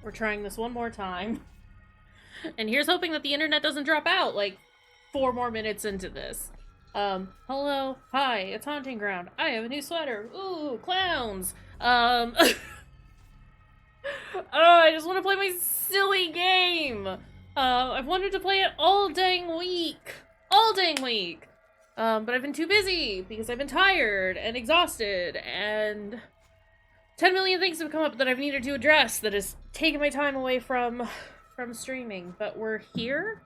We're trying this one more time. And here's hoping that the internet doesn't drop out, like, 4 more minutes into this. Hello, hi, it's Haunting Ground. I have a new sweater. Ooh, clowns. Oh, I just want to play my silly game. I've wanted to play it all dang week. All dang week. But I've been too busy because I've been tired and exhausted and 10 million things have come up that I've needed to address that has taken my time away from streaming. But we're here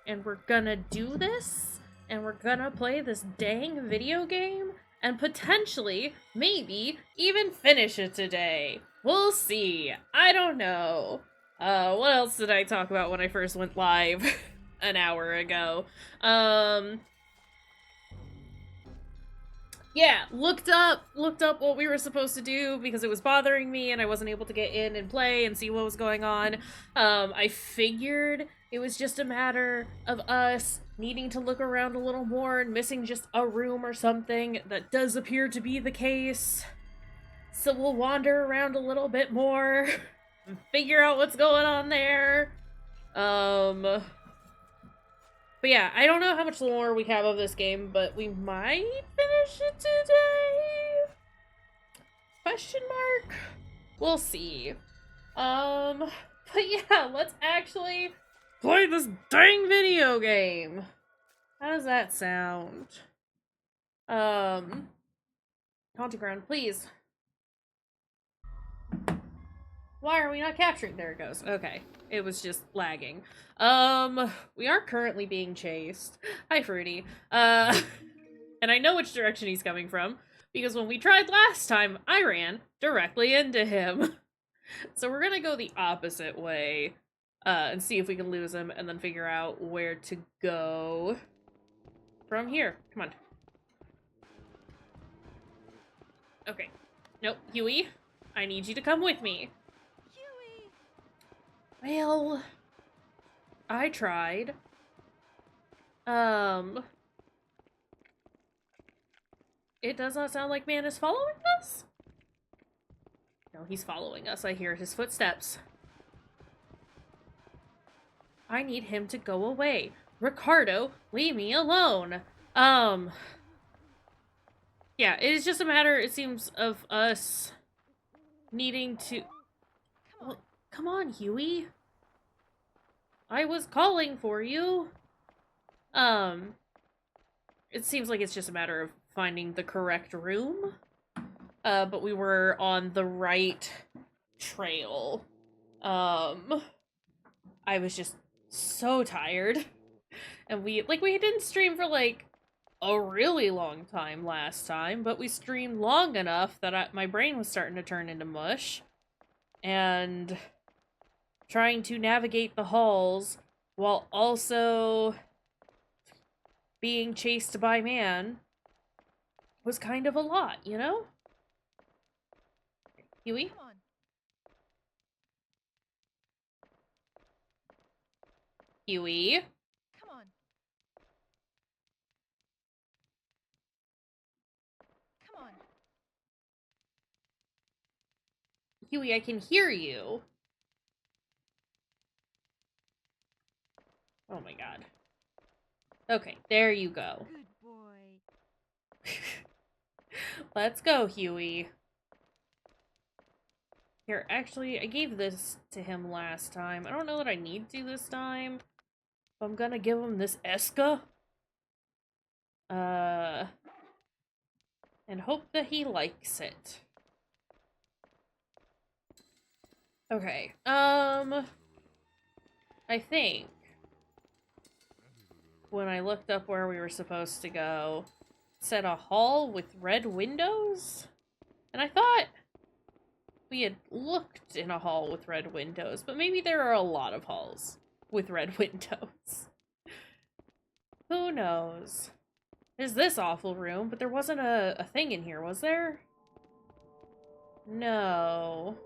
and we're gonna do this and we're gonna play this dang video game and potentially, maybe, even finish it today. We'll see. I don't know. What else did I talk about when I first went live an hour ago? Yeah, looked up what we were supposed to do because it was bothering me and I wasn't able to get in and play and see what was going on. I figured it was just a matter of us needing to look around a little more and missing just a room or something. That does appear to be the case. So we'll wander around a little bit more and figure out what's going on there. But yeah, I don't know how much more we have of this game, but we might finish it today? Question mark? We'll see. But yeah, let's actually play this dang video game. How does that sound? Haunted Ground, please. Why are we not capturing? There it goes. Okay. It was just lagging. We are currently being chased. Hi, Fruity. And I know which direction he's coming from, because when we tried last time, I ran directly into him. So we're gonna go the opposite way, and see if we can lose him, and then figure out where to go from here. Come on. Okay. Nope, Huey, I need you to come with me. Well, I tried. It does not sound like man is following us? No, he's following us. I hear his footsteps. I need him to go away. Ricardo, leave me alone. Yeah, it is just a matter, it seems, of us needing to... Well, come on, Huey. I was calling for you. It seems like it's just a matter of finding the correct room. But we were on the right trail. I was just so tired. And we didn't stream for, like, a really long time last time, but we streamed long enough that my brain was starting to turn into mush. And trying to navigate the halls while also being chased by man was kind of a lot, you know? Huey? Come on. Huey? Come on. Come on. Huey, I can hear you. Oh my god. Okay, there you go. Good boy. Let's go, Huey. Here, actually, I gave this to him last time. I don't know that I need to this time. I'm gonna give him this Eska. And hope that he likes it. Okay, I think when I looked up where we were supposed to go, it said a hall with red windows? And I thought we had looked in a hall with red windows, but maybe there are a lot of halls with red windows. Who knows? There's this awful room, but there wasn't a thing in here, was there? No.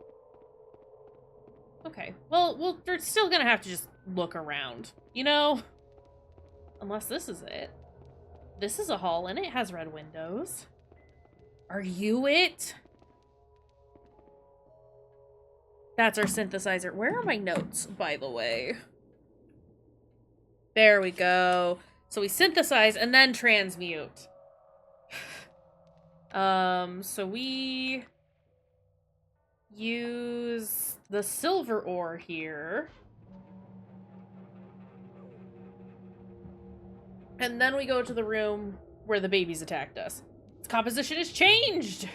Okay, well, we're still gonna have to just look around, you know? Unless this is it. This is a hall, and it has red windows. Are you it? That's our synthesizer. Where are my notes, by the way? There we go. So we synthesize and then transmute. So we use the silver ore here. And then we go to the room where the babies attacked us. Its composition is changed!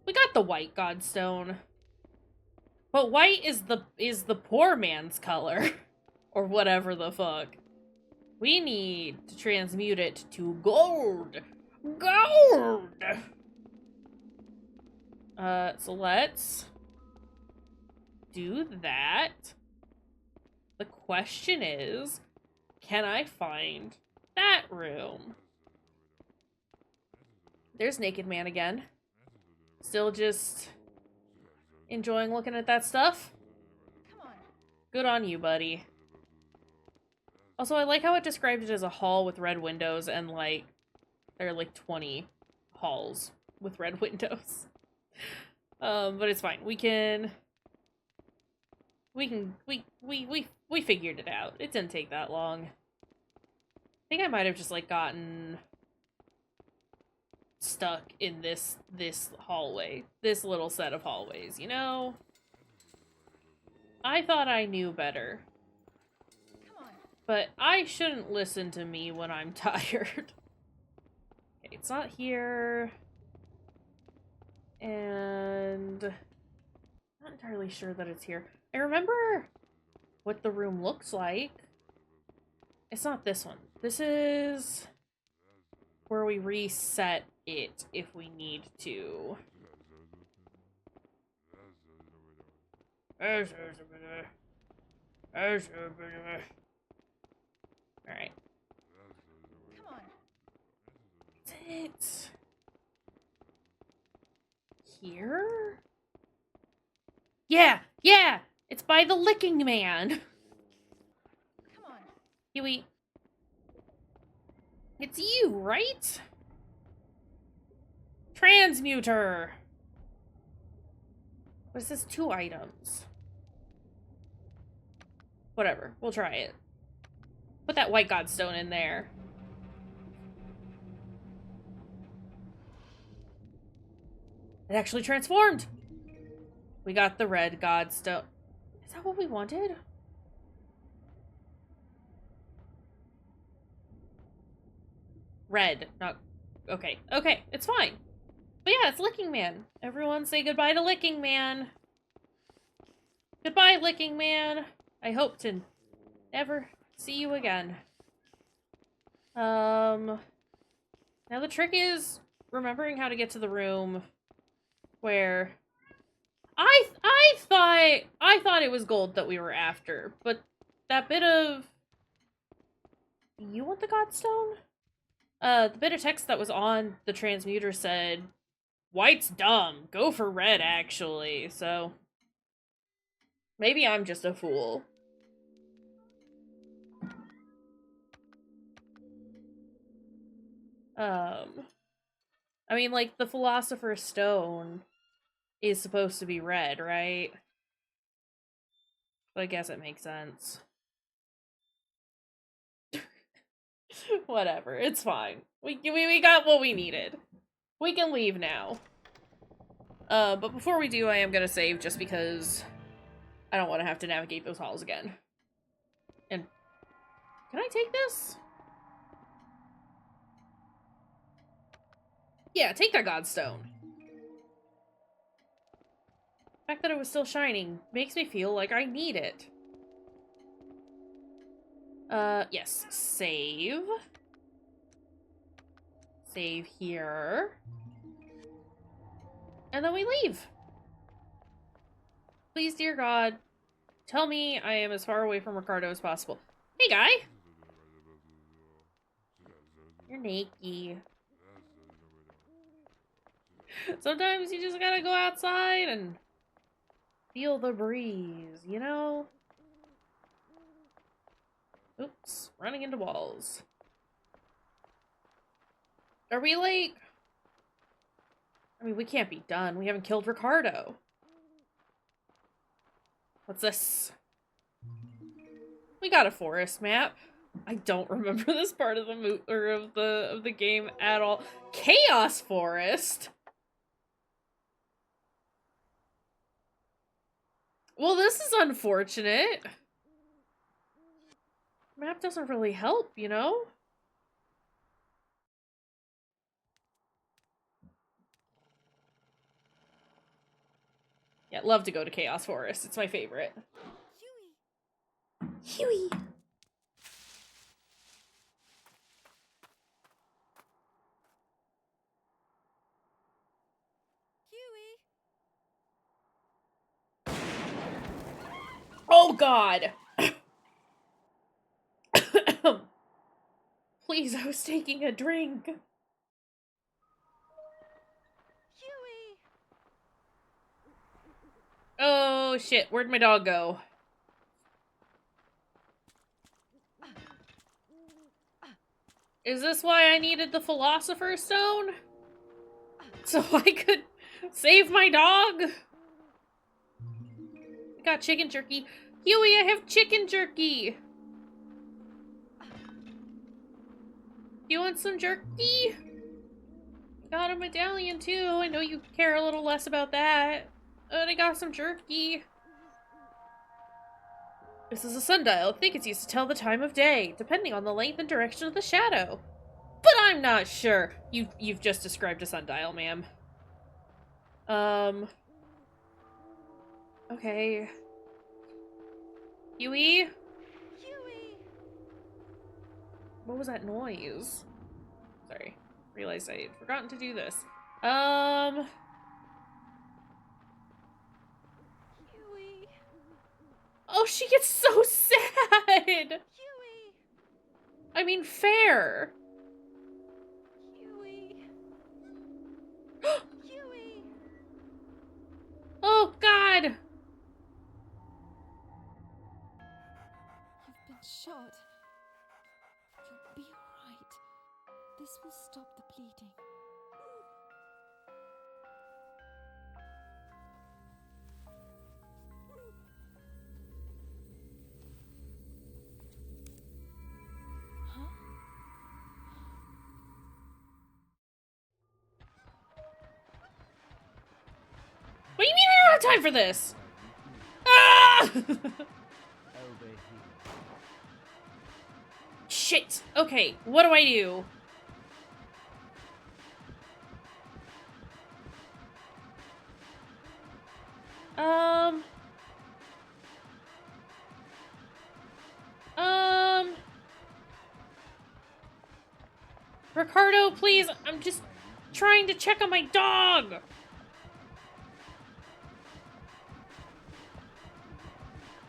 We got the white godstone. But white is the poor man's color. Or whatever the fuck. We need to transmute it to gold. Gold! So let's do that. The question is, can I find that room? There's Naked Man again. Still just enjoying looking at that stuff? Come on. Good on you, buddy. Also, I like how it described it as a hall with red windows and, like, there are, like, 20 halls with red windows. But it's fine. We figured it out. It didn't take that long. I think I might have just, like, gotten stuck in this hallway. This little set of hallways, you know? I thought I knew better. But I shouldn't listen to me when I'm tired. Okay, it's not here. And I'm not entirely sure that it's here. I remember what the room looks like. It's not this one. This is where we reset it if we need to. Alright. Come on. Is it here? Yeah! Yeah! It's by the licking man! Come on. Huey. It's you, right? Transmuter! But it says 2 items. Whatever, we'll try it. Put that white godstone in there. It actually transformed! We got the red godstone. Is that what we wanted? Red, not... Okay, okay, it's fine. But yeah, it's Licking Man. Everyone say goodbye to Licking Man. Goodbye, Licking Man. I hope to never see you again. Now the trick is remembering how to get to the room where I thought it was gold that we were after, but that bit of... You want the godstone? The bit of text that was on the transmuter said, white's dumb. Go for red, actually. So maybe I'm just a fool. I mean, like, the Philosopher's Stone is supposed to be red, right? But I guess it makes sense. Whatever, it's fine. We got what we needed. We can leave now. But before we do, I am gonna save just because I don't want to have to navigate those halls again. And can I take this? Yeah, take that godstone. The fact that it was still shining makes me feel like I need it. Yes. Save. Save here. And then we leave. Please, dear God, tell me I am as far away from Ricardo as possible. Hey, guy! You're naked. Sometimes you just gotta go outside and feel the breeze, you know? Oops, running into walls. Are we like... I mean, we can't be done. We haven't killed Ricardo. What's this? We got a forest map. I don't remember this part of the of the game at all. Chaos Forest. Well, this is unfortunate. Map doesn't really help, you know? Yeah, love to go to Chaos Forest. It's my favorite. Huey. Oh god. Please, I was taking a drink. Oh shit, where'd my dog go? Is this why I needed the Philosopher's Stone? So I could save my dog? I got chicken jerky. Huey, I have chicken jerky! You want some jerky? Got a medallion too. I know you care a little less about that. But I got some jerky. This is a sundial. I think it's used to tell the time of day, depending on the length and direction of the shadow. But I'm not sure. You've just described a sundial, ma'am. Okay. Huey? What was that noise? Sorry. Realized I had forgotten to do this. Oh, she gets so sad! I mean, fair. Oh, God! You've been shot. You'll be alright. This will stop the bleeding. Huh? What do you mean I don't have time for this? Ah! Shit! Okay, what do I do? Ricardo, please, I'm just trying to check on my dog!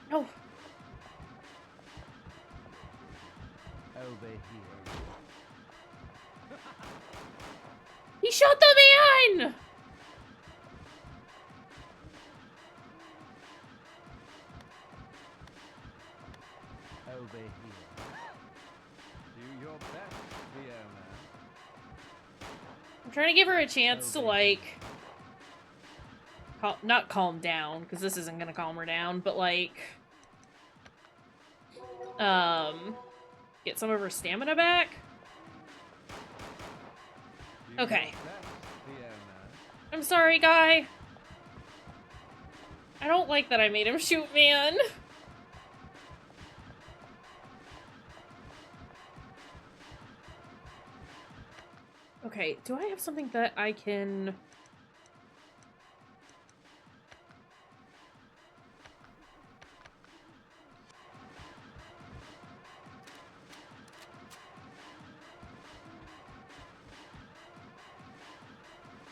No. Over here. He shot the man! Over here. Do your best, Fiona. I'm trying to give her a chance to, like, not calm down, because this isn't gonna calm her down, but, like, get some of her stamina back. Do Okay. your best, Fiona. I'm sorry, guy. I don't like that I made him shoot man. Okay, do I have something that I can...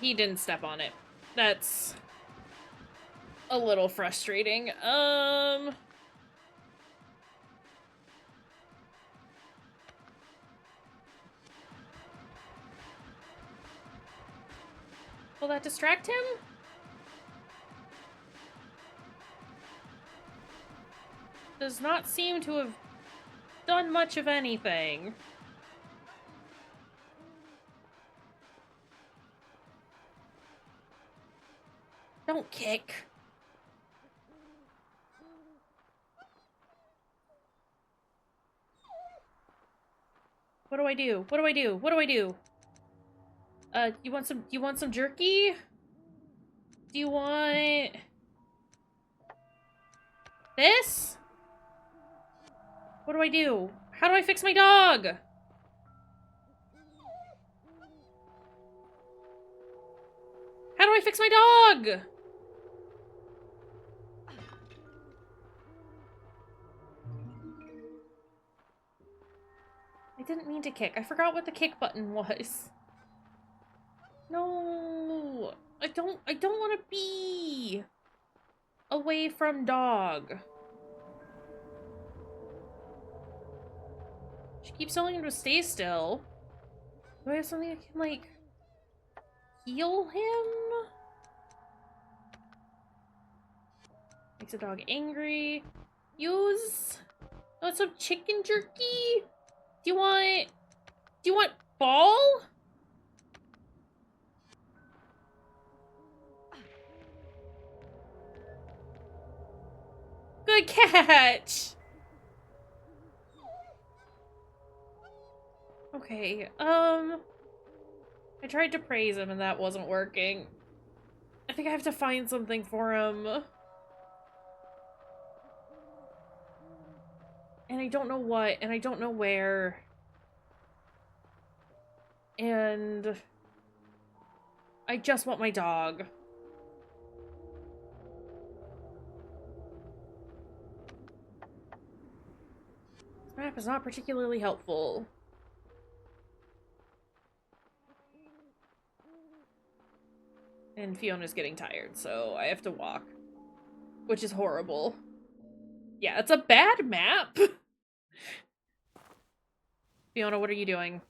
He didn't step on it. That's a little frustrating. Will that distract him? Does not seem to have done much of anything. Don't kick. What do I do? What do I do? What do I do? You want some jerky? Do you want this? What do I do? How do I fix my dog? How do I fix my dog? I didn't mean to kick. I forgot what the kick button was. No. I don't want to be away from dog. She keeps telling him to stay still. Do I have something that can, like, heal him? Makes a dog angry. Use... Oh, some chicken jerky? Do you want ball? Good catch! Okay, I tried to praise him and that wasn't working. I think I have to find something for him. And I don't know what, and I don't know where. And I just want my dog. This map is not particularly helpful. And Fiona's getting tired, so I have to walk. Which is horrible. Yeah, it's a bad map! Fiona, what are you doing?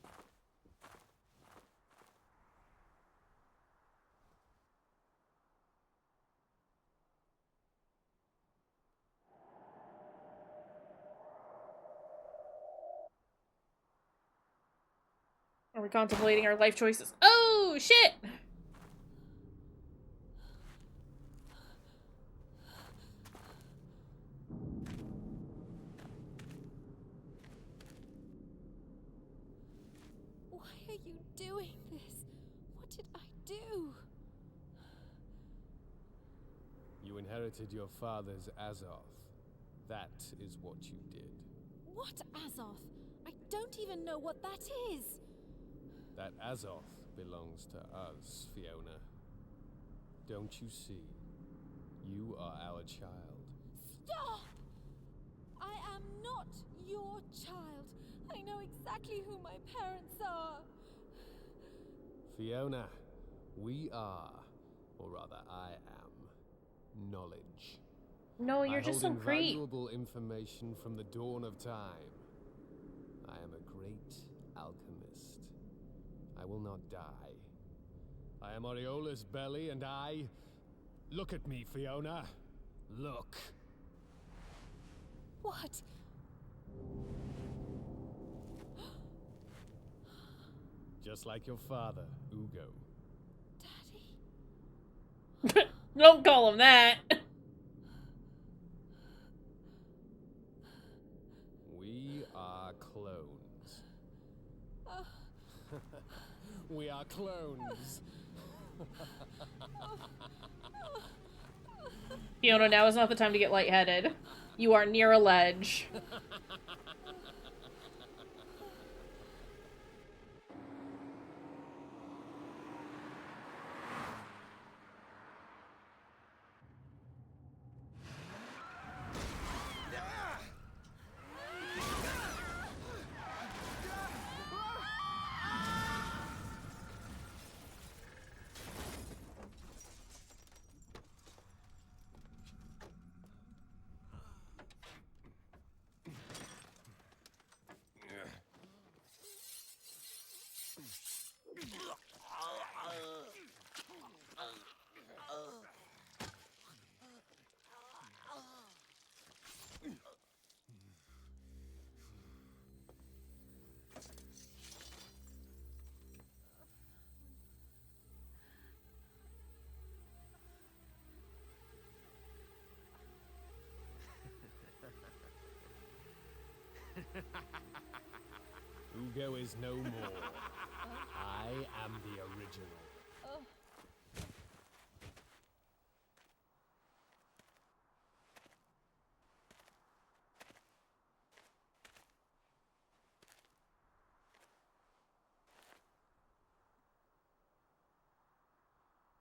Are we contemplating our life choices? Oh, shit! Why are you doing this? What did I do? You inherited your father's Azoth. That is what you did. What Azoth? I don't even know what that is. That Azoth belongs to us, Fiona. Don't you see? You are our child. Stop! I am not your child. I know exactly who my parents are. Fiona, we are, or rather I am, knowledge. No, you're just some I hold creep. invaluable information from the dawn of time. I am a great alchemist. I will not die. I am Oriola's belly, and I... Look at me, Fiona. Look. What? Just like your father, Ugo. Daddy? Don't call him that. We are clones. We are clones. Fiona, now is not the time to get lightheaded. You are near a ledge. Hugo is no more. I am the original.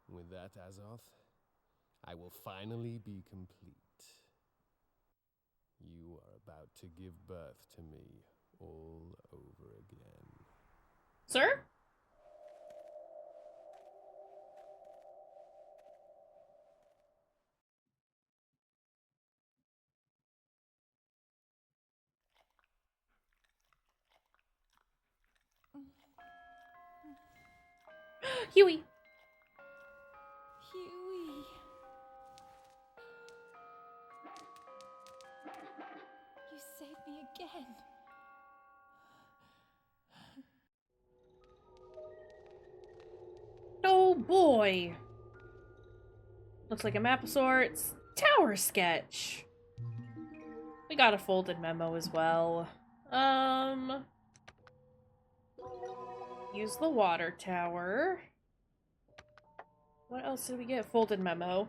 With that, Azoth, I will finally be complete. You are about to give birth to me all over again. Sir? Huey. Huey. You saved me again. Oh boy. Looks like a map of sorts. Tower sketch. We got a folded memo as well. Use the water tower. What else did we get? Folded memo.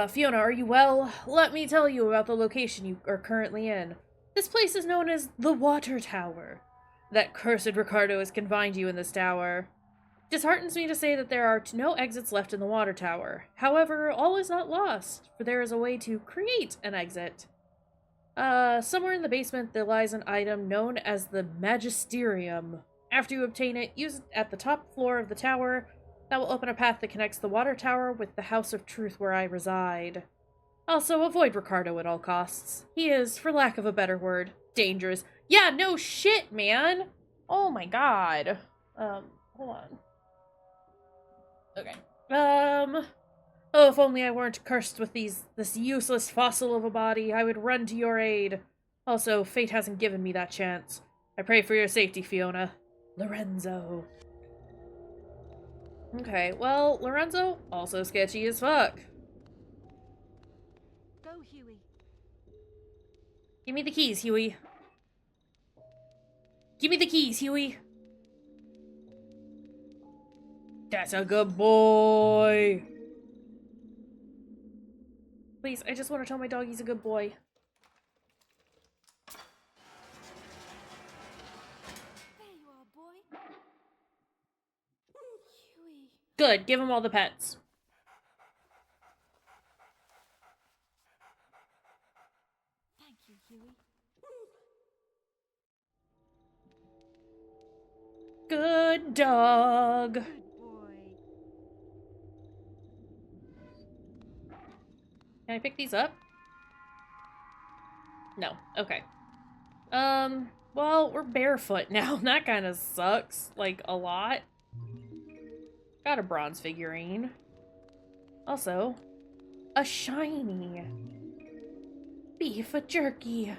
Fiona, are you well? Let me tell you about the location you are currently in. This place is known as the Water Tower. That cursed Ricardo has confined you in this tower. Disheartens me to say that there are no exits left in the Water Tower. However, all is not lost, for there is a way to create an exit. Somewhere in the basement there lies an item known as the Magisterium. After you obtain it, use it at the top floor of the tower. That will open a path that connects the Water Tower with the House of Truth where I reside. Also, avoid Ricardo at all costs. He is, for lack of a better word, dangerous. Yeah, no shit, man! Oh my god. Hold on. Okay. Oh, if only I weren't cursed with this useless fossil of a body, I would run to your aid. Also, fate hasn't given me that chance. I pray for your safety, Fiona. Lorenzo. Okay, well, Lorenzo, also sketchy as fuck. Go, Huey. Give me the keys, Huey. Give me the keys, Huey. That's a good boy. Please, I just want to tell my dog he's a good boy. There you are, boy. Huey. Good, give him all the pets. Thank you, Huey. Good dog. Good boy. Can I pick these up? No. Okay. Well, we're barefoot now. That kind of sucks. Like, a lot. Got a bronze figurine. Also, a shiny beef jerky.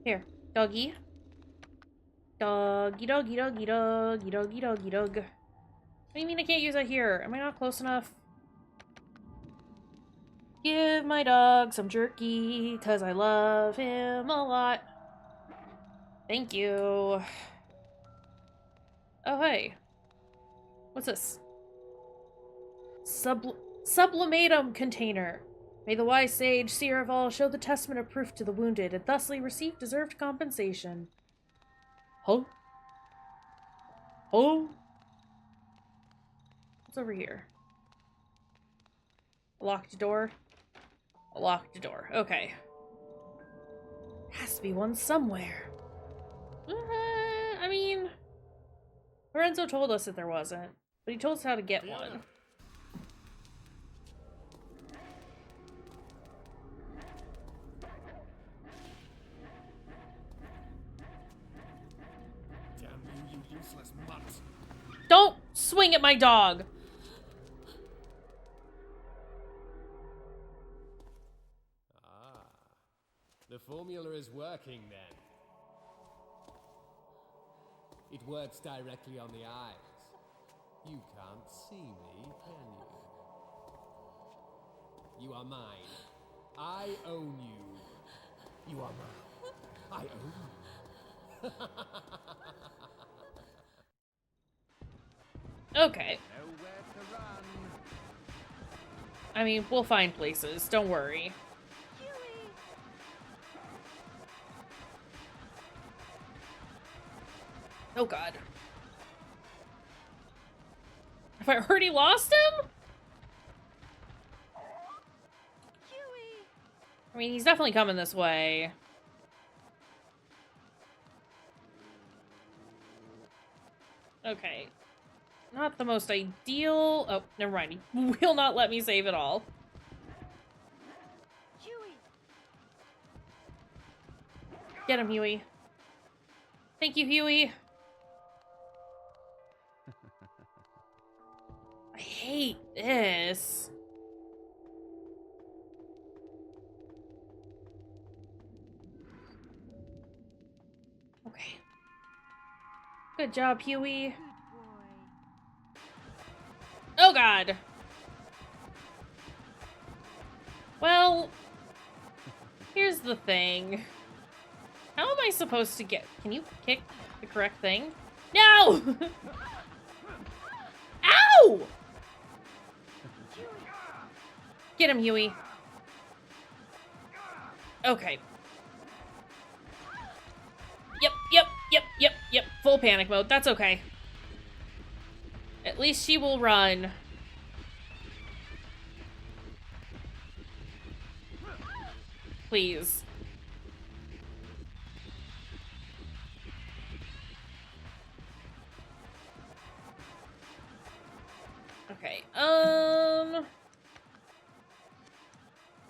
Here, doggy. Doggy, doggy, doggy, doggy, doggy, doggy, dog. What do you mean I can't use that here? Am I not close enough? Give my dog some jerky, cause I love him a lot. Thank you. Oh, hey. What's this? Sublimatum container. May the wise sage, seer of all, show the testament of proof to the wounded, and thusly receive deserved compensation. Huh? Oh? What's over here? A locked door? A locked door. Okay. Has to be one somewhere. I mean... Lorenzo told us that there wasn't, but he told us how to get one. Damn you, you useless mutt. Don't swing at my dog! Ah, the formula is working then. It works directly on the eyes. You can't see me, can you? You are mine. I own you. You are mine. I own you. Okay. Nowhere to run. I mean, we'll find places. Don't worry. Huey! Oh god. Have I already lost him? Huey! I mean, he's definitely coming this way. Okay. Not the most ideal... Oh, never mind. He will not let me save at all. Huey! Get him, Huey. Thank you, Huey. I hate this. Okay. Good job, Huey. Good boy. Oh god. Well, here's the thing. How am I supposed to get... Can you kick the correct thing? No! Ow! Get him, Huey. Okay. Yep. Full panic mode. That's okay. At least she will run. Please. Okay,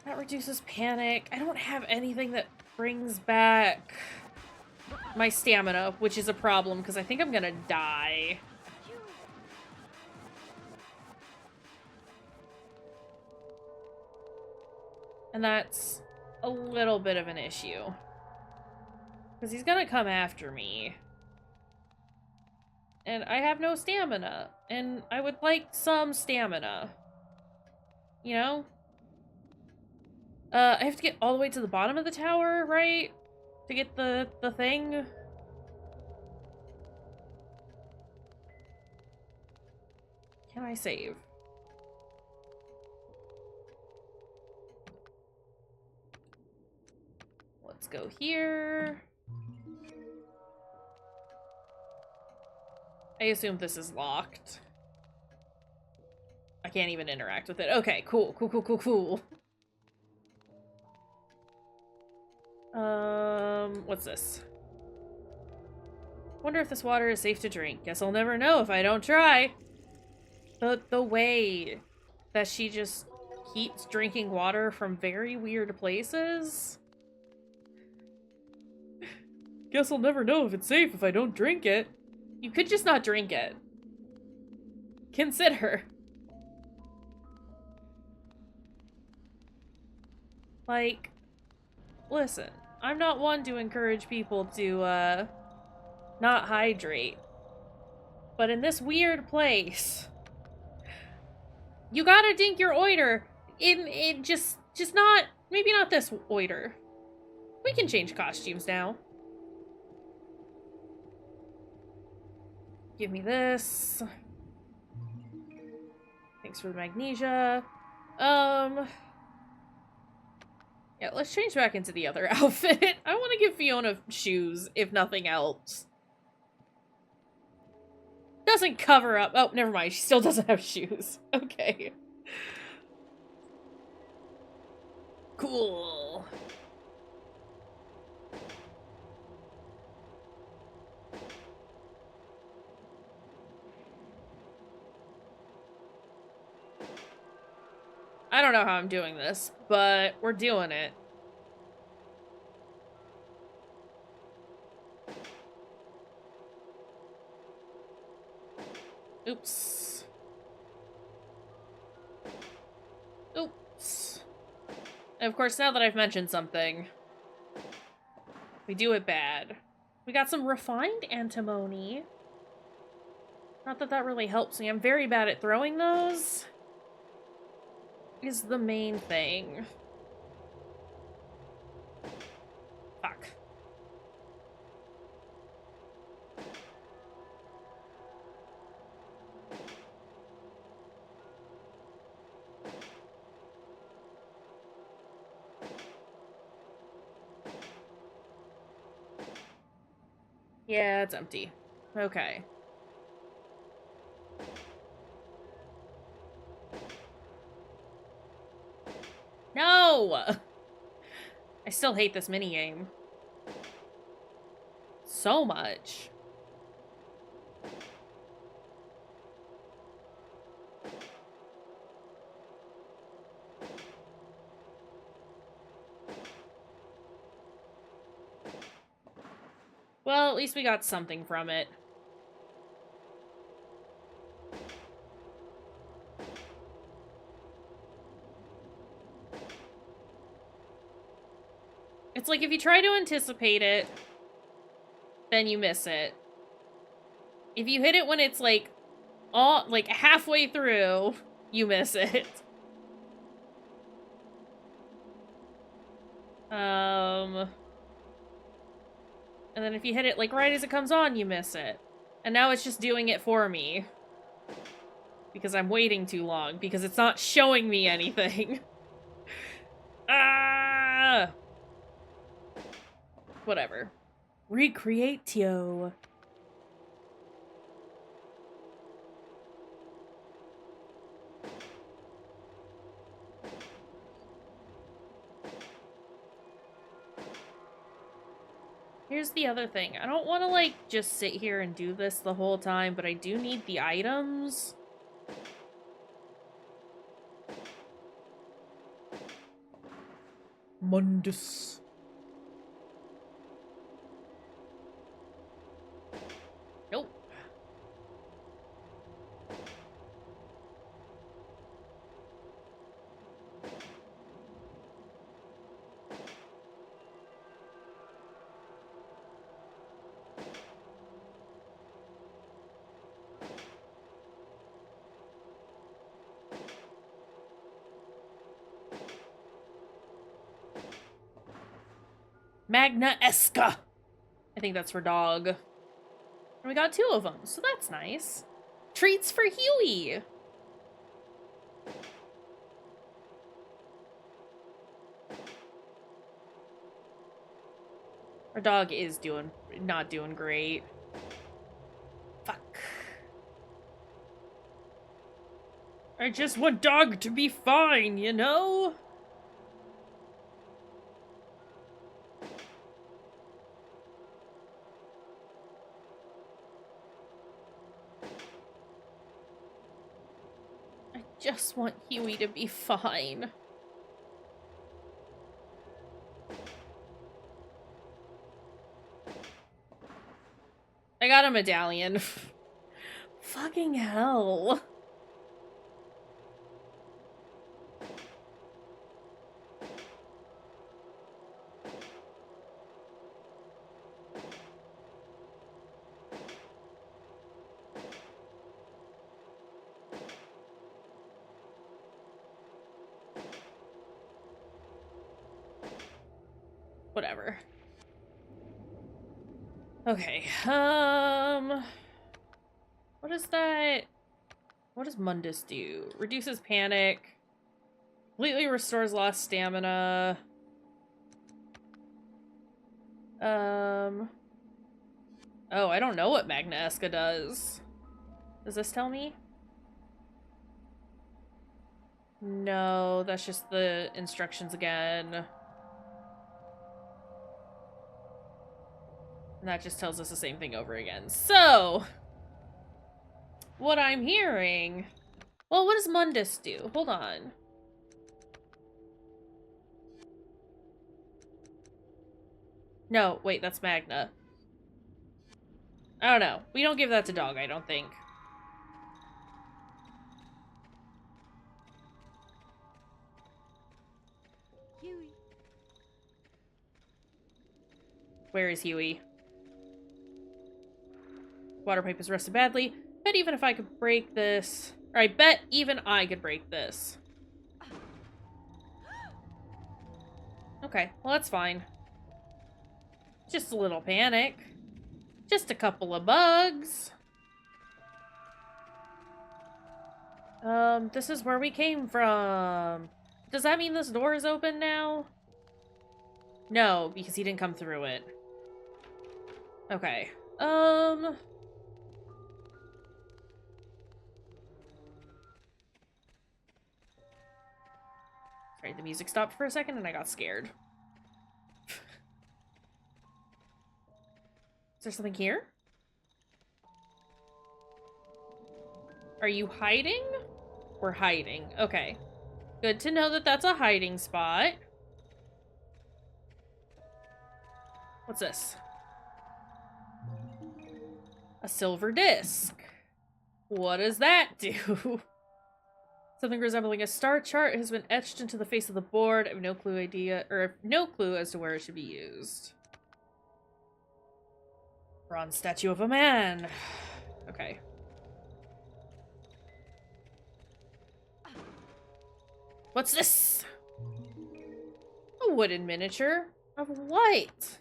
that reduces panic. I don't have anything that brings back my stamina, which is a problem, because I think I'm gonna die. And that's a little bit of an issue. Because he's gonna come after me. And I have no stamina. And I would like some stamina. You know? I have to get all the way to the bottom of the tower, right? To get the thing? Can I save? Let's go here. I assume this is locked. I can't even interact with it. Okay, cool. What's this? Wonder if this water is safe to drink. Guess I'll never know if I don't try. The way that she just keeps drinking water from very weird places. Guess I'll never know if it's safe if I don't drink it. You could just not drink it. Consider. Like, listen, I'm not one to encourage people to, not hydrate. But in this weird place, you gotta drink your oiter. Just not, maybe not this oiter. We can change costumes now. Give me this. Thanks for the magnesia. Yeah, let's change back into the other outfit. I want to give Fiona shoes, if nothing else. Doesn't cover up. Oh, never mind. She still doesn't have shoes. Okay. Cool. I don't know how I'm doing this, but we're doing it. Oops. Oops. And of course, now that I've mentioned something, we do it bad. We got some refined antimony. Not that that really helps me. I'm very bad at throwing those. Is the main thing. Fuck. Yeah, it's empty. Okay. No! I still hate this minigame. So much. Well, at least we got something from it. It's like if you try to anticipate it, then you miss it. If you hit it when it's like halfway through, you miss it. And then if you hit it like right as it comes on, you miss it. And now it's just doing it for me. Because I'm waiting too long, because it's not showing me anything. Ah! Whatever. Recreatio. Here's the other thing. I don't want to, like, just sit here and do this the whole time, but I do need the items. Mundus. Nope. Magna Esca. I think that's for dog. And we got 2 of them, so that's nice. Treats for Huey. Our dog is not doing great. Fuck. I just want dog to be fine, you know? I just want Huey to be fine. I got a medallion. Fucking hell. Whatever. Okay, what is that? What does Mundus do? Reduces panic. Completely restores lost stamina. Oh, I don't know what Magna Esca does. Does this tell me? No, that's just the instructions again. And that just tells us the same thing over again. So, what I'm hearing... Well, what does Mundus do? Hold on. No, wait, that's Magna. I don't know. We don't give that to dog, I don't think. Huey. Where is Huey? Water pipe is rusted badly. Bet even if I could break this... Or I bet even I could break this. Okay, well that's fine. Just a little panic. Just a couple of bugs. This is where we came from. Does that mean this door is open now? No, because he didn't come through it. Okay. Sorry, the music stopped for a second and I got scared. Is there something here? Are you hiding? We're hiding. Okay. Good to know that that's a hiding spot. What's this? A silver disc. What does that do? Something resembling a star chart has been etched into the face of the board. I have no clue as to where it should be used. Bronze statue of a man. Okay. What's this? A wooden miniature of what?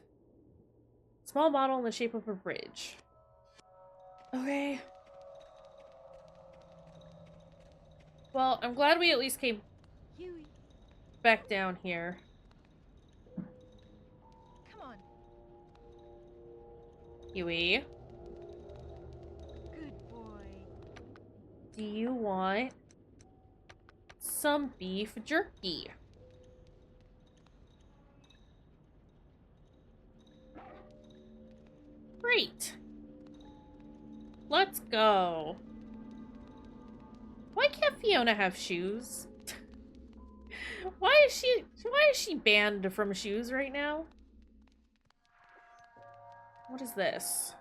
Small model in the shape of a bridge. Okay. Well, I'm glad we at least came Huey, back down here. come on. Huey, Good boy. do you want some beef jerky? Great. Let's go. Why can't Fiona have shoes? Why is she banned from shoes right now? What is this?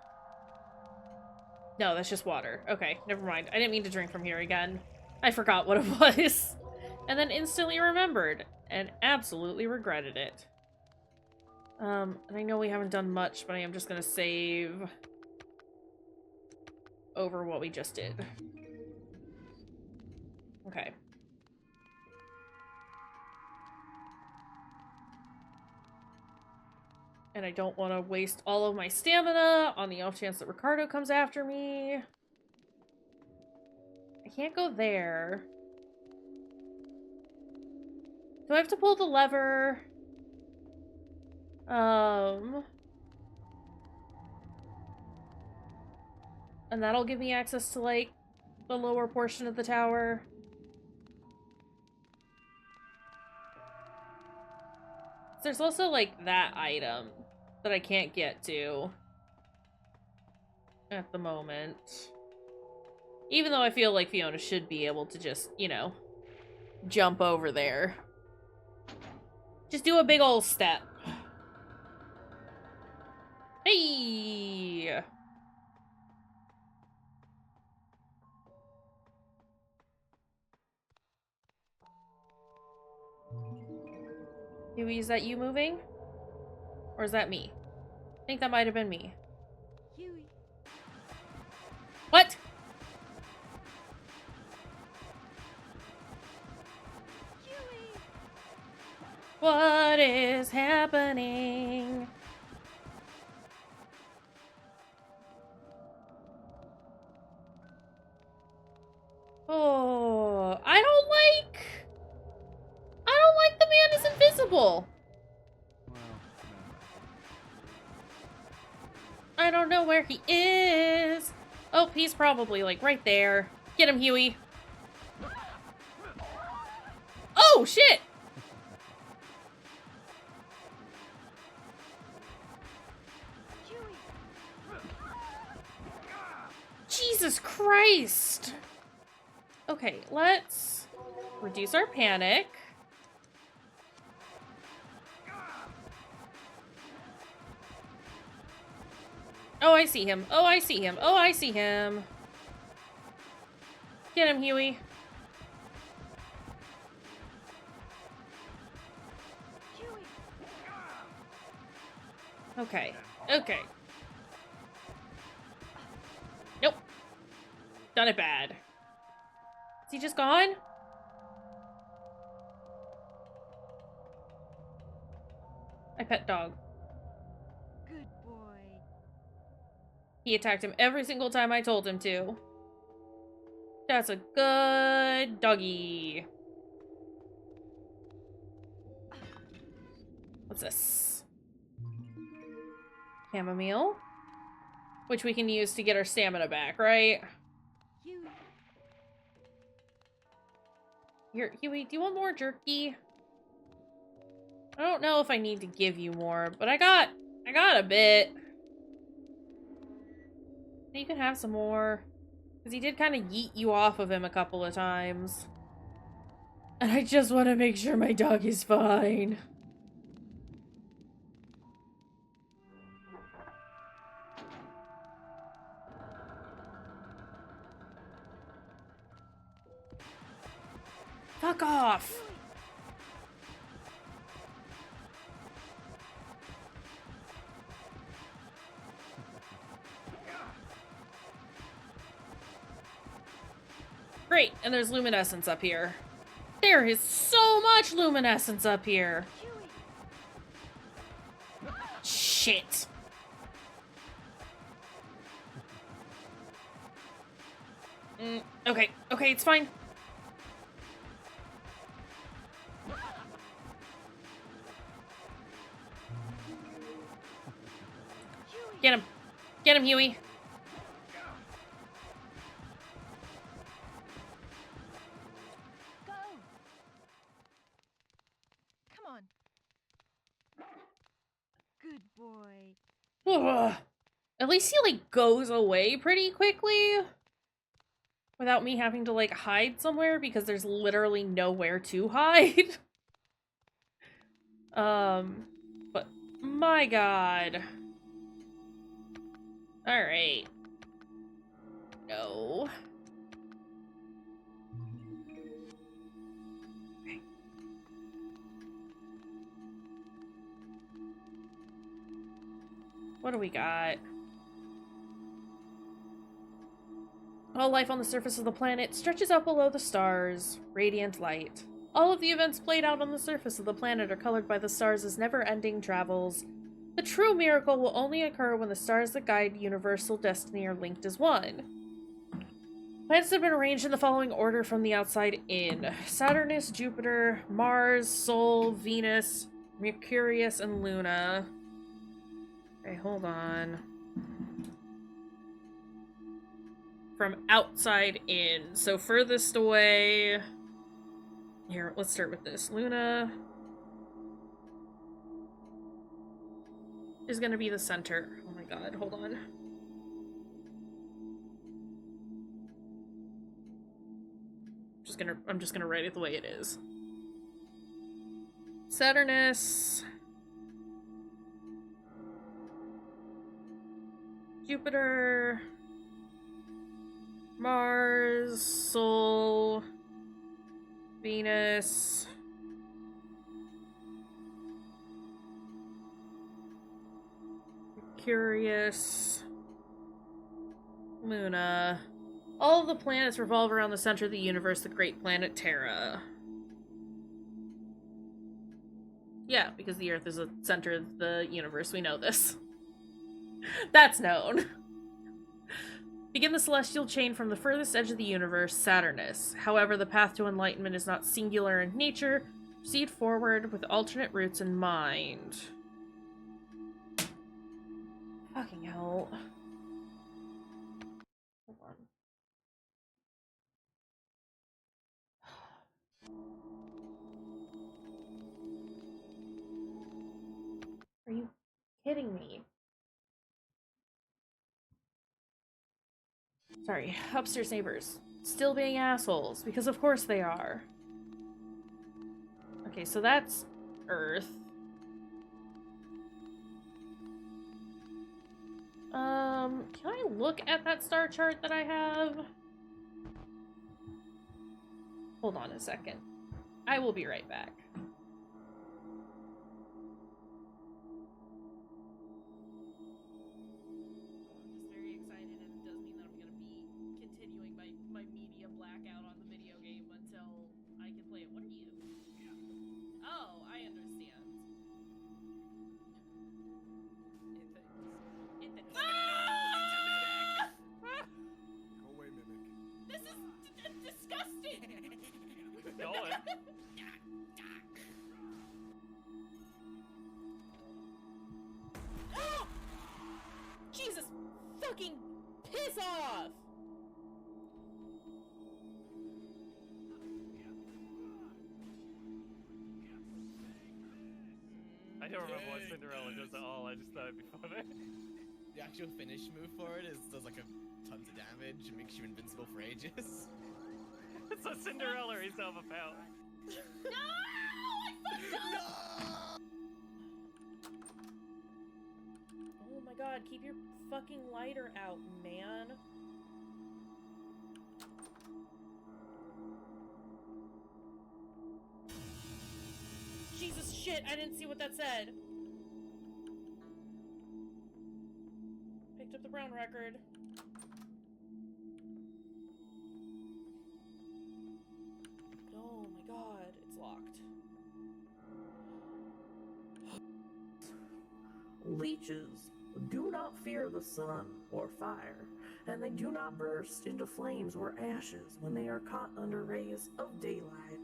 No, that's just water. Okay, never mind. I didn't mean to drink from here again. I forgot what it was. And then instantly remembered and absolutely regretted it. And I know we haven't done much, but I am just gonna save over what we just did. Okay. And I don't want to waste all of my stamina on the off chance that Ricardo comes after me. I can't go there. Do I have to pull the lever? And that'll give me access to, like, the lower portion of the tower. There's also, like, that item that I can't get to at the moment. Even though I feel like Fiona should be able to just, you know, jump over there. Just do a big ol' step. Hey! Huey, is that you moving? Or is that me? I think that might have been me. Huey, What? Huey. What is happening? Oh, I don't like the man is invisible. Well, I don't know where he is. Oh, he's probably, like, right there. Get him, Huey. Oh, shit! Huey. Jesus Christ! Okay, let's reduce our panic. Oh, I see him. Oh, I see him. Oh, I see him. Get him, Huey. Huey. Okay. Okay. Nope. Done it bad. Is he just gone? I pet dog. Good boy. He attacked him every single time I told him to. That's a good doggy. What's this? Chamomile. which we can use to get our stamina back, right? Huey. Here, Huey, do you want more jerky? I don't know if I need to give you more, but I got a bit. You can have some more. Because he did kind of yeet you off of him a couple of times. And I just want to make sure my dog is fine. Fuck off! Great, and there's luminescence up here. There is so much luminescence up here. Huey. Shit. Okay, okay, it's fine. Huey. Get him. Get him, Huey. Go. Come on. Good boy. Ugh. At least he, like, goes away pretty quickly. Without me having to, like, hide somewhere, because there's literally nowhere to hide. But, my god. Alright. No. Okay. What do we got? All life on the surface of the planet stretches out below the stars, radiant light. All of the events played out on the surface of the planet are colored by the stars' never-ending travels. The true miracle will only occur when the stars that guide universal destiny are linked as one. Planets have been arranged in the following order from the outside in: Saturnus, Jupiter, Mars, Sol, Venus, Mercurius, and Luna. Okay, hold on. From outside in. So furthest away... Here, let's start with this. Luna is gonna be the center. Oh my god, hold on. I'm just gonna write it the way it is. Saturnus, Jupiter, Mars, Sol, Venus, Mercurius, Luna. All of the planets revolve around the center of the universe, the great planet Terra. Yeah, because the Earth is the center of the universe. We know this. That's known. Begin the celestial chain from the furthest edge of the universe, Saturnus. However, the path to enlightenment is not singular in nature. Proceed forward with alternate routes in mind. Fucking hell. Hold on. Are you kidding me? Sorry, upstairs neighbors. Still being assholes, because of course they are. Okay, so that's Earth. Can I look at that star chart that I have? Hold on a second. I will be right back. I'm just very excited, and it does mean that I'm gonna be continuing my media blackout on the video game until I can play it. What are you? Oh, I understand. Ah! Go away, Mimic. This is disgusting! Going. Oh! Jesus fucking piss off! I don't remember what Cinderella does at all. I just thought it'd be funny. The actual finish move for it is does like a tons of damage and makes you invincible for ages. So Cinderella is overpowered. No! I fucked up! Oh my god, keep your fucking lighter out, man. Jesus shit, I didn't see what that said. Picked up the brown record. Oh my god, it's locked. Leeches do not fear the sun or fire, and they do not burst into flames or ashes when they are caught under rays of daylight.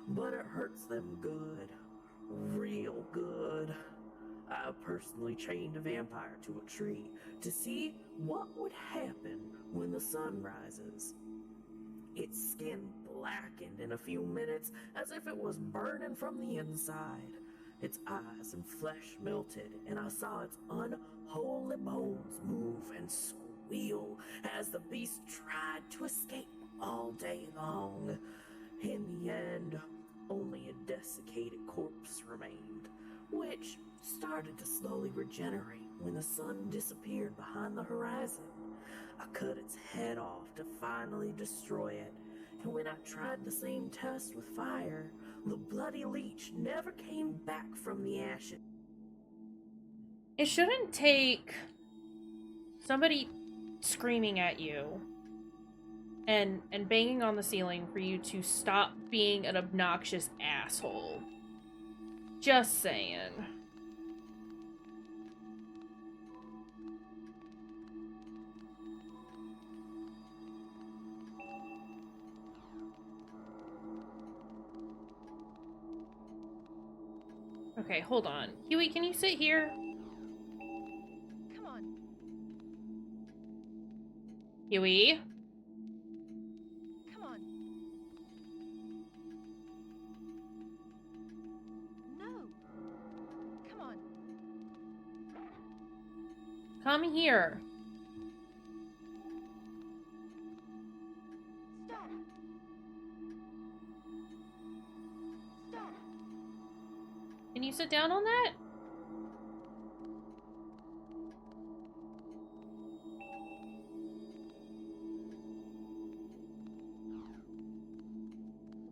But it hurts them good. Real good. I personally chained a vampire to a tree to see what would happen when the sun rises. Its skin blackened in a few minutes as if it was burning from the inside. Its eyes and flesh melted, and I saw its unholy bones move and squeal as the beast tried to escape all day long. In the end, only a desiccated corpse remained, which started to slowly regenerate when the sun disappeared behind the horizon. I cut its head off to finally destroy it, and when I tried the same test with fire, the bloody leech never came back from the ashes. It shouldn't take somebody screaming at you and banging on the ceiling for you to stop being an obnoxious asshole. Just saying. Okay, hold on. Huey, can you sit here? Come on. Huey? Come on. No. Come on. Come here. Stop. Stop. Can you sit down on that?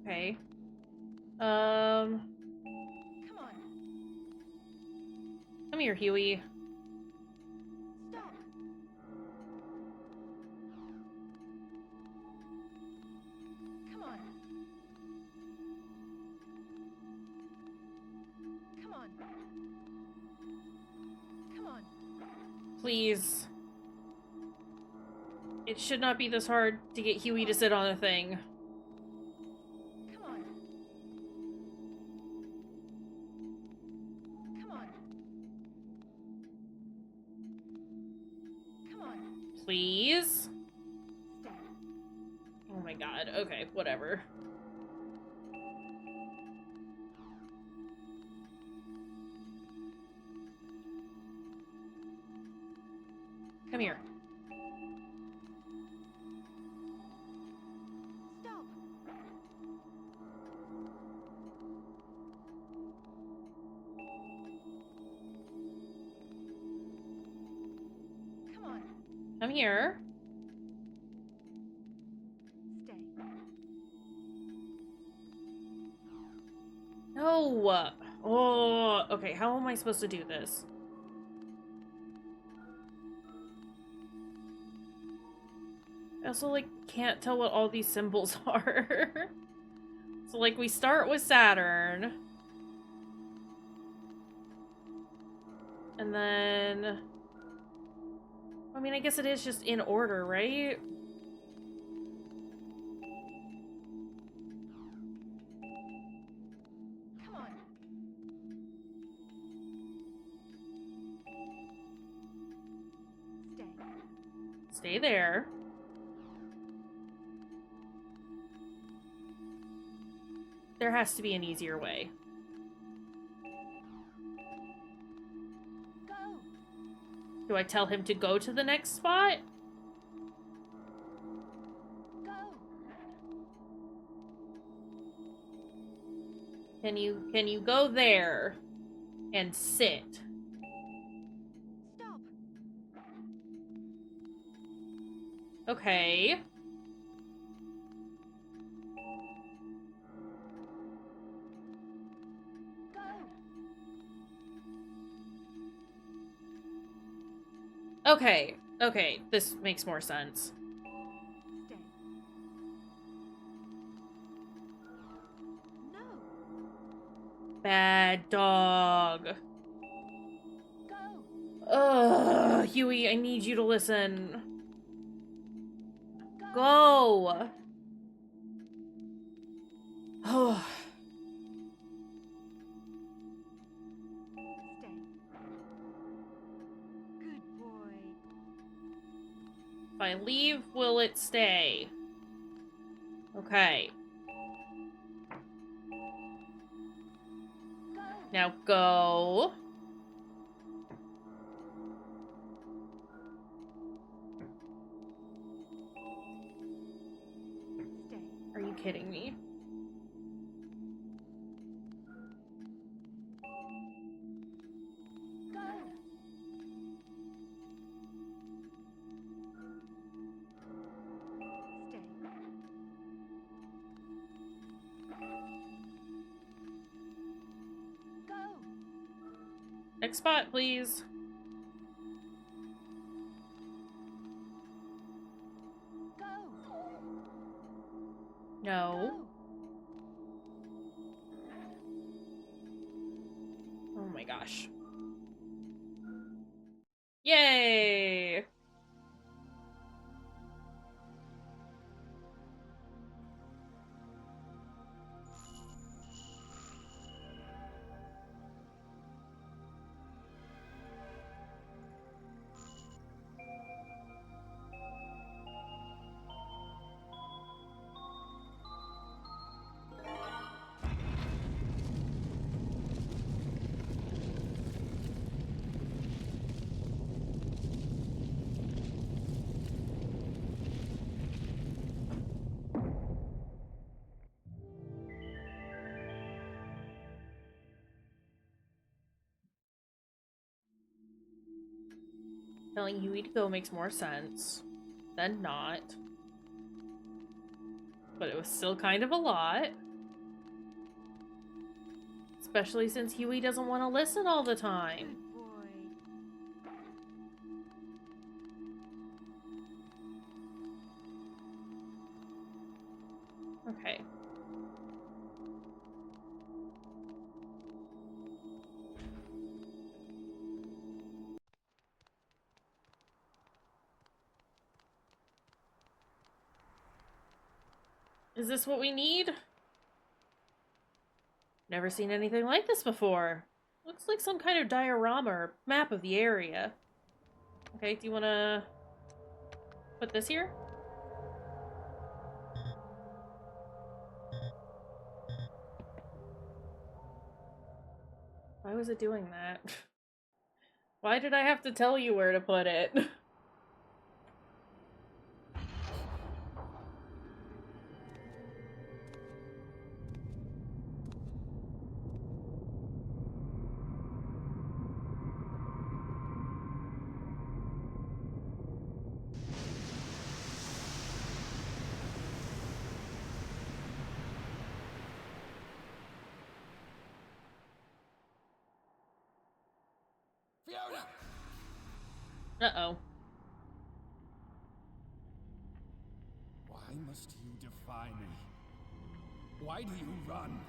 Okay. Come on. Come here, Huey. Stop. Come on. Come on. Come on. Please. It should not be this hard to get Huey to sit on a thing. Come on. Come on. Come on. Please? Stay. Oh my god. Okay, whatever. Come here. Stop. Come on. Come here. Stay. No! Oh, okay, how am I supposed to do this? I also, like, can't tell what all these symbols are. So, like, we start with Saturn. And then... I mean, I guess it is just in order, right? Come on. Stay. Stay there. There has to be an easier way. Go. Do I tell him to go to the next spot? Go. Can you go there and sit? Stop. Okay. Go. Okay. Okay, this makes more sense. Stay. No. Bad dog. Go. Ugh, Huey, I need you to listen. Go. Go. Oh. Stay. Good boy. If I leave, will it stay? Okay. Go. Now go. Stay. Are you kidding me? Go. Stay. Go. Next spot, please. Go. No. Go. Oh my gosh. Yay! Telling Huey to go makes more sense than not. But it was still kind of a lot. Especially since Huey doesn't want to listen all the time. Good boy. Okay. Is this what we need? Never seen anything like this before. Looks like some kind of diorama or map of the area. Okay, do you want to put this here? Why was it doing that? Why did I have to tell you where to put it? Fiona! Uh-oh. Why must you defy me? Why do you run?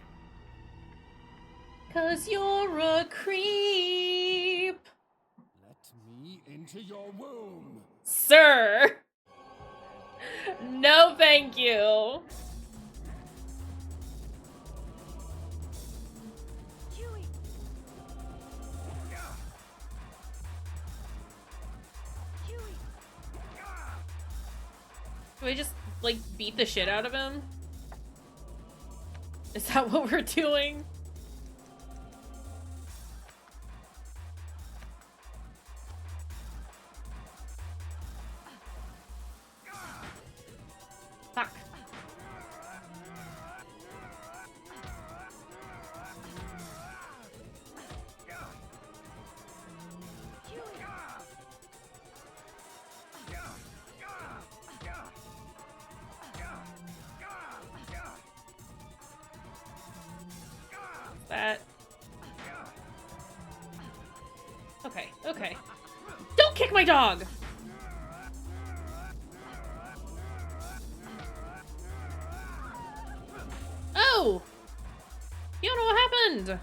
'Cause you're a creep! Let me into your womb! Sir! No thank you! Huey. Huey. Do I just, like, beat the shit out of him? Is that what we're doing? Fuck. That. Okay, okay. Don't kick my dog! Oh! You don't know what happened!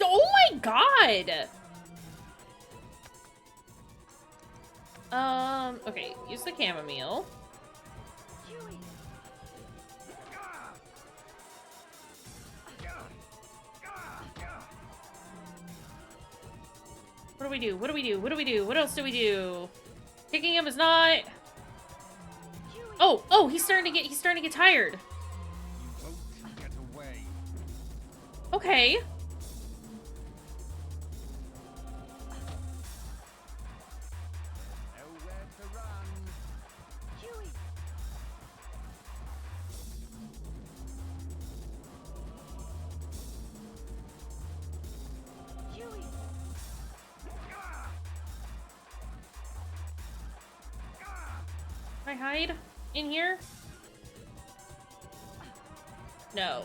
Oh my god! Okay, use the chamomile. What do we do? What do we do? What do we do? What else do we do? Kicking him is not... Oh, oh, he's starting to get tired. You won't get away. Okay. Nowhere to run. Can I hide in here? No.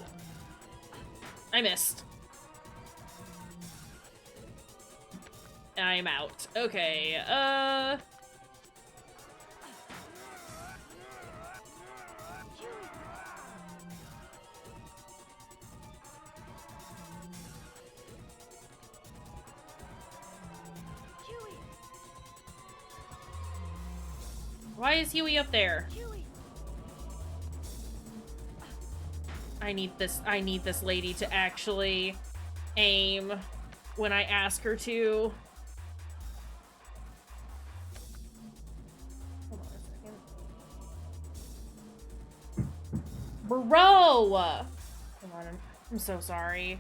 I missed. I'm out. Okay, why is Huey up there? I need this lady to actually aim when I ask her to. Hold on a second. Bro! Hold on, I'm so sorry.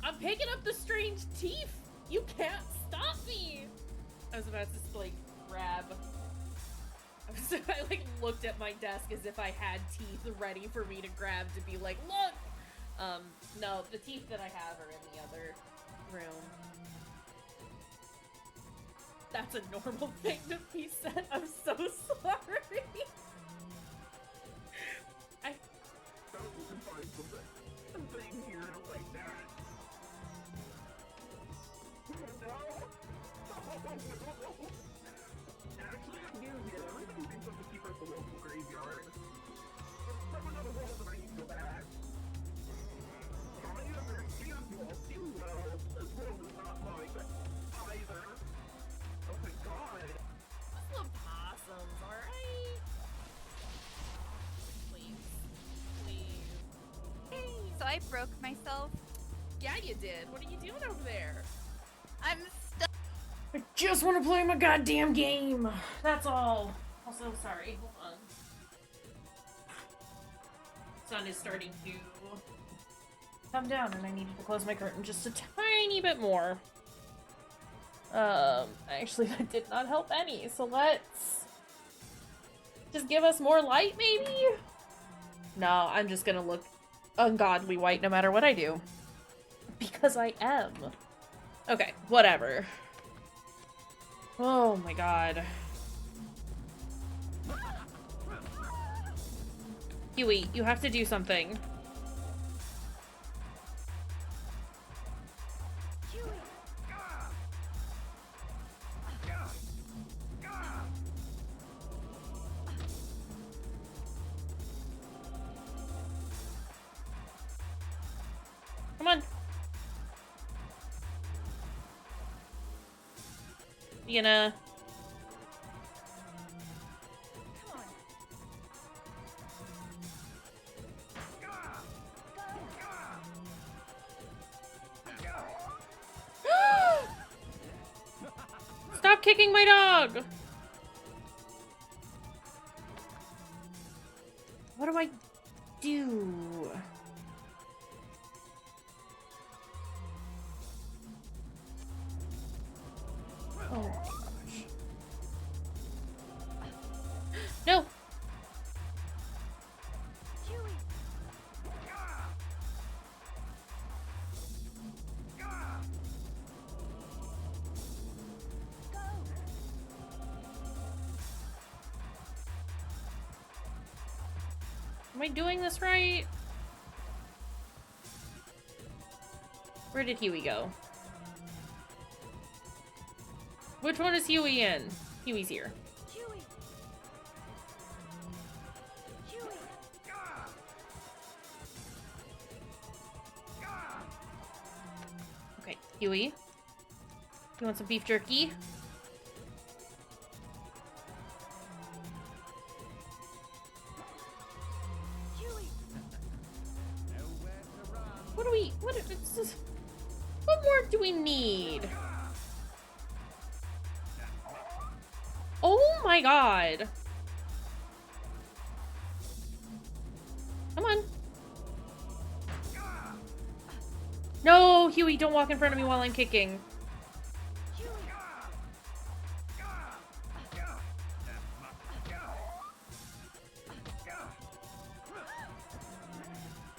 I'm picking up the strange teeth! You can't stop me! I was about to, like, grab... I, like, looked at my desk as if I had teeth ready for me to grab to be like, look! No, the teeth that I have are in the other room. That's a normal thing to be said. I'm so sorry. I... Little possums, alright? Please. Please. Hey, so I broke myself. Yeah, you did. What are you doing over there? I'm stuck. I just want to play my goddamn game. That's all. Also, sorry. Hold on. Sun is starting to come down, and I needed to close my curtain just a tiny bit more. Actually, that did not help any, so let's just give us more light, maybe? No, I'm just gonna look ungodly white no matter what I do. Because I am. Okay, whatever. Oh my god. Huey, you have to do something. Come on. You gonna... Stop kicking my dog! What do I do? Oh my gosh. No! Am I doing this right? Where did Huey go? Which one is Huey in? Huey's here. Okay, Huey. You want some beef jerky? What do we... What more do we need? Oh my god. Come on. No, Huey, don't walk in front of me while I'm kicking.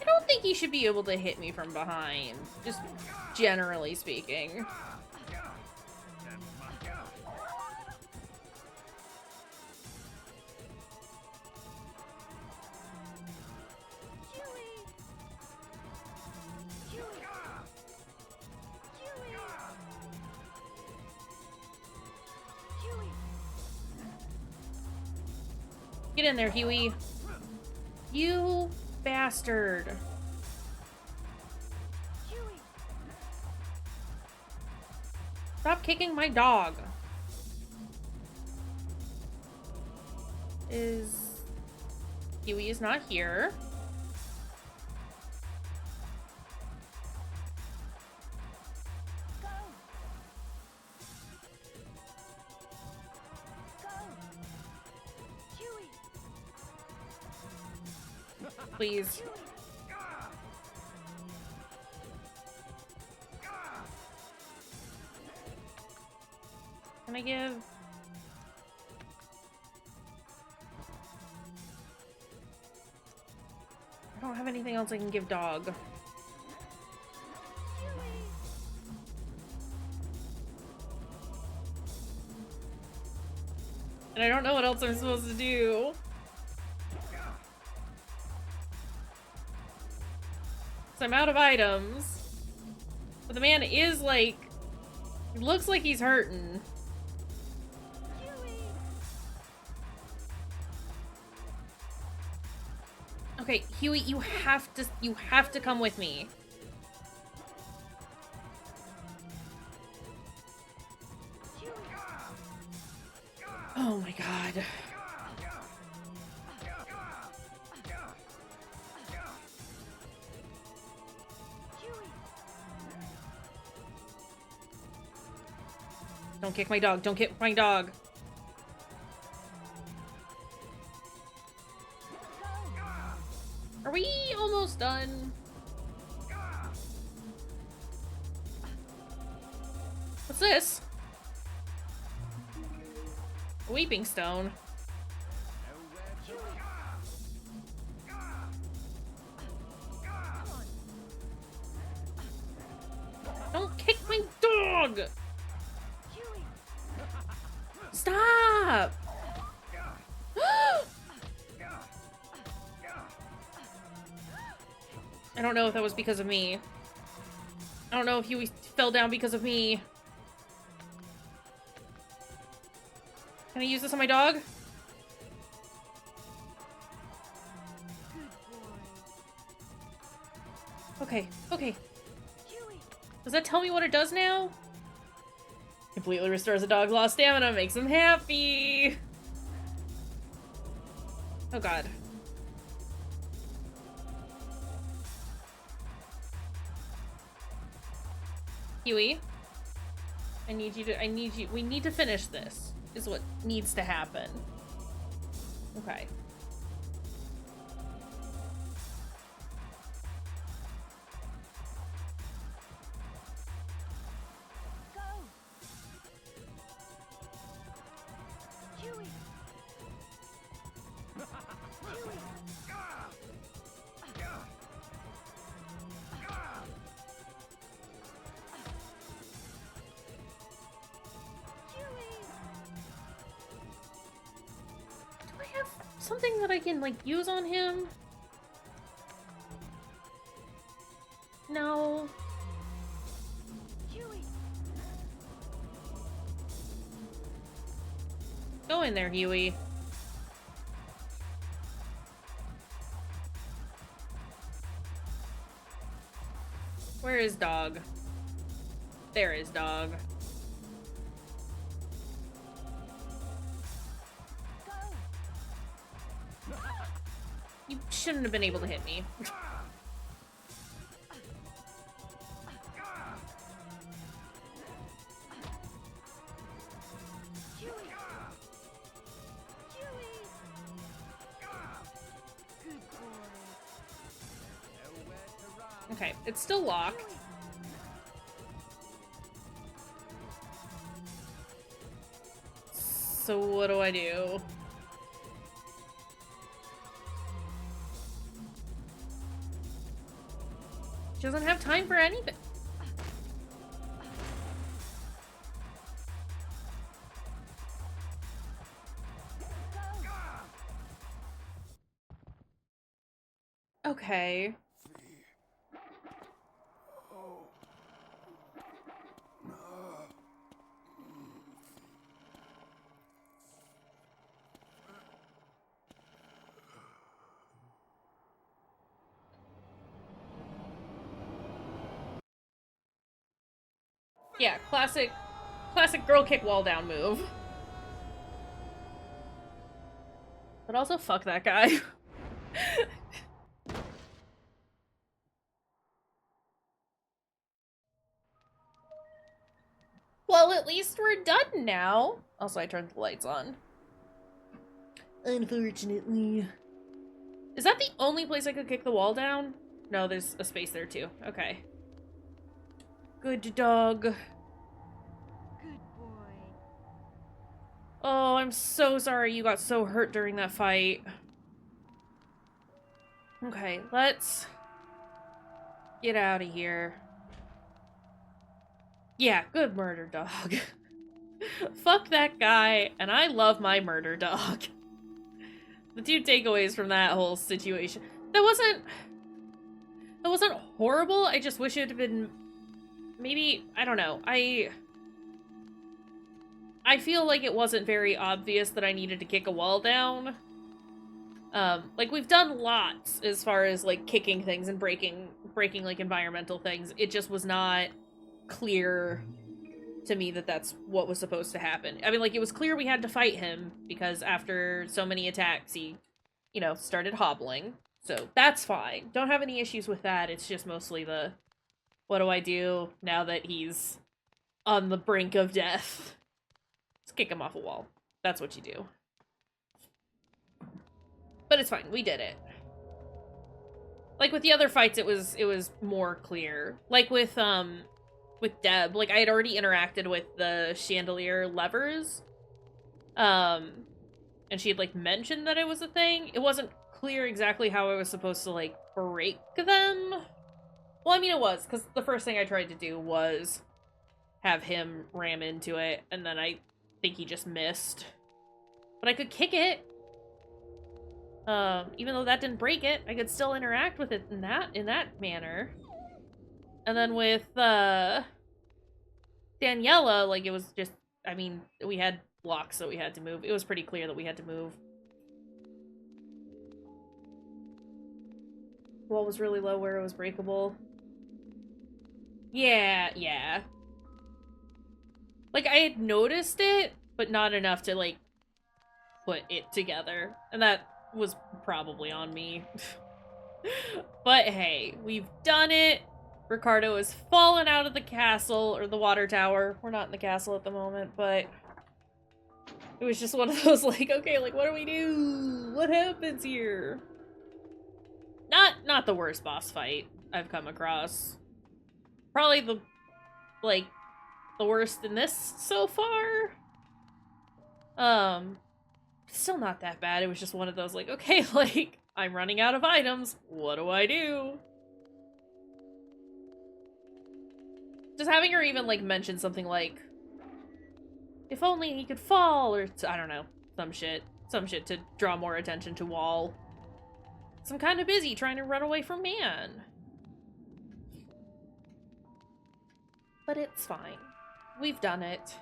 I don't think he should be able to hit me from behind, just generally speaking. Get in there, Huey. You bastard. Stop kicking my dog. Huey is not here. Please. Can I give... I don't have anything else I can give dog. And I don't know what else I'm supposed to do. So I'm out of items. But the man is like... It looks like he's hurting. Okay, Huey, you have to come with me. Oh my god. Don't kick my dog. Don't kick my dog. Are we almost done? What's this? Weeping stone. Nowhere to Don't kick my dog! Huey. Stop! I don't know if that was because of me. I don't know if Huey fell down because of me. Can I use this on my dog? Good boy. Okay, okay. Huey. Does that tell me what it does now? Completely restores a dog's lost stamina, makes him happy. Oh god. Huey, we need to finish this, is what needs to happen. Okay. Go. Huey. Huey. Huey. Do I have something that I can, like, use on him? No. Huey. Go in there, Huey. Where is dog? There is dog. Go. You shouldn't have been able to hit me. Huey. Huey. Good boy. nowhere to run. Okay, it's still locked. Huey. So what do I do? She doesn't have time for anything. Okay. Yeah, classic girl kick wall down move. But also fuck that guy. Well, at least we're done now. Also, I turned the lights on. Unfortunately. Is that the only place I could kick the wall down? No, there's a space there too. Okay. Good dog. Good boy. Oh, I'm so sorry you got so hurt during that fight. Okay, let's get out of here. Yeah, good murder dog. Fuck that guy, and I love my murder dog. The two takeaways from that whole situation. That wasn't horrible. I just wish it had been maybe, I don't know. I feel like it wasn't very obvious that I needed to kick a wall down. Like, we've done lots as far as, like, kicking things and breaking, like, environmental things. It just was not clear to me that that's what was supposed to happen. I mean, like, it was clear we had to fight him, because after so many attacks, he, you know, started hobbling. So, that's fine. Don't have any issues with that. It's just mostly the, what do I do now that he's on the brink of death? Just kick him off a wall. That's what you do. But it's fine. We did it. Like, with the other fights, it was more clear. Like, with Deb, like, I had already interacted with the chandelier levers. And she had, like, mentioned that it was a thing. It wasn't clear exactly how I was supposed to, like, break them. Well, I mean, it was, because the first thing I tried to do was have him ram into it, and then I think he just missed. But I could kick it. Even though that didn't break it, I could still interact with it in that manner. And then with, Daniela, like, it was just, I mean, we had blocks that we had to move. It was pretty clear that we had to move. Wall was really low where it was breakable. Yeah. Like, I had noticed it, but not enough to, like, put it together. And that was probably on me. But hey, we've done it. Ricardo has fallen out of the castle, or the water tower. We're not in the castle at the moment, but it was just one of those, like, okay, like, what do we do? What happens here? Not the worst boss fight I've come across. Probably the worst in this so far. Still not that bad. It was just one of those, like, okay, like, I'm running out of items. What do I do? Just having her even, like, mention something like, if only he could fall, or, I don't know, some shit to draw more attention to Wall. So I'm kind of busy trying to run away from man. But it's fine. We've done it.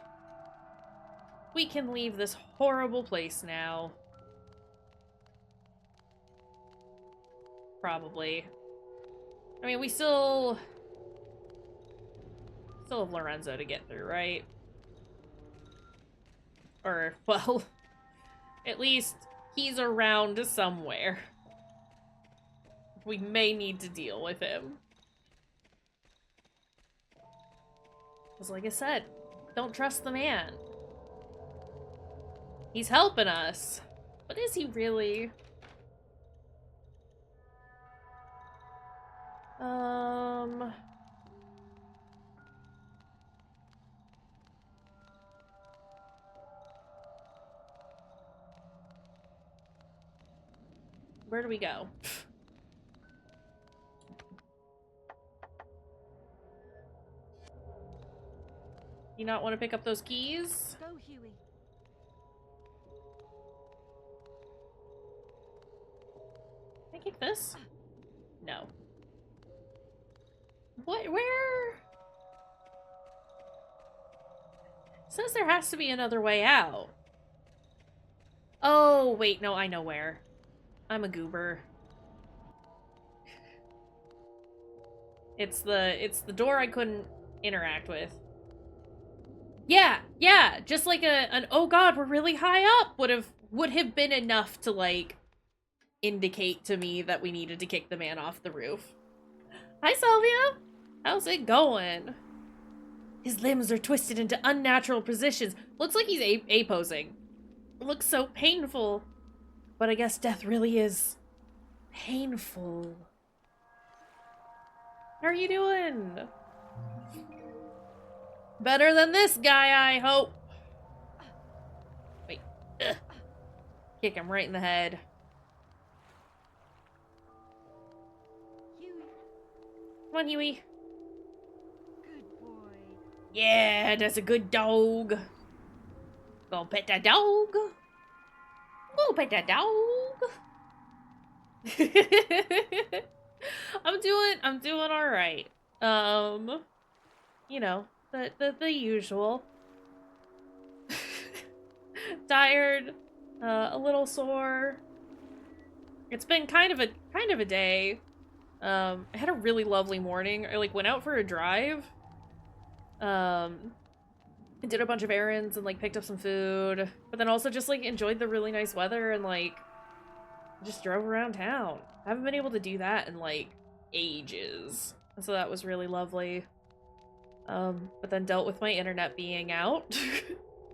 We can leave this horrible place now. Probably. I mean, we still have Lorenzo to get through, right? Or, well, at least he's around somewhere. We may need to deal with him. Because like I said, don't trust the man. He's helping us. But is he really? Where do we go? You not want to pick up those keys? Go, Huey. Can I kick this? No. What? Where? Says there has to be another way out. Oh, wait, no, I know where. I'm a goober. It's the door I couldn't interact with. Yeah, just like an oh god, we're really high up would have been enough to, like, indicate to me that we needed to kick the man off the roof. Hi, Sylvia! How's it going? His limbs are twisted into unnatural positions. Looks like he's A-posing. Looks so painful. But I guess death really is painful. How are you doing? Better than this guy, I hope. Wait. Ugh. Kick him right in the head. Huey. Come on, Huey. Good boy. Yeah, that's a good dog. Go pet that dog. Go pet that dog. I'm doing all right. You know, the usual. Tired, a little sore. It's been kind of a day. I had a really lovely morning. I, like, went out for a drive. I did a bunch of errands and, like, picked up some food, but then also just, like, enjoyed the really nice weather and, like, just drove around town. I haven't been able to do that in, like, ages. And so that was really lovely. But then dealt with my internet being out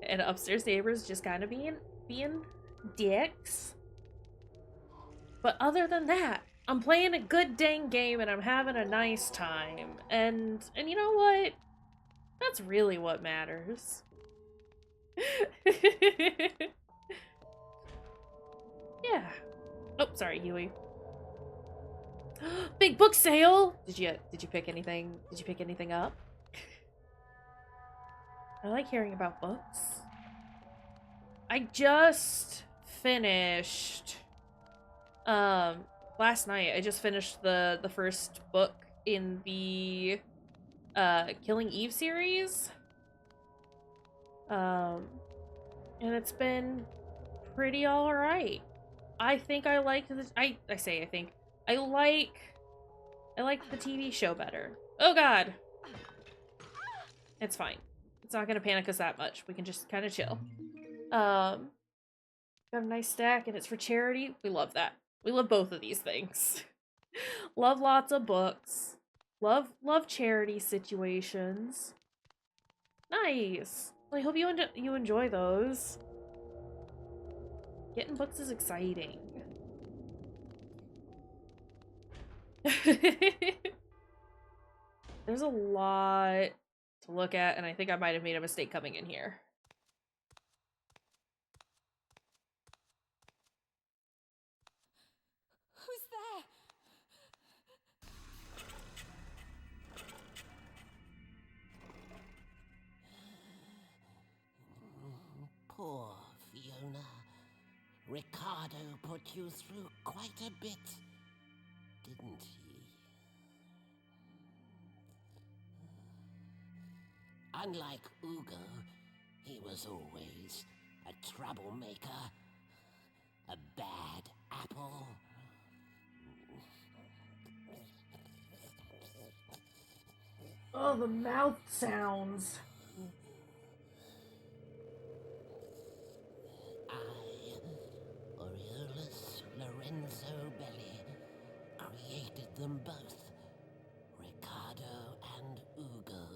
and upstairs neighbors just kind of being dicks. But other than that, I'm playing a good dang game and I'm having a nice time. And you know what? That's really what matters. Sorry, Huey. Big book sale! Did you pick anything? Did you pick anything up? I like hearing about books. I just finished last night. I just finished the first book in the Killing Eve series. And it's been pretty alright. I think I liked the I think I like the TV show better. Oh god. It's fine. It's not gonna panic us that much. We can just kind of chill. Got a nice stack and it's for charity. We love that. We love both of these things. Love lots of books. Love charity situations. Nice. Well, I hope you enjoy those. Getting books is exciting. There's a lot to look at, and I think I might have made a mistake coming in here. Who's there? Poor Fiona. Ricardo put you through quite a bit, didn't he? Unlike Ugo, he was always a troublemaker, a bad apple. Oh, the mouth sounds. Lorenzo Belli created them both, Ricardo and Ugo.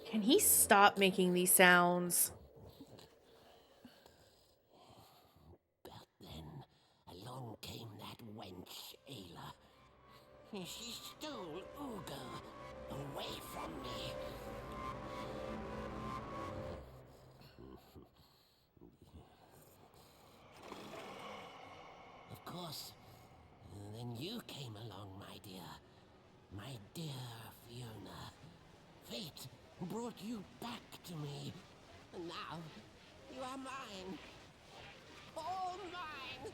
Can he stop making these sounds? But then along came that wench, Ayla. She stole Ugo away from me. Of course, then you came along, my dear Fiona. Fate brought you back to me, and now you are mine. All mine!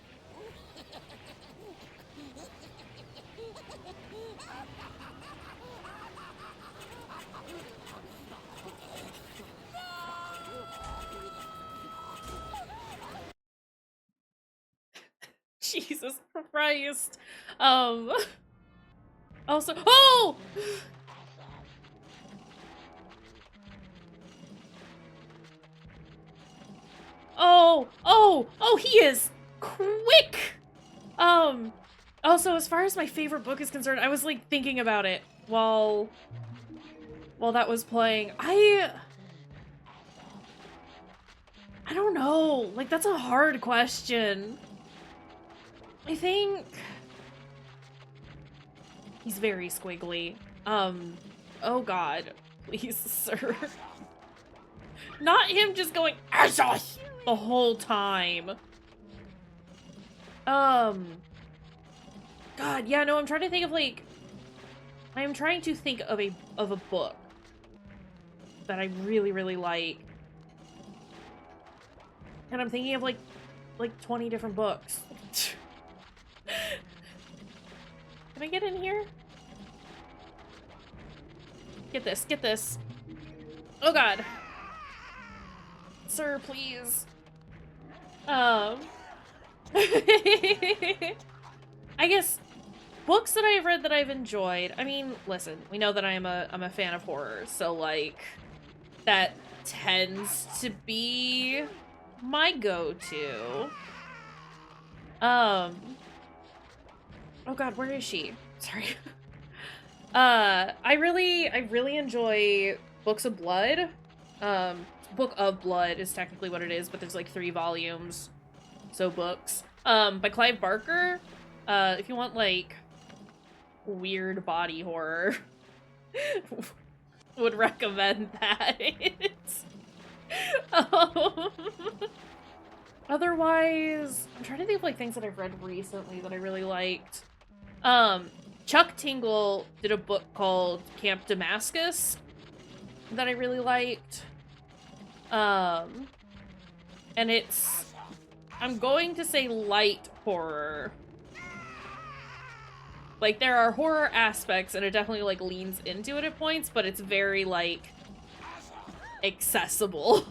Jesus Christ. Also, oh! Oh, he is quick! Also, as far as my favorite book is concerned, I was, like, thinking about it while that was playing. I don't know. Like, that's a hard question. I think he's very squiggly. Oh god. Please, sir. Not him just going Asos the whole time. God, yeah, no, I'm trying to think of, like, I am trying to think of a book that I really, really like. And I'm thinking of, like 20 different books. Can I get in here? Get this. Oh god. Sir, please. I guess books that I've read that I've enjoyed. I mean, listen, we know that I'm a fan of horror, so like that tends to be my go-to. Oh god, where is she? Sorry. I really enjoy Books of Blood. Book of Blood is technically what it is, but there's like 3 volumes. So books. By Clive Barker. If you want like weird body horror, would recommend that. um, otherwise, I'm trying to think of like things that I've read recently that I really liked. Chuck Tingle did a book called Camp Damascus that I really liked. And it's, I'm going to say light horror. Like, there are horror aspects, and it definitely, like, leans into it at points, but it's very, like, accessible.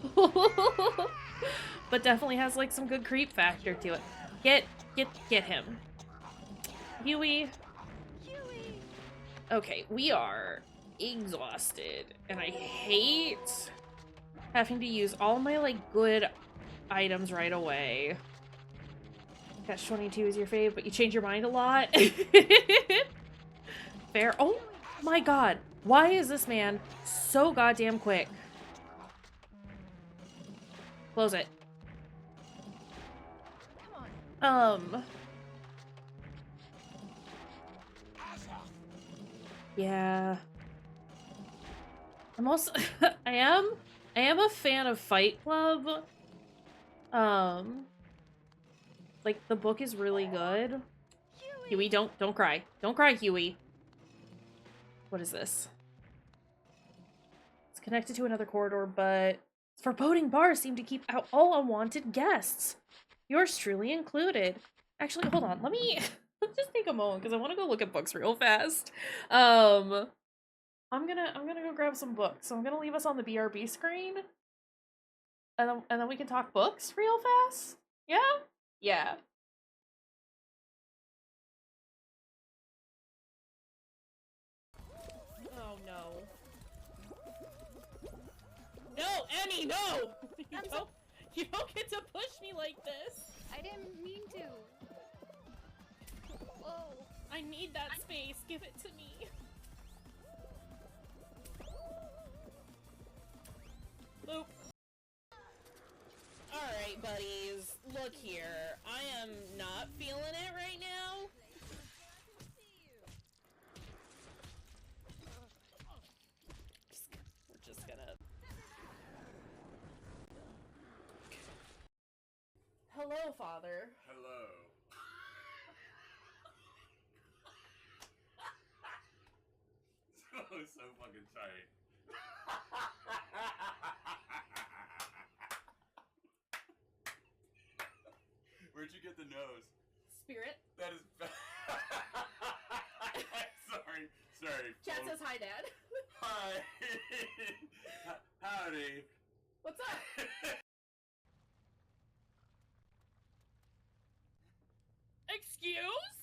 But definitely has, like, some good creep factor to it. Get him. Huey. Okay, we are exhausted, and I hate having to use all my, like, good items right away. Catch 22 is your fave, but you change your mind a lot. Fair. Oh my god. Why is this man so goddamn quick? Close it. Come on. Yeah. I'm also I am a fan of Fight Club. Like, the book is really good. Huey, don't cry. Don't cry, Huey. What is this? It's connected to another corridor, but foreboding bars seem to keep out all unwanted guests. Yours truly included. Actually, hold on. Let's just take a moment because I want to go look at books real fast. I'm gonna go grab some books. So I'm gonna leave us on the BRB screen. And then we can talk books real fast. Yeah? Yeah. Oh no. No, Emmy, no! You don't get to push me like this. I didn't mean to. Oh. I need that space. Give it to me. Boop. Alright, buddies. Look here. I am not feeling it right now. We're just gonna... Hello, Father. Hello. So fucking tight. Where'd you get the nose? Spirit. That is sorry. Chat says hi, Dad. Hi. Howdy. What's up? Excuse?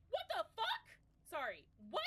What the fuck? Sorry, what?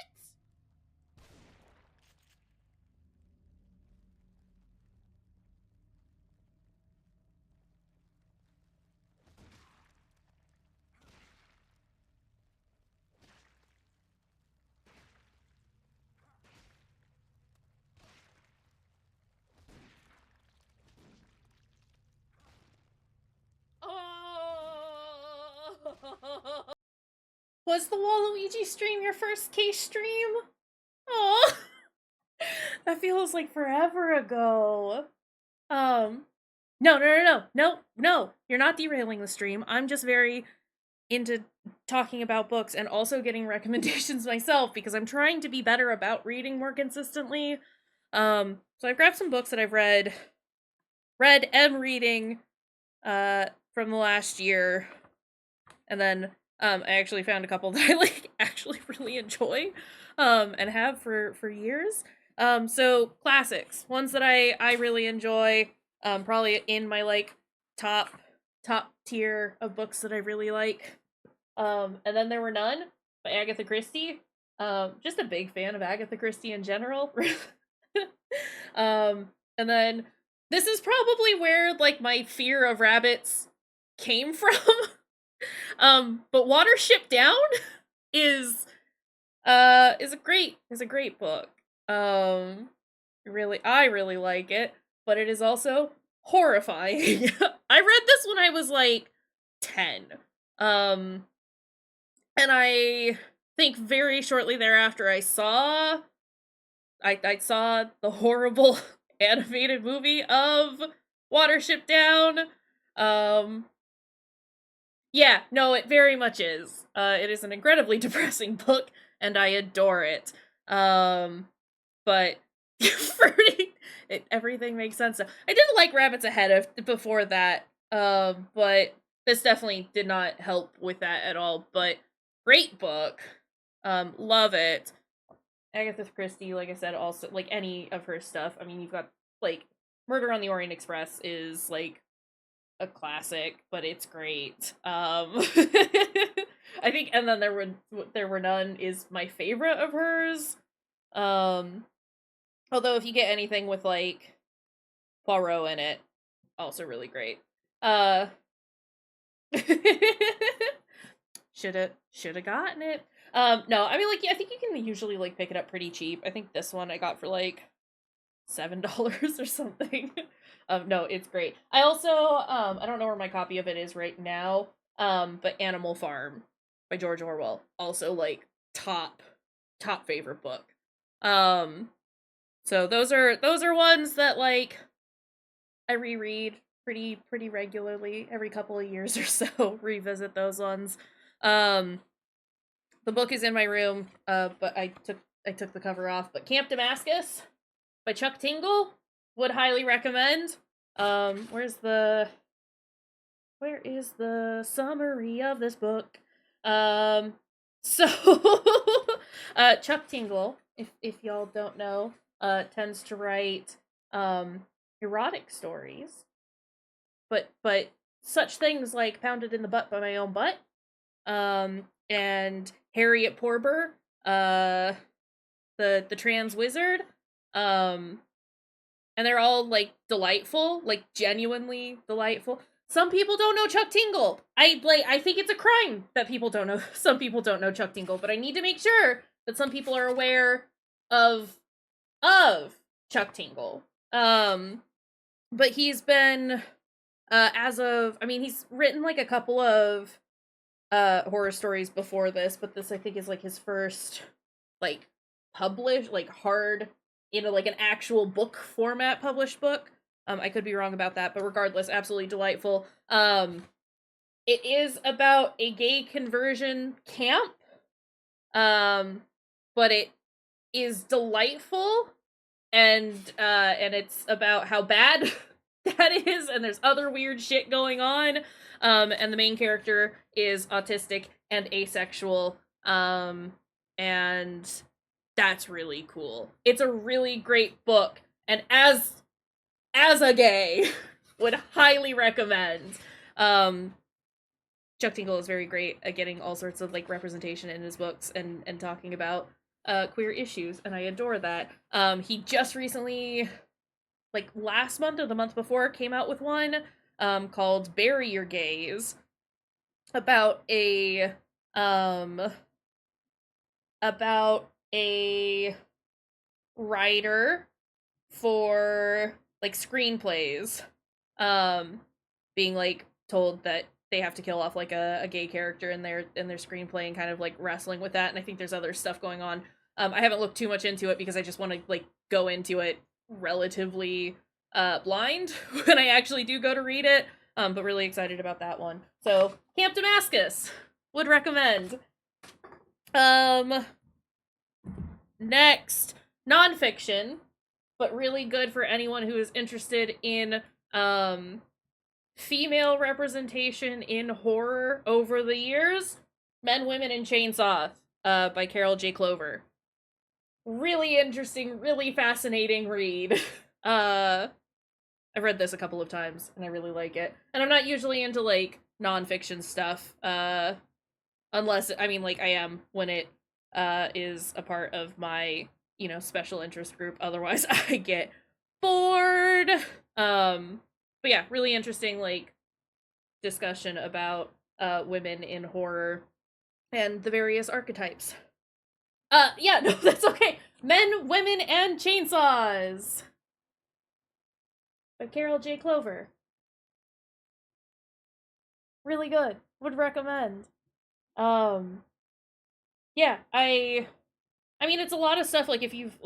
Was the Waluigi stream your first case stream? Oh, that feels like forever ago. No. You're not derailing the stream. I'm just very into talking about books and also getting recommendations myself because I'm trying to be better about reading more consistently. So I've grabbed some books that I've read and reading, from the last year. And then, I actually found a couple that I, like, actually really enjoy, and have for years. So classics, ones that I really enjoy, probably in my, like, top tier of books that I really like. And then There Were None by Agatha Christie. Just a big fan of Agatha Christie in general. And then this is probably where, like, my fear of rabbits came from. But Watership Down is a great book. I really like it, but it is also horrifying. I read this when I was like 10. And I think very shortly thereafter I saw the horrible animated movie of Watership Down. Yeah, no, it very much is. It is an incredibly depressing book, and I adore it. But everything makes sense now. I didn't like Rabbits Ahead of before that, but this definitely did not help with that at all. But great book, love it. Agatha Christie, like I said, also like any of her stuff. I mean, you've got like Murder on the Orient Express is like a classic, but it's great. I think, and then there were none is my favorite of hers. Although if you get anything with like Poirot in it, also really great. Shoulda gotten it. No, I mean like I think you can usually like pick it up pretty cheap. I think this one I got for like $7 or something. No, it's great. I also I don't know where my copy of it is right now. But Animal Farm by George Orwell, also like top favorite book. So those are ones that like I reread pretty regularly, every couple of years or so, revisit those ones. The book is in my room, but I took the cover off. But Camp Damascus by Chuck Tingle, would highly recommend. Where is the summary of this book? So Chuck Tingle, if y'all don't know, tends to write erotic stories, but such things like Pounded in the Butt by My Own Butt, and Harriet Porber, the trans wizard, and they're all like delightful, like genuinely delightful. Some people don't know Chuck Tingle. I think it's a crime that people don't know. Some people don't know Chuck Tingle, but I need to make sure that some people are aware of Chuck Tingle. But he's been he's written like a couple of horror stories before this, but this I think is like his first like published, like hard, like an actual book format published book. I could be wrong about that, but regardless, absolutely delightful. It is about a gay conversion camp, but it is delightful, and it's about how bad that is, and there's other weird shit going on. And the main character is autistic and asexual, and that's really cool. It's a really great book, and as a gay, would highly recommend. Chuck Tingle is very great at getting all sorts of like representation in his books and talking about queer issues, and I adore that. He just recently, like last month or the month before, came out with one called Bury Your Gays, about a writer for like screenplays being like told that they have to kill off like a gay character in their screenplay, and kind of like wrestling with that. And I think there's other stuff going on. I haven't looked too much into it because I just want to like go into it relatively blind when I actually do go to read it. But really excited about that one. So Camp Damascus, would recommend. Next, nonfiction, but really good for anyone who is interested in female representation in horror over the years. Men, Women, and Chainsaw by Carol J. Clover. Really interesting, really fascinating read. I've read this a couple of times, and I really like it. And I'm not usually into, like, nonfiction stuff, unless, I mean, like, I am when it is a part of my, special interest group. Otherwise, I get bored. But yeah, really interesting, like, discussion about women in horror and the various archetypes. Yeah, no, that's okay. Men, Women, and Chainsaws by Carol J. Clover. Really good. Would recommend. yeah, I mean, it's a lot of stuff, like, if you've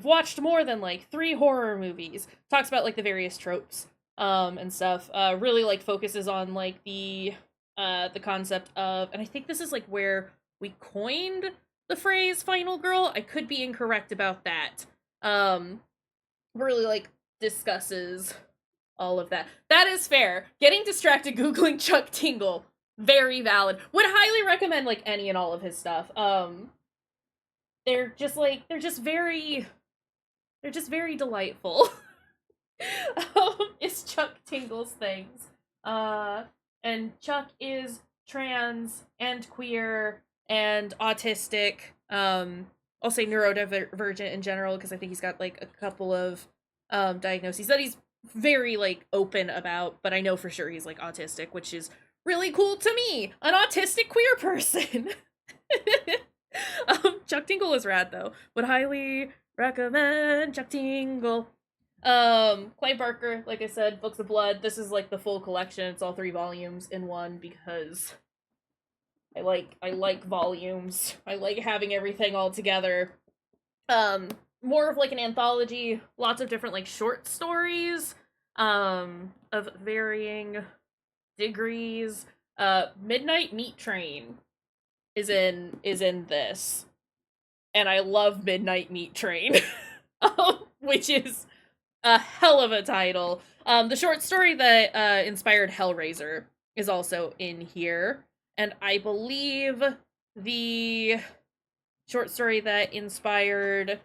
watched more than, like, 3 horror movies, talks about, like, the various tropes, and stuff, really, like, focuses on, like, the concept of, and I think this is, like, where we coined the phrase final girl, I could be incorrect about that, really, like, discusses all of that. That is fair. Getting distracted Googling Chuck Tingle, very valid. Would highly recommend, like, any and all of his stuff. They're just very delightful. It's Chuck Tingle's things. And Chuck is trans and queer and autistic. I'll say neurodivergent in general because I think he's got, like, a couple of diagnoses that he's very, like, open about, but I know for sure he's, like, autistic, which is really cool to me, an autistic queer person. Chuck Tingle is rad, though. Would highly recommend Chuck Tingle. Clive Barker, like I said, Books of Blood. This is, like, the full collection. It's all 3 volumes in one because I like volumes. I like having everything all together. More of, like, an anthology, lots of different, like, short stories, of varying degrees. Midnight Meat Train is in this. And I love Midnight Meat Train, which is a hell of a title. The short story that inspired Hellraiser is also in here, and I believe the short story that inspired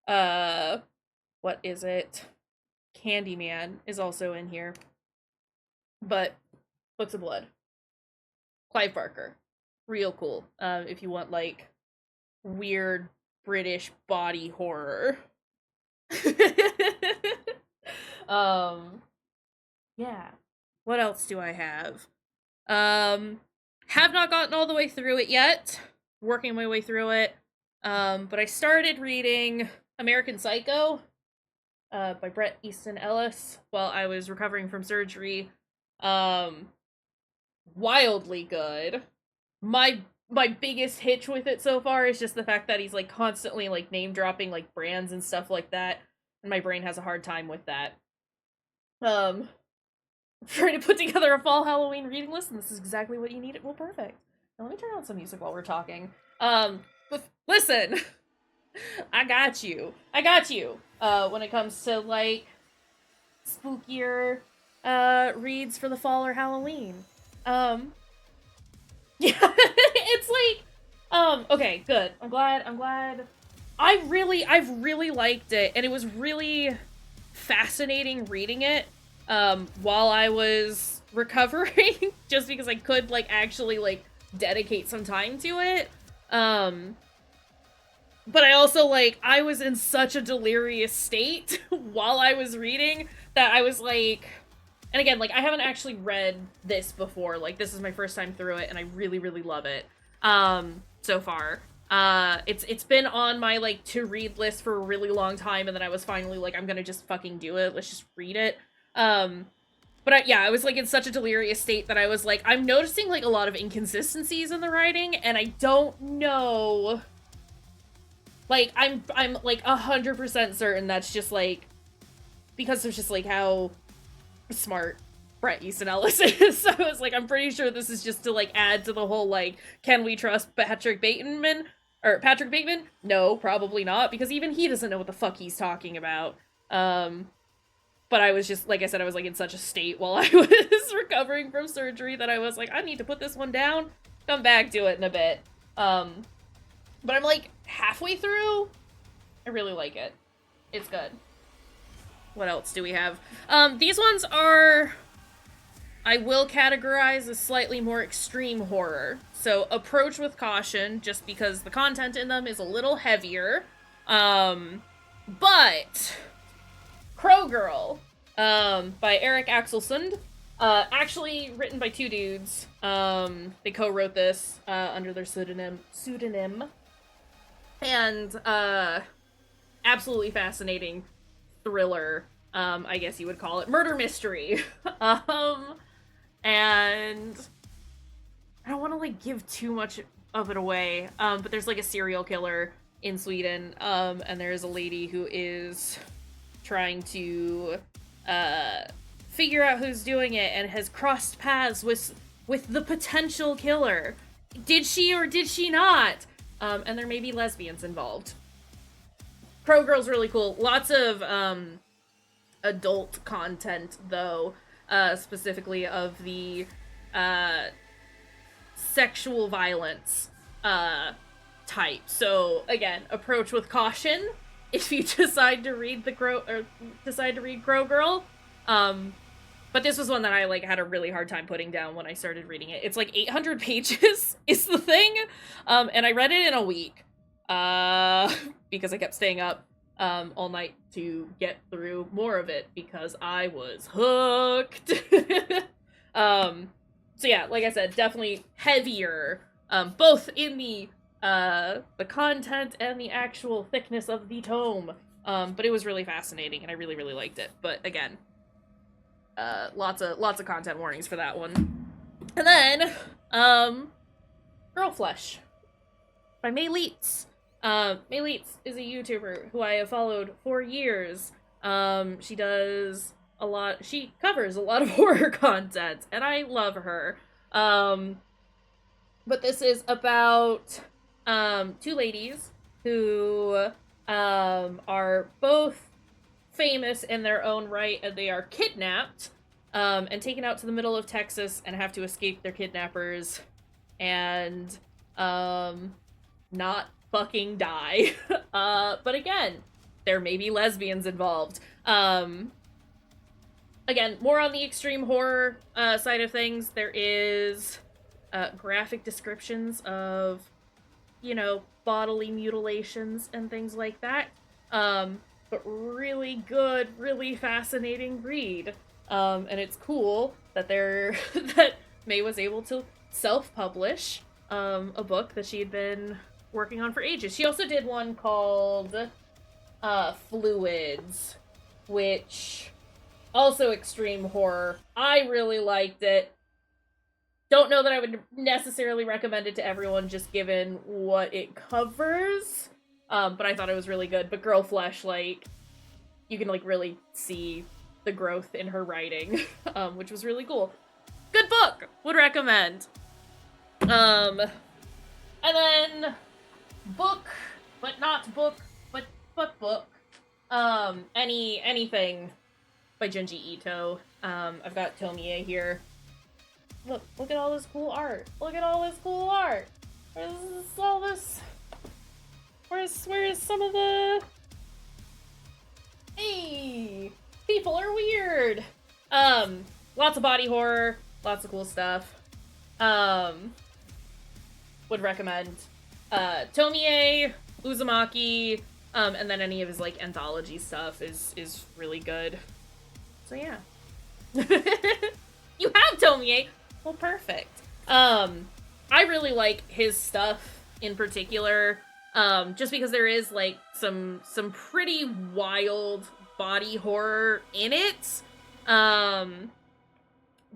what is it? Candyman is also in here. But Books of Blood. Clive Barker. Real cool. If you want, like, weird British body horror. Yeah. What else do I have? Have not gotten all the way through it yet. Working my way through it. But I started reading American Psycho by Bret Easton Ellis while I was recovering from surgery. Wildly good. My biggest hitch with it so far is just the fact that he's, like, constantly, like, name dropping, like, brands and stuff like that, and my brain has a hard time with that. I'm trying to put together a fall Halloween reading list, and this is exactly what you need. Well, perfect. Now let me turn on some music while we're talking. Listen, I got you. When it comes to, like, spookier reads for the fall or Halloween. Yeah, it's like, okay, good. I'm glad. I've really liked it, and it was really fascinating reading it, while I was recovering, just because I could, like, actually, like, dedicate some time to it. But I also, like, I was in such a delirious state while I was reading that I was, like, and again, like, I haven't actually read this before. Like, this is my first time through it, and I really, really love it, so far. It's been on my, like, to-read list for a really long time, and then I was finally like, I'm gonna just fucking do it. Let's just read it. But I was, like, in such a delirious state that I was like, I'm noticing, like, a lot of inconsistencies in the writing, and I don't know. Like, I'm like, 100% certain that's just, like, because of just, like, how smart Bret Easton Ellis is. So I was like, I'm pretty sure this is just to, like, add to the whole, like, can we trust Patrick Bateman? Or Patrick Bateman? No, probably not, because even he doesn't know what the fuck he's talking about. But I was just, like I said, I was, like, in such a state while I was recovering from surgery that I was like, I need to put this one down, come back to it in a bit. But I'm, like, halfway through. I really like it. It's good. What else do we have? These ones are, I will categorize as slightly more extreme horror. So approach with caution, just because the content in them is a little heavier. But Crow Girl, by Eric Axelsund. Actually written by 2 dudes. They co-wrote this, under their pseudonym. And, absolutely fascinating thriller, I guess you would call it. Murder mystery. And I don't want to like give too much of it away, but there's like a serial killer in Sweden, and there's a lady who is trying to figure out who's doing it and has crossed paths with the potential killer. Did she or did she not? And there may be lesbians involved. Crow Girl's really cool. Lots of adult content though, specifically of the sexual violence type. So again, approach with caution if you decide to read Crow Girl. But this was one that I like had a really hard time putting down when I started reading it. It's like 800 pages is the thing. And I read it in a week. Because I kept staying up all night to get through more of it because I was hooked. So yeah, like I said, definitely heavier, both in the content and the actual thickness of the tome. But it was really fascinating and I really, really liked it. But again, lots of content warnings for that one. And then, Girl Flesh by May Leitz. May Leitz is a YouTuber who I have followed for years. She covers a lot of horror content, and I love her. But this is about, two ladies who, are both famous in their own right, and they are kidnapped, and taken out to the middle of Texas and have to escape their kidnappers, and, not fucking die. But again, there may be lesbians involved. Again, more on the extreme horror side of things. There is graphic descriptions of, you know, bodily mutilations and things like that. But really good, really fascinating read. And it's cool that that May was able to self-publish a book that she had been working on for ages. She also did one called Fluids, which also extreme horror. I really liked it. Don't know that I would necessarily recommend it to everyone just given what it covers, but I thought it was really good. But Girl Flesh, like, you can like really see the growth in her writing, which was really cool. Good book! Would recommend. And then book, but not book, but book. Anything by Junji Ito. I've got Tomie here. Look at all this cool art. Look at all this cool art. Where's some of the... Hey! People are weird! Lots of body horror. Lots of cool stuff. Would recommend. Tomie, Uzumaki, and then any of his, like, anthology stuff is really good. So, yeah. You have Tomie! Well, perfect. I really like his stuff in particular, just because there is, like, some pretty wild body horror in it.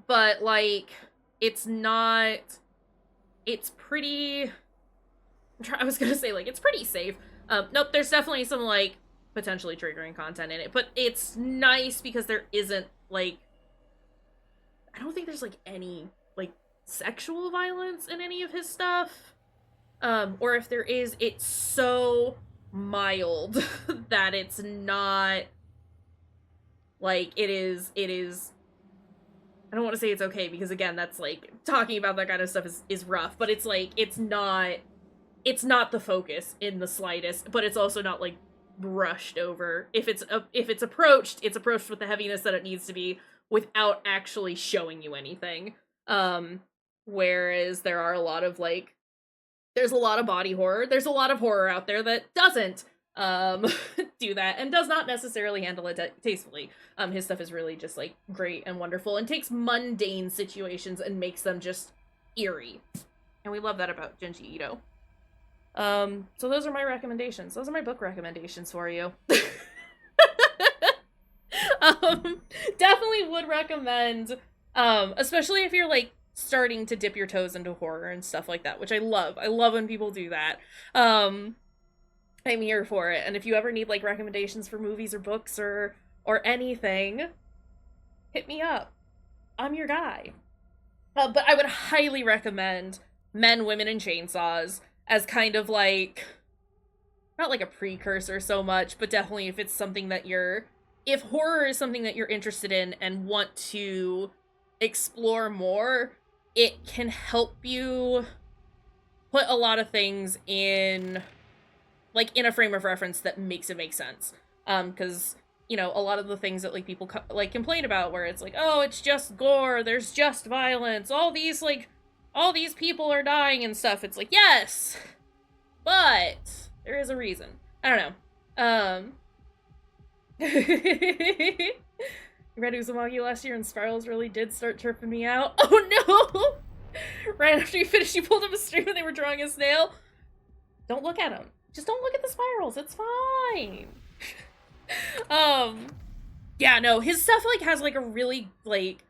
But, like, it's pretty... I was gonna say, like, it's pretty safe. Nope, there's definitely some, like, potentially triggering content in it, but it's nice because there isn't, like... I don't think there's, like, any, like, sexual violence in any of his stuff. Or if there is, it's so mild that it's not... Like, it is... I don't want to say it's okay, because, again, that's, like, talking about that kind of stuff is rough, but it's, like, it's not the focus in the slightest, but it's also not, like, brushed over. If it's approached, it's approached with the heaviness that it needs to be, without actually showing you anything. Whereas there are a lot of, like, there's a lot of body horror. There's a lot of horror out there that doesn't do that and does not necessarily handle it tastefully. His stuff is really just, like, great and wonderful and takes mundane situations and makes them just eerie. And we love that about Junji Ito. So those are my recommendations. Those are my book recommendations for you. Definitely would recommend, especially if you're, like, starting to dip your toes into horror and stuff like that, which I love. I love when people do that. I'm here for it. And if you ever need like recommendations for movies or books or anything, hit me up. I'm your guy. But I would highly recommend Men, Women, and Chainsaws as kind of like, not like a precursor so much, but definitely if it's something that if horror is something that you're interested in and want to explore more, it can help you put a lot of things in, like, in a frame of reference that makes it make sense. Because, you know, a lot of the things that, like, people, like, complain about, where it's like, oh, it's just gore, there's just violence, all these people are dying and stuff. It's like, yes! But there is a reason. I don't know. I read Uzumaki last year and spirals really did start tripping me out. Oh no! Right after you finished, you pulled up a stream and they were drawing a snail. Don't look at them. Just don't look at the spirals. It's fine. Yeah, no, his stuff, like, has, like, a really, like,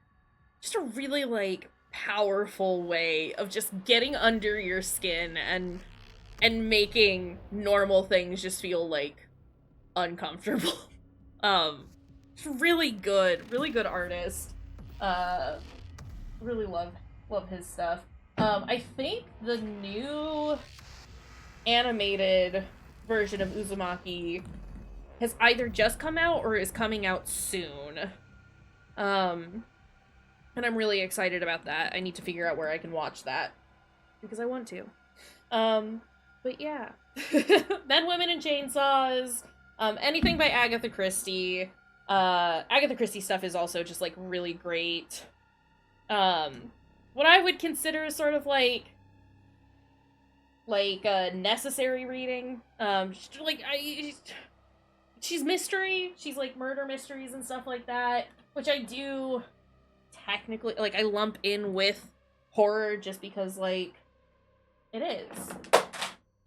just a really, like, powerful way of just getting under your skin and making normal things just feel, like, uncomfortable. Really good artist. Really love his stuff. I think the new animated version of Uzumaki has either just come out or is coming out soon. And I'm really excited about that. I need to figure out where I can watch that, because I want to. But yeah. Men, Women, and Chainsaws, anything by Agatha Christie. Agatha Christie stuff is also just, like, really great. What I would consider sort of, like necessary reading. She's mystery. She's, like, murder mysteries and stuff like that, which I do technically, like, I lump in with horror just because, like, it is.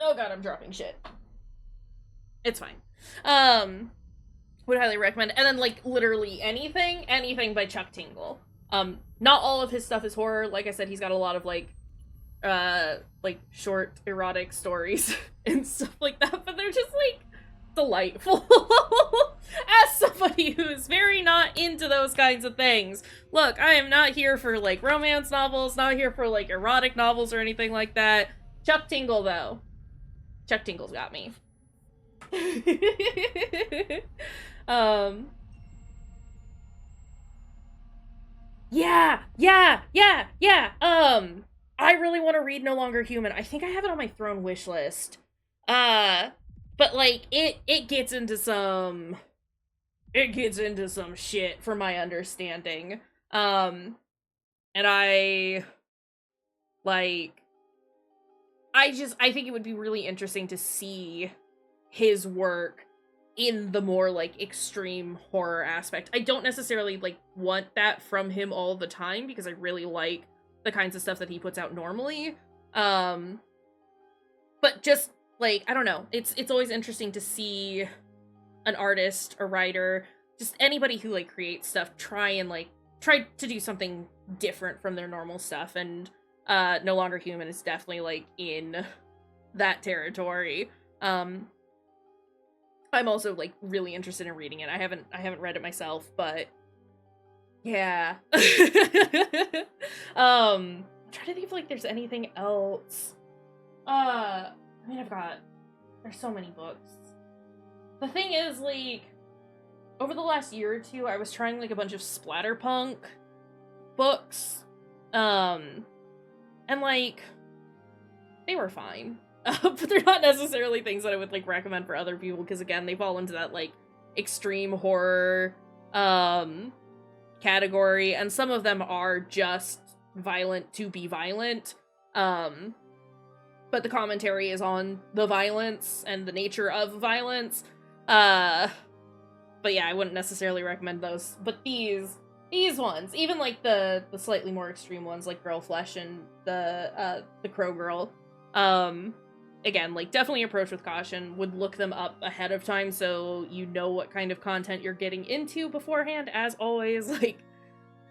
Oh god, I'm dropping shit. It's fine. Would highly recommend. And then, like, literally anything by Chuck Tingle. Not all of his stuff is horror. Like I said, he's got a lot of, like short erotic stories and stuff like that, but they're just, like, delightful. As somebody who's very not into those kinds of things. Look, I am not here for, like, romance novels, not here for, like, erotic novels or anything like that. Chuck Tingle, though. Chuck Tingle's got me. Yeah. I really want to read No Longer Human. I think I have it on my Throne wish list. But, like, it gets into some shit, from my understanding. And I think it would be really interesting to see his work in the more, like, extreme horror aspect. I don't necessarily, like, want that from him all the time, because I really like the kinds of stuff that he puts out normally. But just, like, I don't know. It's always interesting to see an artist, a writer, just anybody who, like, creates stuff try to do something different from their normal stuff, and No Longer Human is definitely, like, in that territory. I'm also, like, really interested in reading it. I haven't read it myself, but yeah. I'm trying to think if, like, there's anything else. I mean, there's so many books. The thing is, like, over the last year or two, I was trying, like, a bunch of splatterpunk books. And, like, they were fine. But they're not necessarily things that I would, like, recommend for other people, because, again, they fall into that, like, extreme horror, category, and some of them are just violent to be violent, but the commentary is on the violence and the nature of violence, but yeah, I wouldn't necessarily recommend those. But these ones, even, like, the slightly more extreme ones, like Girl Flesh and the Crow Girl, again, like, definitely approach with caution. Would look them up ahead of time so you know what kind of content you're getting into beforehand, as always. Like,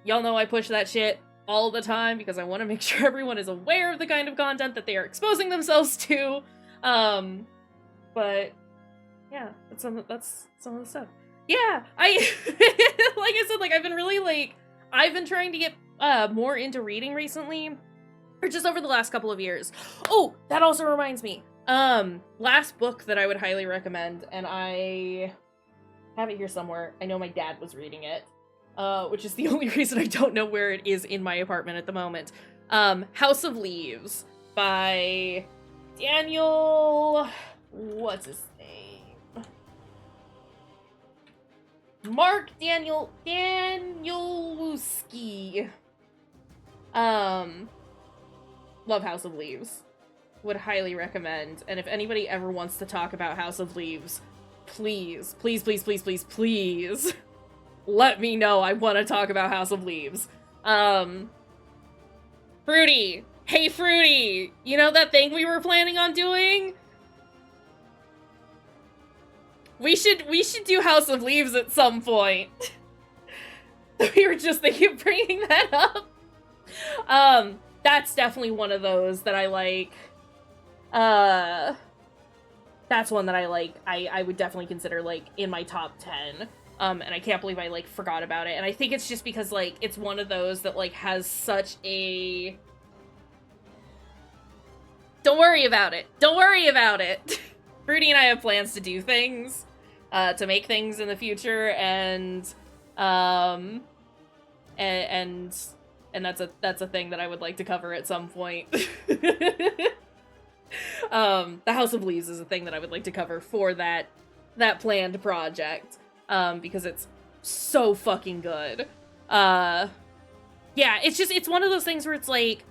y'all know I push that shit all the time because I want to make sure everyone is aware of the kind of content that they are exposing themselves to. But yeah, that's some of the stuff. Yeah, I like I said, like I've been really like I've been trying to get more into reading recently, or just over the last couple of years. Oh, that also reminds me. Last book that I would highly recommend, and I have it here somewhere. I know my dad was reading it, which is the only reason I don't know where it is in my apartment at the moment. House of Leaves by Daniel, what's his name? Mark Danielewski. Love House of Leaves. Would highly recommend. And if anybody ever wants to talk about House of Leaves, please, please, please, please, please, please, let me know. I want to talk about House of Leaves. Fruity. Hey, Fruity. You know that thing we were planning on doing? We should do House of Leaves at some point. We were just thinking of bringing that up. That's definitely one of those that I like. That's one that I like. I would definitely consider, like, in my top 10. And I can't believe I, like, forgot about it. And I think it's just because, like, it's one of those that, like, has such a... Don't worry about it. Don't worry about it. Fruity and I have plans to do things, to make things in the future, and that's a thing that I would like to cover at some point. The House of Leaves is a thing that I would like to cover for that planned project, because it's so fucking good. Yeah, it's one of those things where it's like,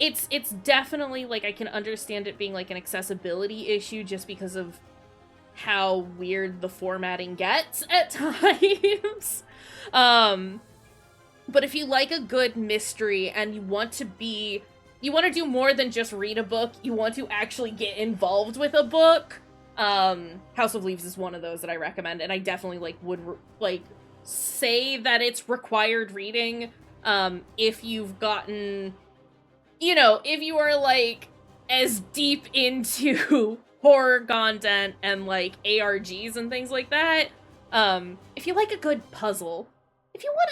it's definitely, like, I can understand it being, like, an accessibility issue just because of how weird the formatting gets at times. But if you like a good mystery and you want to do more than just read a book, you want to actually get involved with a book, House of Leaves is one of those that I recommend, and I definitely, like, would, like, say that it's required reading, if you've gotten, you know, if you are, like, as deep into horror content and, like, ARGs and things like that. If you like a good puzzle, if you want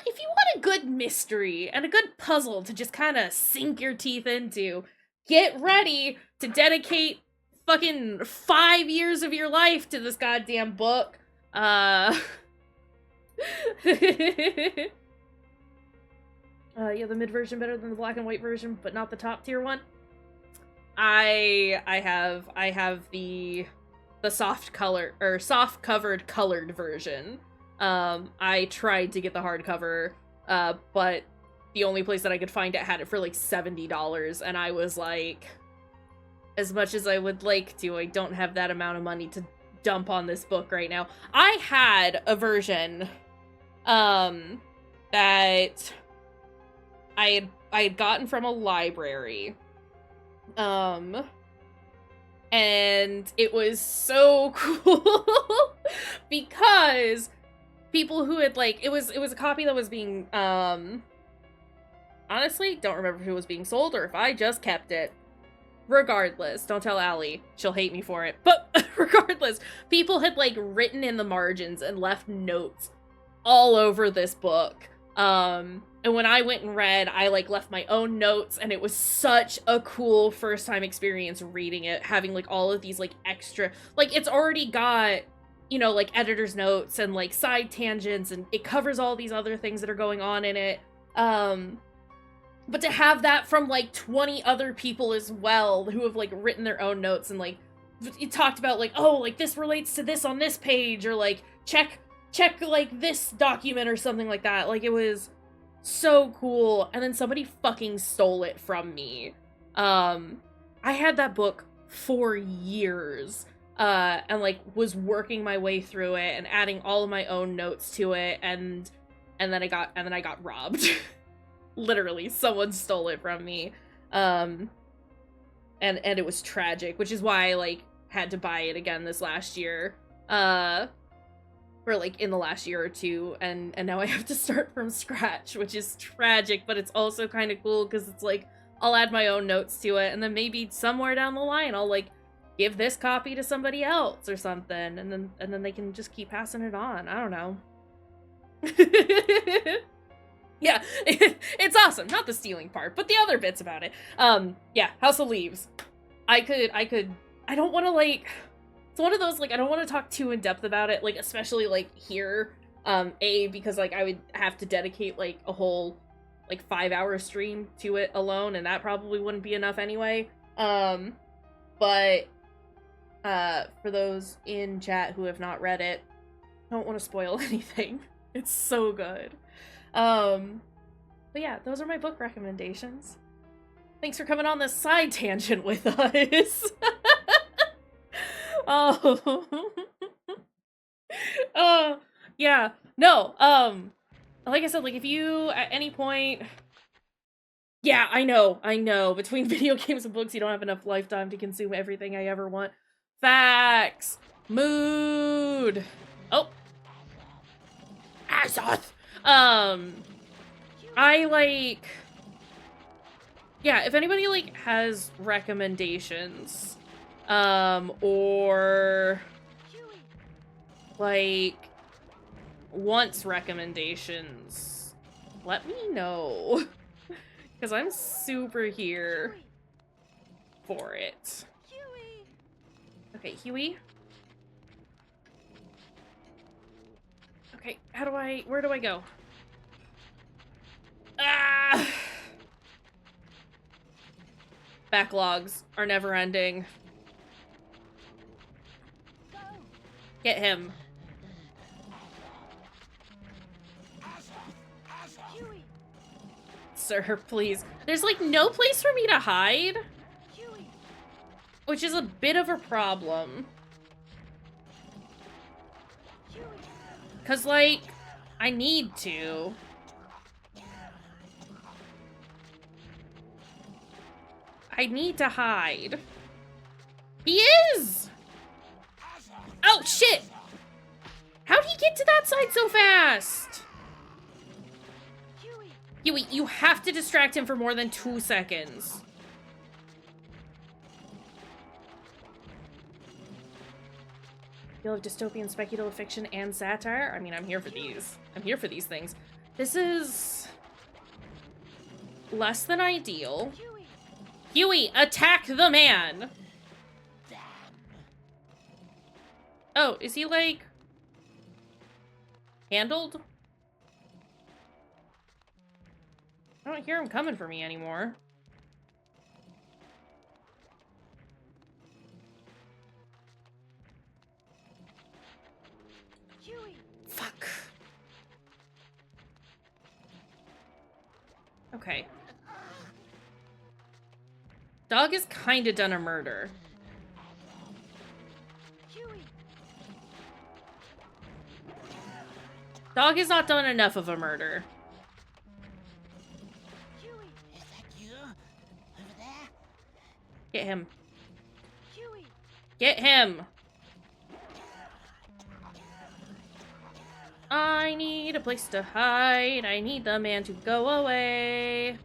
a good mystery and a good puzzle to just kind of sink your teeth into, get ready to dedicate fucking 5 years of your life to this goddamn book. Yeah, the mid version better than the black and white version, but not the top tier one. I have the soft covered colored version. I tried to get the hardcover, but the only place that I could find it had it for like $70, and I was like, as much as I would like to, I don't have that amount of money to dump on this book right now. I had a version, that I had gotten from a library, and it was so cool because people who had, like, it was a copy that was being, honestly, don't remember if it was being sold or if I just kept it. Regardless, don't tell Allie, she'll hate me for it, but regardless, people had, like, written in the margins and left notes all over this book, and when I went and read, I, like, left my own notes, and it was such a cool first-time experience reading it, having, like, all of these, like, extra, like, it's already got, you know, like, editor's notes and, like, side tangents, and it covers all these other things that are going on in it, but to have that from, like, 20 other people as well, who have, like, written their own notes, and, like, it talked about, like, oh, like, this relates to this on this page, or, like, check, like, this document, or something like that, like, it was so cool, and then somebody fucking stole it from me. I had that book for years, and, like, was working my way through it, and adding all of my own notes to it, and then I got robbed. Literally, someone stole it from me, and it was tragic, which is why I, like, had to buy it again this last year. for like in the last year or two, and now I have to start from scratch, which is tragic, but it's also kind of cool because it's like I'll add my own notes to it, and then maybe somewhere down the line I'll like give this copy to somebody else or something, and then they can just keep passing it on. I don't know. Yeah, it's awesome. Not the stealing part, but the other bits about it. Yeah, House of Leaves. I don't want to like, it's one of those, like, I don't want to talk too in depth about it, like, especially like here, because like I would have to dedicate like a whole like 5-hour stream to it alone, and that probably wouldn't be enough anyway. But for those in chat who have not read it, I don't want to spoil anything. It's so good. But yeah, those are my book recommendations. Thanks for coming on this side tangent with us. Oh. Yeah. No, like I said, like, if you, at any point... Yeah, I know. Between video games and books, you don't have enough lifetime to consume everything I ever want. Facts! Mood! Oh! Azoth! I, like... Yeah, if anybody, like, has recommendations, or, like, wants recommendations, let me know. Because I'm super here for it. Okay, Huey? Okay, where do I go? Ah! Backlogs are never ending. Get him. Sir, please. There's like no place for me to hide, which is a bit of a problem. Cause like, I need to. I need to hide. He is! Oh, shit! How'd he get to that side so fast? Huey, you have to distract him for more than 2 seconds. You love dystopian speculative fiction and satire? I mean, I'm here for these. I'm here for these things. This is... less than ideal. Huey, attack the man! Oh, is he, like... handled? I don't hear him coming for me anymore. Fuck. Okay. Dog has kinda done a murder. Dog has not done enough of a murder. Is that you? Over there? Get him. Get him! I need a place to hide. I need the man to go away.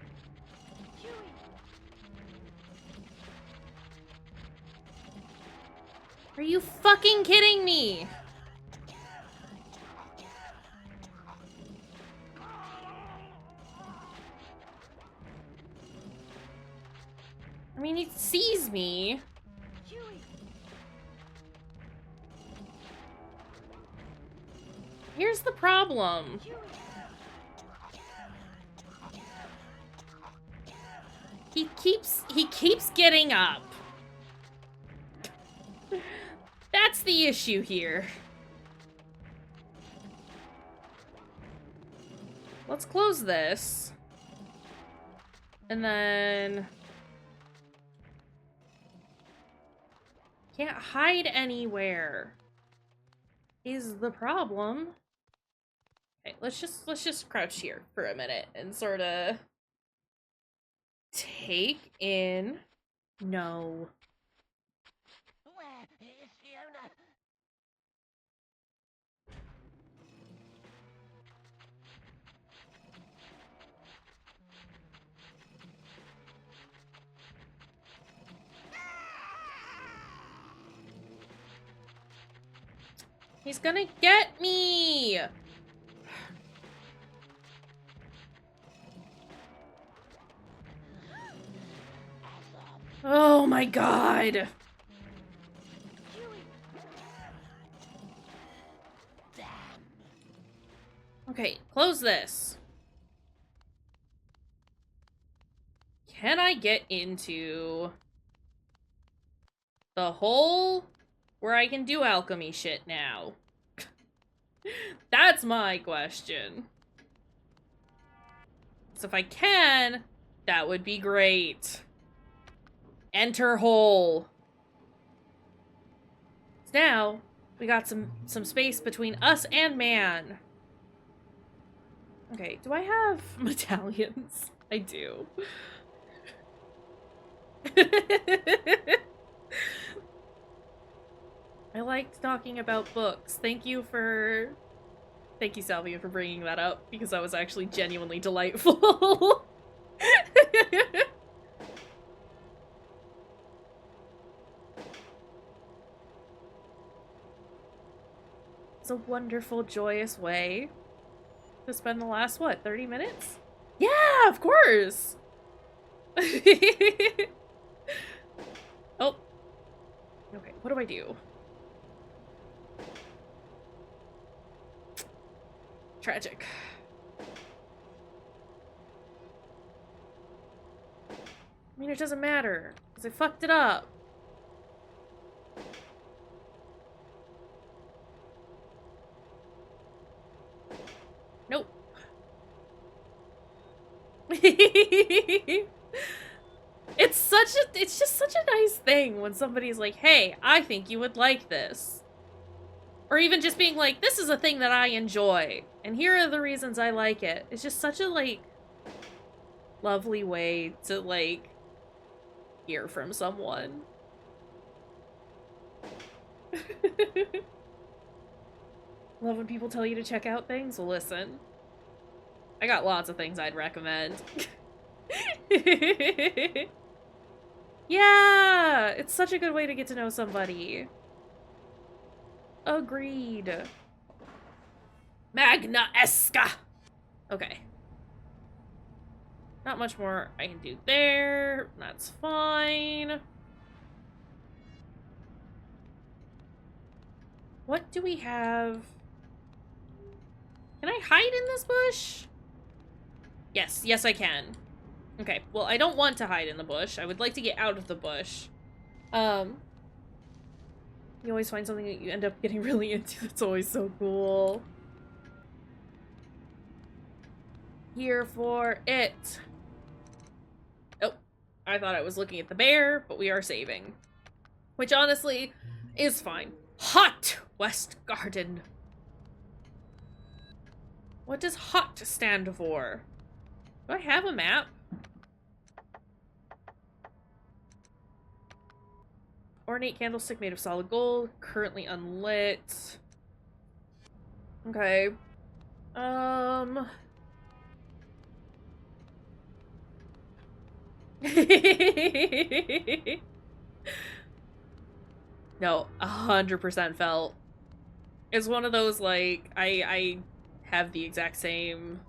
Are you fucking kidding me? I mean, he sees me. Here's the problem. He keeps getting up. That's the issue here. Let's close this. And then... can't hide anywhere is the problem. Okay, let's just crouch here for a minute and sort of take in. No. Where is Fiona? He's gonna get me! Oh my god! Okay, close this. Can I get into the hole where I can do alchemy shit now? That's my question. So if I can, that would be great. Enter hole. So now, we got some space between us and man. Okay, do I have medallions? I do. I liked talking about books. Thank you, Salvia, for bringing that up, because that was actually genuinely delightful. It's a wonderful, joyous way to spend the last, what, 30 minutes? Yeah, of course! Oh. Okay, what do I do? Tragic. I mean, it doesn't matter, because I fucked it up. Nope. It's just such a nice thing when somebody's like, hey, I think you would like this. Or even just being like, this is a thing that I enjoy, and here are the reasons I like it. It's just such a, like, lovely way to, like, hear from someone. Love when people tell you to check out things? Well, listen. I got lots of things I'd recommend. Yeah! It's such a good way to get to know somebody. Agreed. Magna Esca! Okay. Not much more I can do there. That's fine. What do we have? Can I hide in this bush? Yes, yes I can. Okay, well I don't want to hide in the bush. I would like to get out of the bush. You always find something that you end up getting really into. It's always so cool. Here for it. Oh, I thought I was looking at the bear, but we are saving. Which honestly is fine. Hot West Garden. What does hot stand for? Do I have a map? Ornate candlestick made of solid gold, currently unlit. Okay. No, 100% felt. It's one of those, like, I have the exact same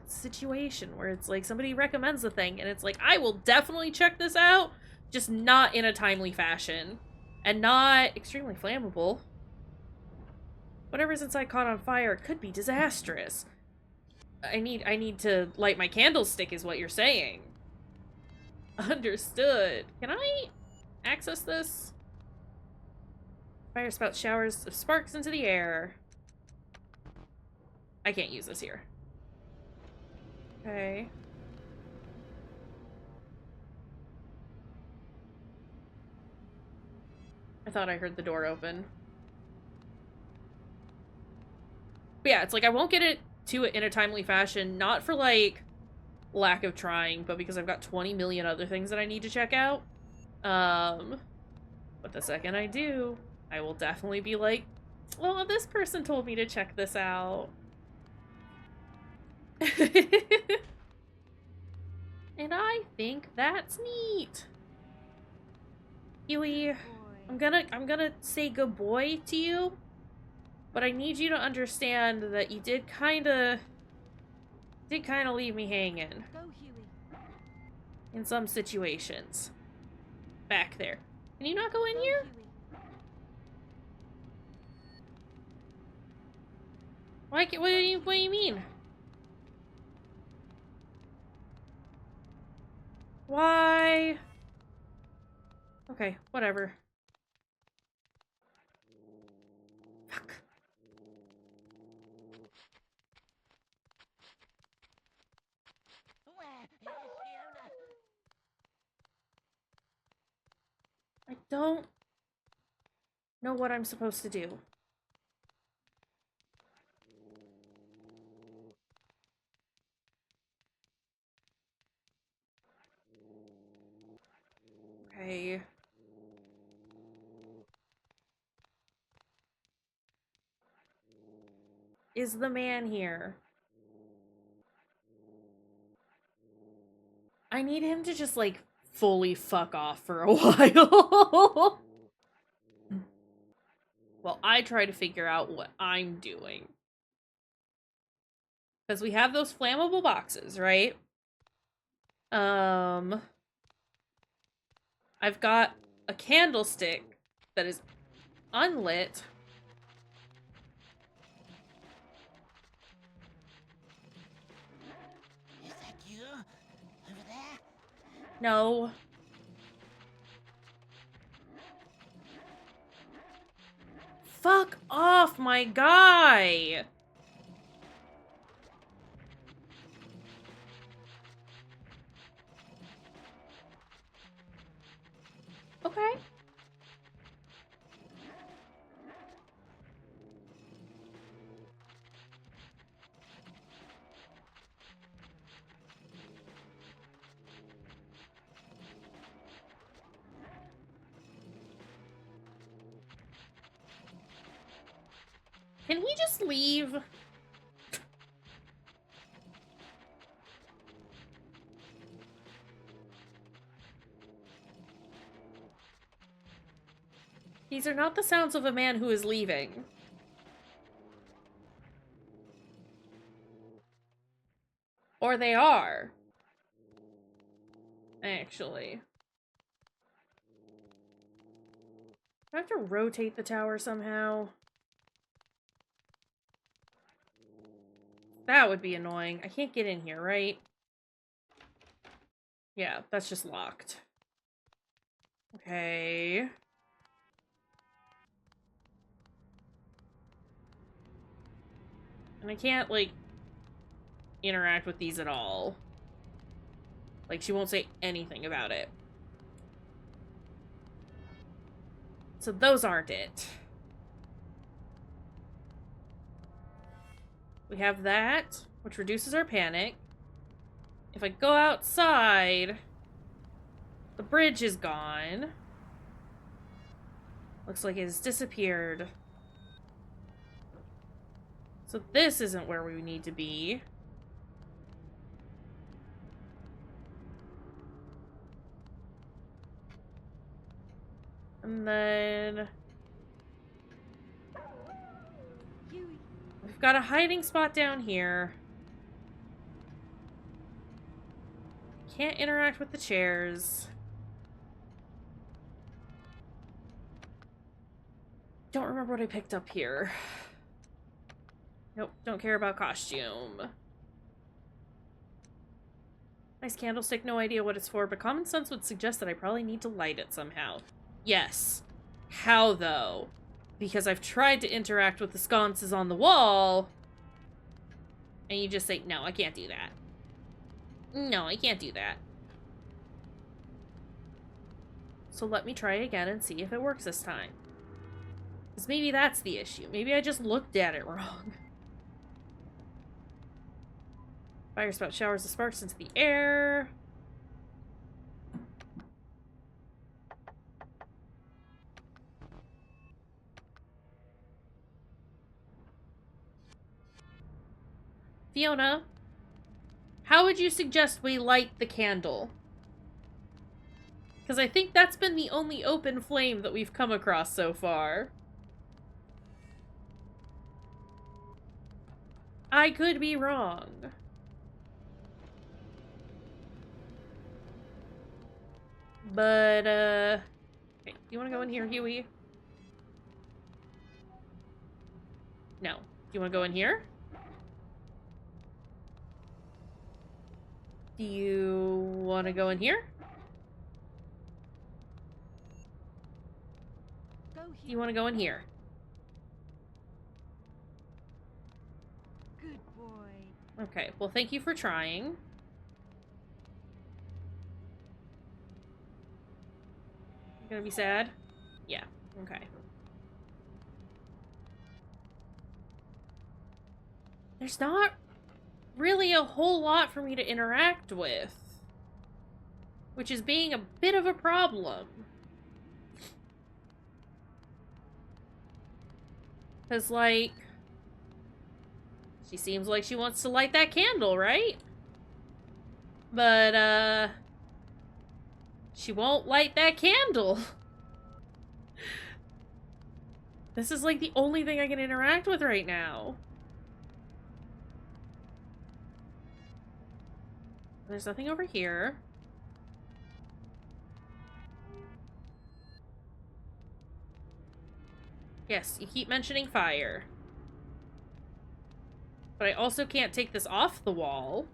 situation where it's like somebody recommends the thing and it's like, I will definitely check this out, just not in a timely fashion and not extremely flammable. Whatever's inside caught on fire could be disastrous. I need to light my candlestick is what you're saying. Understood. Can I access this? Fire spout showers of sparks into the air. I can't use this here. Okay. I thought I heard the door open. But yeah, it's like I won't get it to it in a timely fashion, not for like lack of trying, but because I've got 20 million other things that I need to check out. But the second I do, I will definitely be like, well, this person told me to check this out. And I think that's neat. Huey, I'm gonna say good boy to you. But I need you to understand that you did kind of leave me hanging Go, Huey. in some situations. Back there. Can you not go in Go, here? Huey. Why can't, what do you mean? Why? Okay, whatever. Fuck. Where is Fiona? I don't know what I'm supposed to do. Okay. Is the man here? I need him to just, like, fully fuck off for a while. Well, I try to figure out what I'm doing. Because we have those flammable boxes, right? I've got a candlestick that is unlit. Is that you? Over there? No. Fuck off, my guy! Okay. Can we just leave? These are not the sounds of a man who is leaving. Or they are. Actually. Do I have to rotate the tower somehow? That would be annoying. I can't get in here, right? Yeah, that's just locked. Okay. And I can't, like, interact with these at all. Like, she won't say anything about it. So those aren't it. We have that, which reduces our panic. If I go outside, the bridge is gone. Looks like it has disappeared. So this isn't where we need to be. And then Huey. we've got a hiding spot down here. Can't interact with the chairs. Don't remember what I picked up here. Nope, don't care about costume. Nice candlestick, no idea what it's for, but common sense would suggest that I probably need to light it somehow. Yes. How, though? Because I've tried to interact with the sconces on the wall, and you just say, no, I can't do that. No, I can't do that. So let me try again and see if it works this time. Because maybe that's the issue. Maybe I just looked at it wrong. Fire spout showers the sparks into the air. Fiona, how would you suggest we light the candle? Because I think that's been the only open flame that we've come across so far. I could be wrong. But, okay, you wanna go in here, Huey? No. Do you wanna go in here? Do you wanna go in here? Go Do here. you wanna go in here? Good boy. Okay, well, thank you for trying. You gonna be sad? Yeah, okay. There's not really a whole lot for me to interact with, which is being a bit of a problem. Because, like, she seems like she wants to light that candle, right? But, she won't light that candle. This is, like, the only thing I can interact with right now. There's nothing over here. Yes, you keep mentioning fire. But I also can't take this off the wall.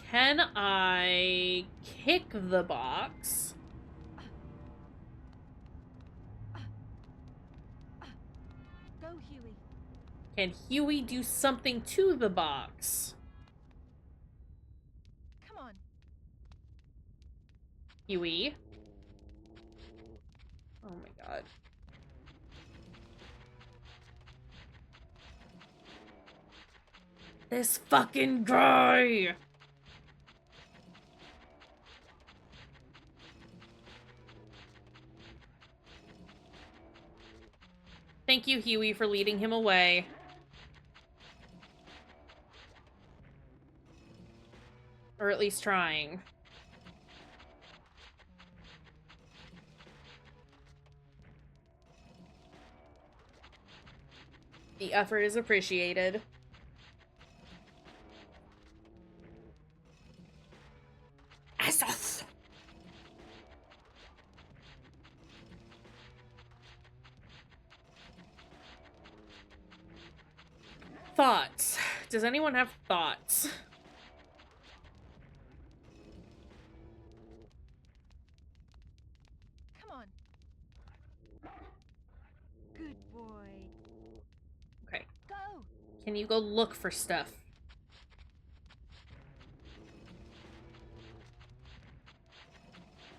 Can I kick the box? Go, Huey. Can Huey do something to the box? Come on. Huey? Oh my god. This fucking guy! Thank you, Huey, for leading him away. Or at least trying. The effort is appreciated. Assos! Thoughts. Does anyone have thoughts? Come on. Good boy. Okay. Go. Can you go look for stuff?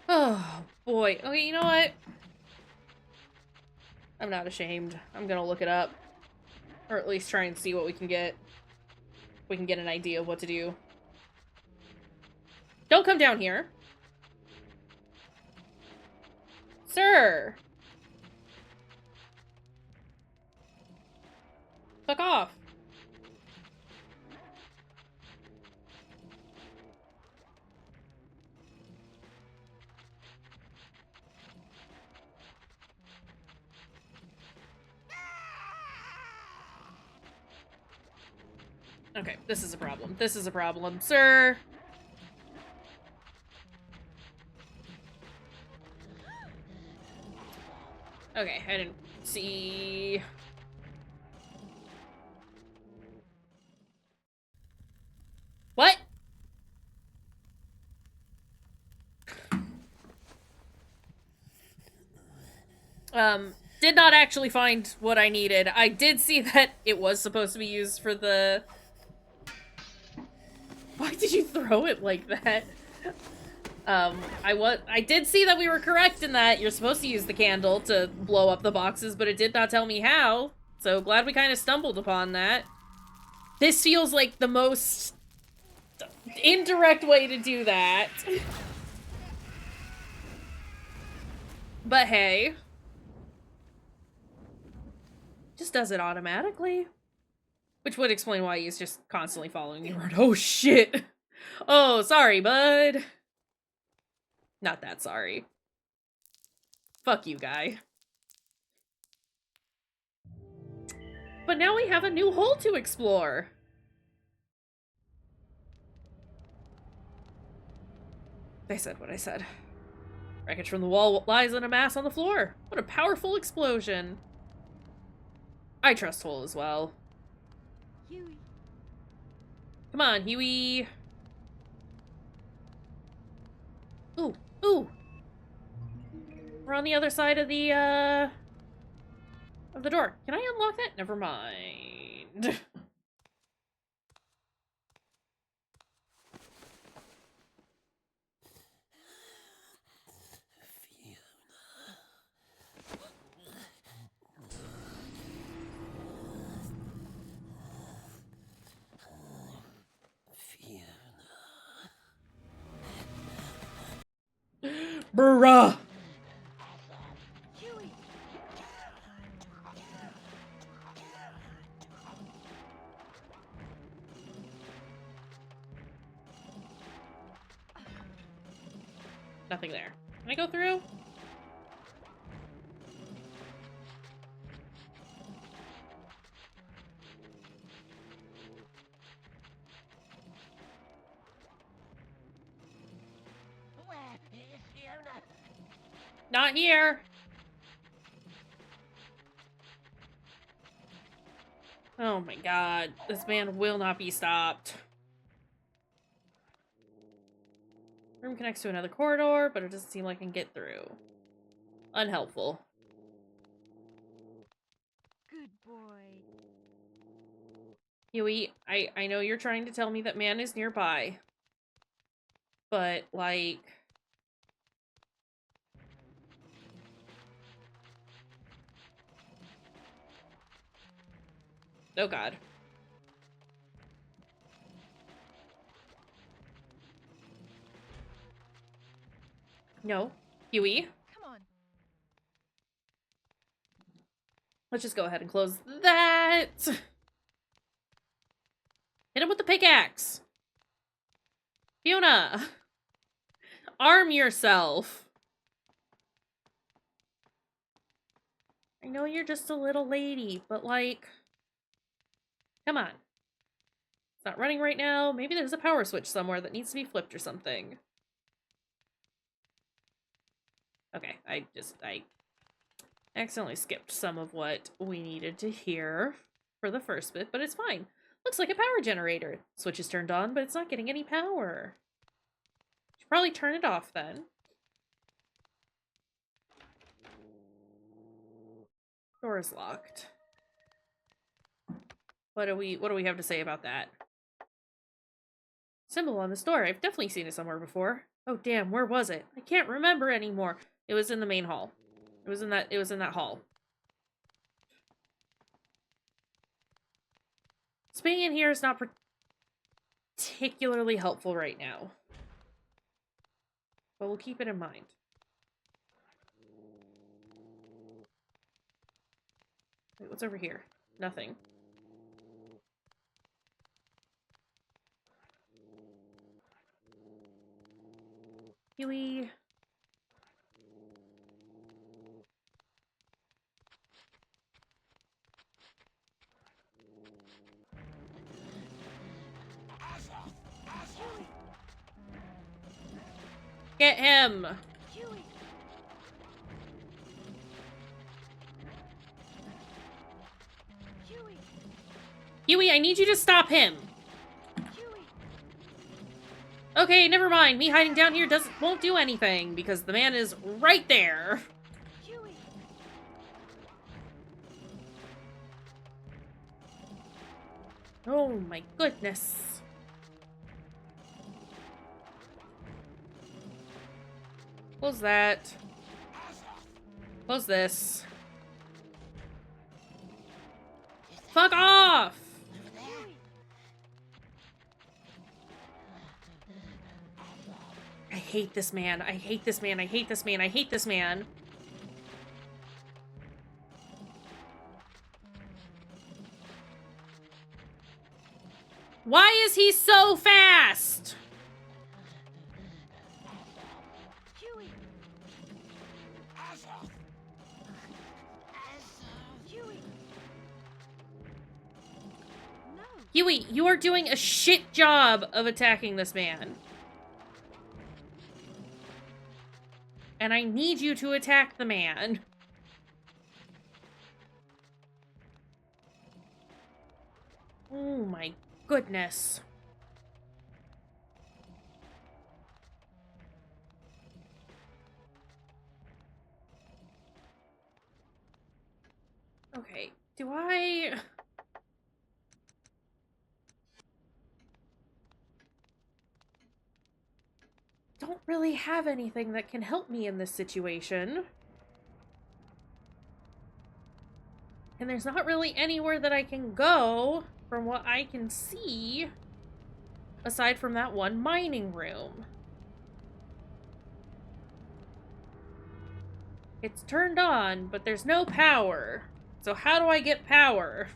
Oh, boy. Okay, you know what? I'm not ashamed. I'm gonna look it up. Or at least try and see what we can get. We can get an idea of what to do. Don't come down here. Sir! Fuck off. Okay, this is a problem. This is a problem. Sir! Okay, I didn't see... What? Did not actually find what I needed. I did see that it was supposed to be used for the... Why did you throw it like that? I did see that we were correct in that you're supposed to use the candle to blow up the boxes, but it did not tell me how. So glad we kind of stumbled upon that. This feels like the most indirect way to do that. But hey. Just does it automatically. Which would explain why he's just constantly following me around. Oh shit. Oh, sorry, bud. Not that sorry. Fuck you, guy. But now we have a new hole to explore. I said what I said. Wreckage from the wall lies in a mass on the floor. What a powerful explosion. I trust Hole as well. Huey. Come on, Huey. Ooh, ooh. We're on the other side of the door. Can I unlock that? Never mind. Bruh. Huey. Nothing there. Can I go through? Where is Fiona? Not here. Oh my god. This man will not be stopped. Room connects to another corridor, but it doesn't seem like I can get through. Unhelpful. Good boy. Huey, I know you're trying to tell me that man is nearby. But, like... Oh god. No. Huey? Come on. Let's just go ahead and close that. Hit him with the pickaxe. Fiona. Arm yourself. I know you're just a little lady, but like... Come on. It's not running right now. Maybe there's a power switch somewhere that needs to be flipped or something. Okay, I accidentally skipped some of what we needed to hear for the first bit, but it's fine. Looks like a power generator. Switch is turned on, but it's not getting any power. Should probably turn it off then. Door is locked. What do we have to say about that? Symbol on this door. I've definitely seen it somewhere before. Oh damn, where was it? I can't remember anymore. It was in the main hall. It was in that hall. Being in here is not particularly helpful right now. But we'll keep it in mind. Wait, what's over here? Nothing. Huey. Get him! Huey. Huey. Huey, I need you to stop him! Huey. Okay, never mind. Me hiding down here won't do anything, because the man is right there. Huey. Oh my goodness. Close that. Close this. Fuck off! I hate this man. I hate this man. I hate this man. I hate this man. Why is he so fast? Huey. Huey. Huey, you are doing a shit job of attacking this man. And I need you to attack the man. Oh my goodness. Okay, do I... don't really have anything that can help me in this situation. And there's not really anywhere that I can go, from what I can see, aside from that one mining room. It's turned on, but there's no power. So how do I get power?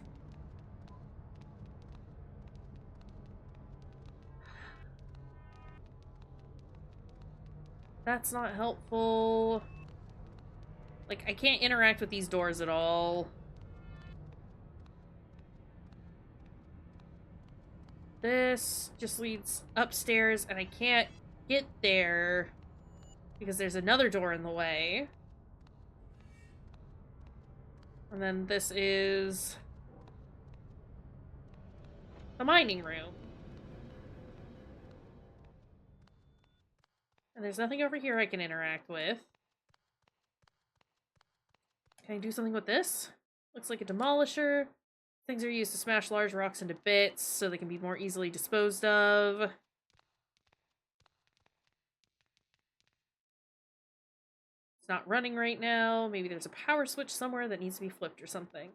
That's not helpful. Like, I can't interact with these doors at all. This just leads upstairs, and I can't get there because there's another door in the way. And then this is the mining room. And there's nothing over here I can interact with. Can I do something with this? Looks like a demolisher. Things are used to smash large rocks into bits so they can be more easily disposed of. It's not running right now. Maybe there's a power switch somewhere that needs to be flipped or something.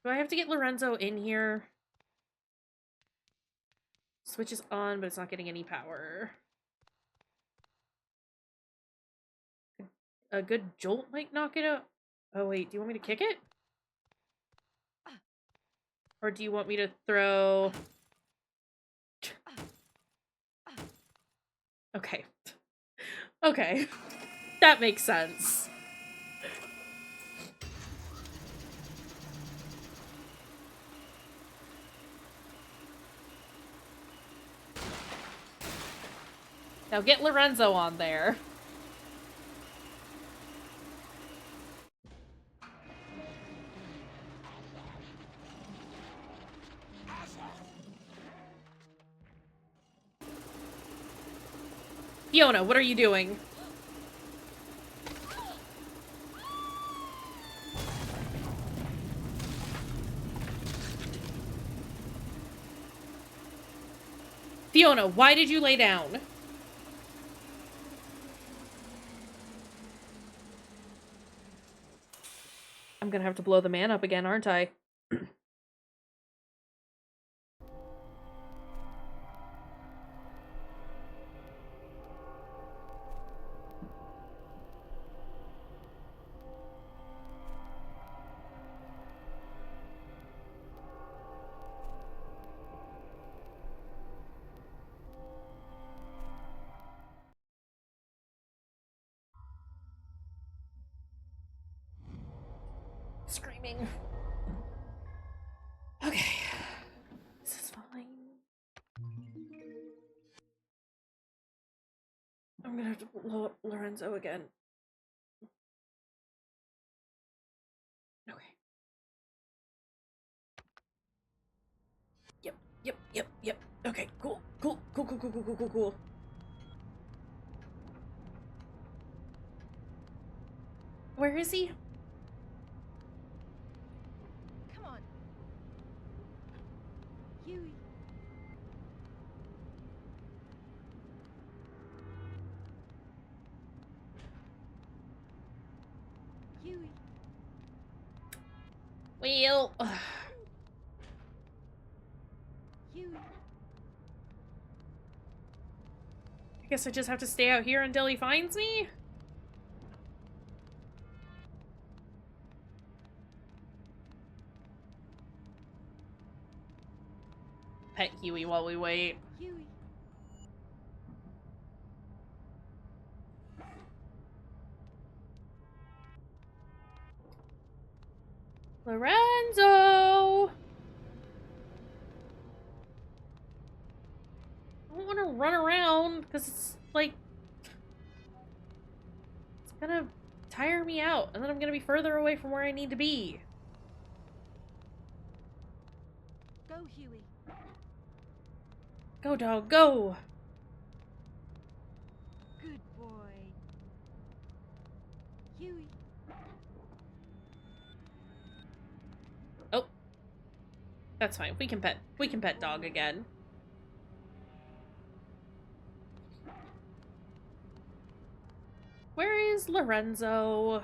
Do I have to get Lorenzo in here? Switch is on, but it's not getting any power. A good jolt might knock it out. Oh wait, do you want me to kick it? Or do you want me to throw... Okay. Okay. That makes sense. Now get Lorenzo on there. Fiona, what are you doing? Fiona, why did you lay down? I'm gonna have to blow the man up again, aren't I? Screaming. Okay. This is fine. I'm gonna have to blow up Lorenzo again. Okay. Yep. Okay, cool. Cool. Where is he? Come on. Huey. Huey. Well... Huey. I guess I just have to stay out here until he finds me? Pet Huey while we wait. Huey. Lorenzo! run around because it's like it's gonna tire me out, and then I'm gonna be further away from where I need to be. Go, Huey. Go, dog, go! Good boy. Huey. Oh, that's fine. We can pet dog again. Where is Lorenzo?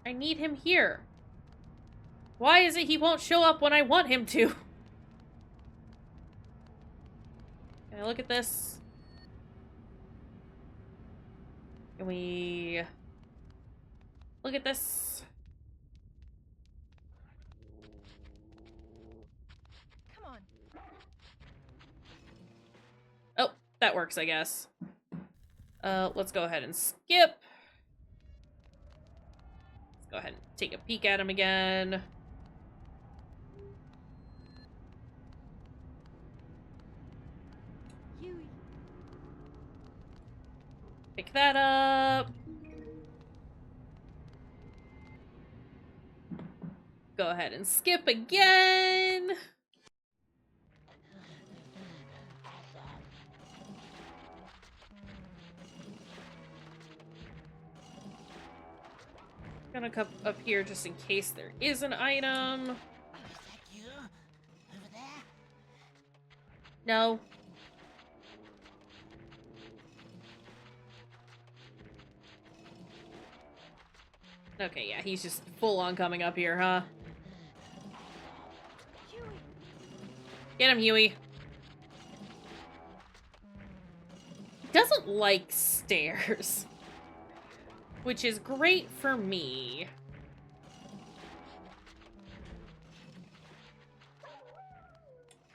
I need him here. Why is it he won't show up when I want him to? Can I look at this? Can we look at this? Come on. Oh, that works, I guess. Let's go ahead and skip. Let's go ahead and take a peek at him again. Huey. Pick that up. Go ahead and skip again. Gonna come up here just in case there is an item. Is that you? Over there? No. Okay, yeah, he's just full on coming up here, huh? Huey. Get him, Huey. He doesn't like stairs. Which is great for me.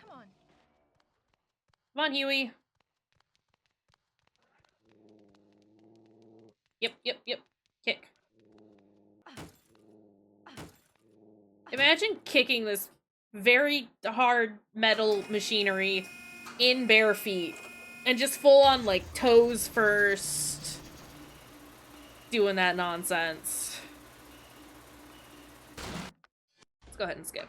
Come on. Come on, Huey. Yep. Kick. Imagine kicking this very hard metal machinery in bare feet and just full on, like, toes first. Doing that nonsense. Let's go ahead and skip.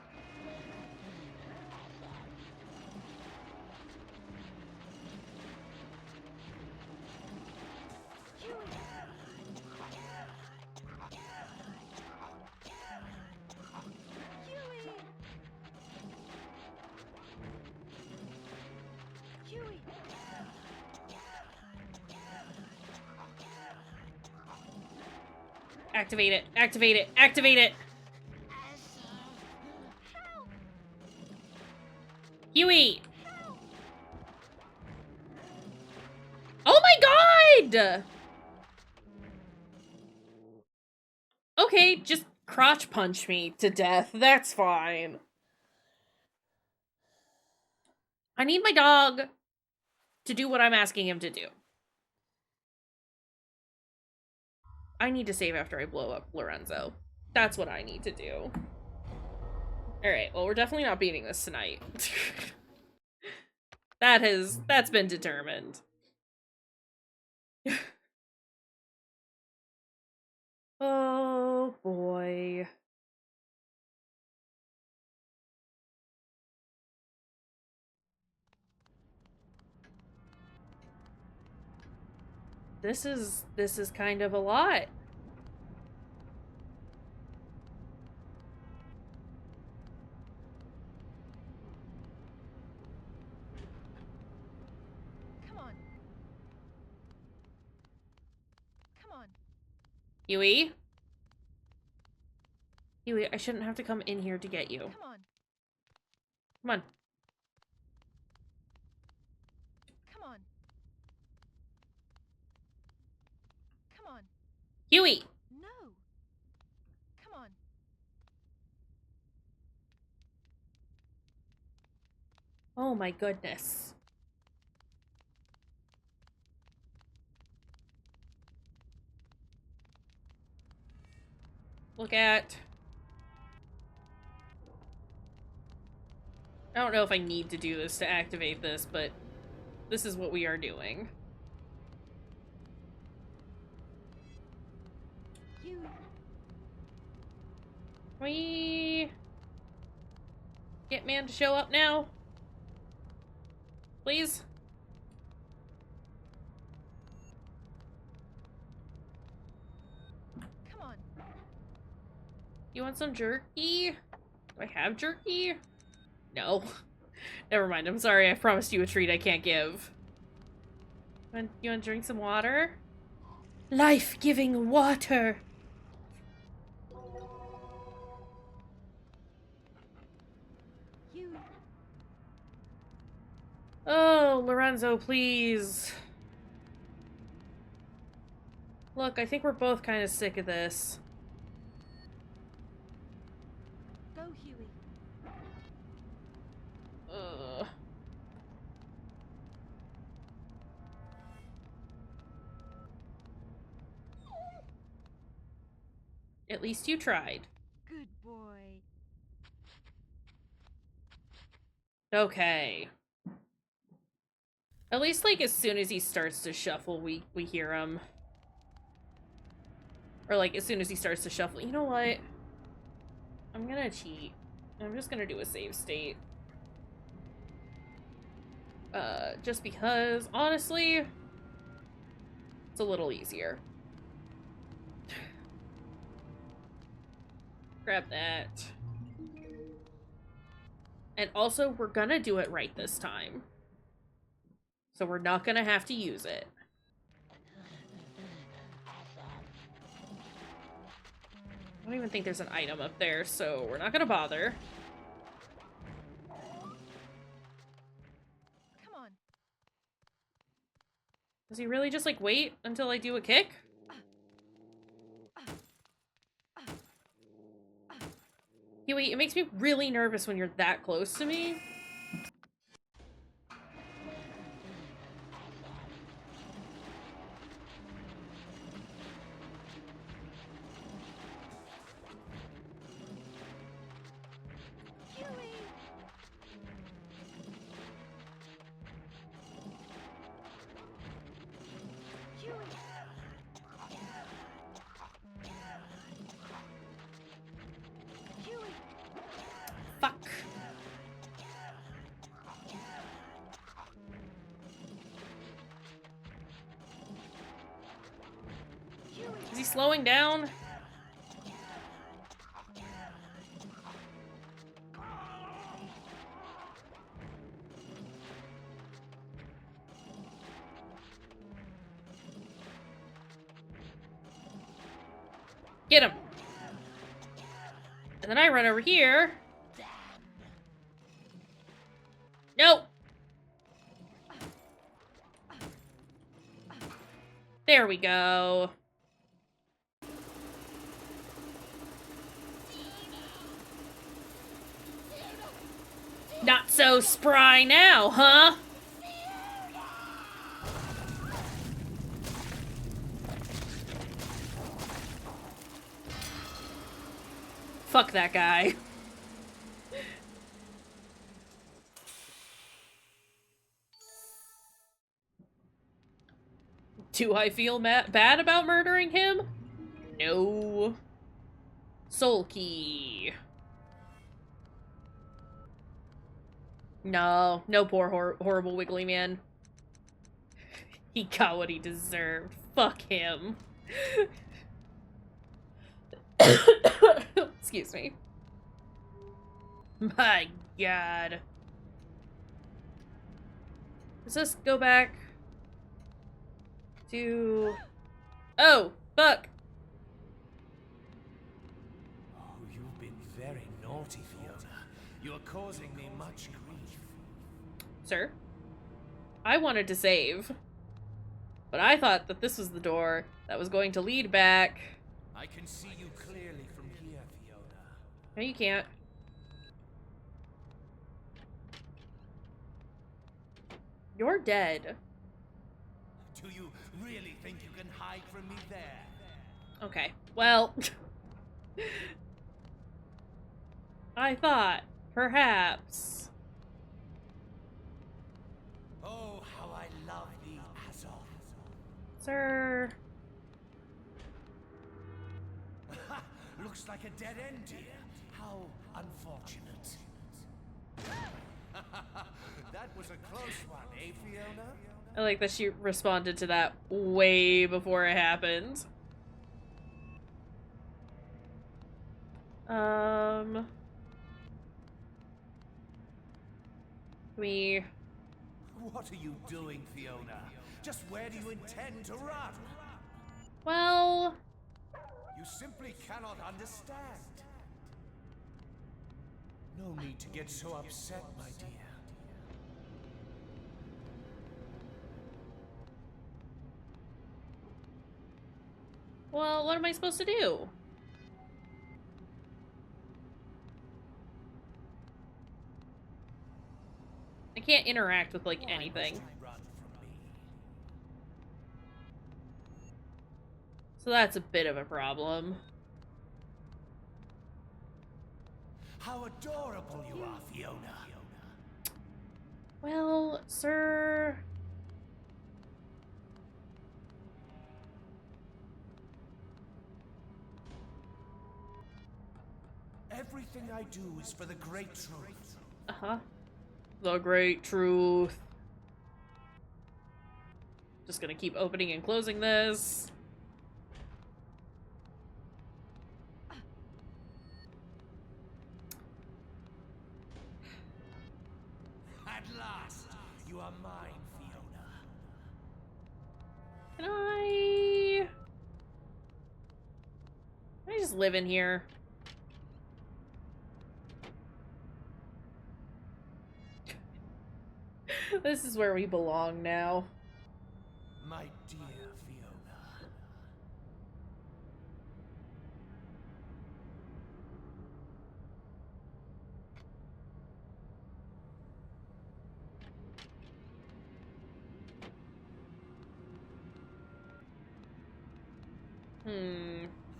Huey. Activate it. Activate it. Activate it. Huey. Oh my god! Okay, just crotch punch me to death. That's fine. I need my dog to do what I'm asking him to do. I need to save after I blow up Lorenzo. That's what I need to do. Alright, well, we're definitely not beating this tonight. That's been determined. Oh, boy. This is kind of a lot. Come on. Come on. Huey? Huey, I shouldn't have to come in here to get you. Come on. Come on. Come on. Come on. Huey! No. Come on. Oh my goodness. Look at... I don't know if I need to do this to activate this, but this is what we are doing. You. We get man to show up now, please. Come on. You want some jerky? Do I have jerky? No. Never mind. I'm sorry. I promised you a treat I can't give. You want to drink some water? Life-giving water. You. Oh, Lorenzo, please. Look, I think we're both kind of sick of this. Go, Huey. Ugh. At least you tried. Good boy. Okay. At least, like, as soon as he starts to shuffle, we hear him. Or, like, as soon as he starts to shuffle. You know what? I'm gonna cheat. I'm just gonna do a save state. Just because, honestly, it's a little easier. Grab that. And also, we're gonna do it right this time. So we're not gonna have to use it. I don't even think there's an item up there, so we're not gonna bother. Come on. Does he really just, like, wait until I do a kick? Huey, it makes me really nervous when you're that close to me. Fuck. Is he slowing down? Get him! And then I run over here. No! There we go. Not so spry now, huh? Fuck that guy. Do I feel bad about murdering him? No. Soul key. No, no poor horrible wiggly man. He got what he deserved. Fuck him. Excuse me. My god. Does this go back to... Oh, fuck. Oh, you've been very naughty, Fiona. You are causing me much grief. Sir? I wanted to save. But I thought that this was the door that was going to lead back. I can see you clearly from here, Fiona. No, you can't. You're dead. Do you really think you can hide from me there? Okay, well... I thought, perhaps... Sir. Looks like a dead end here. How unfortunate. That was a close one, eh, Fiona? I like that she responded to that way before it happened. We... What are you doing, Fiona? Just where do you intend to run? Well... You simply cannot understand. No need to get so upset, my dear. Well, what am I supposed to do? I can't interact with, like, anything. So that's a bit of a problem. How adorable you are, Fiona. Well, sir... Everything I do is for the great truth. Uh-huh. The great truth. Just gonna keep opening and closing this. At last, you are mine, Fiona. Can I just live in here? This is where we belong now. My dear Fiona.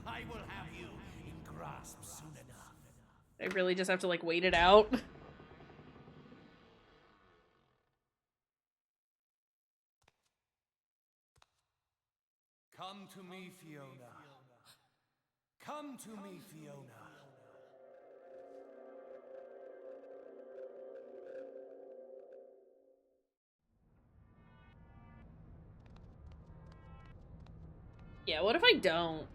I will have you in grasp soon enough. I really just have to, like, wait it out. Come to me, Fiona. Come to me, Fiona. Yeah, what if I don't?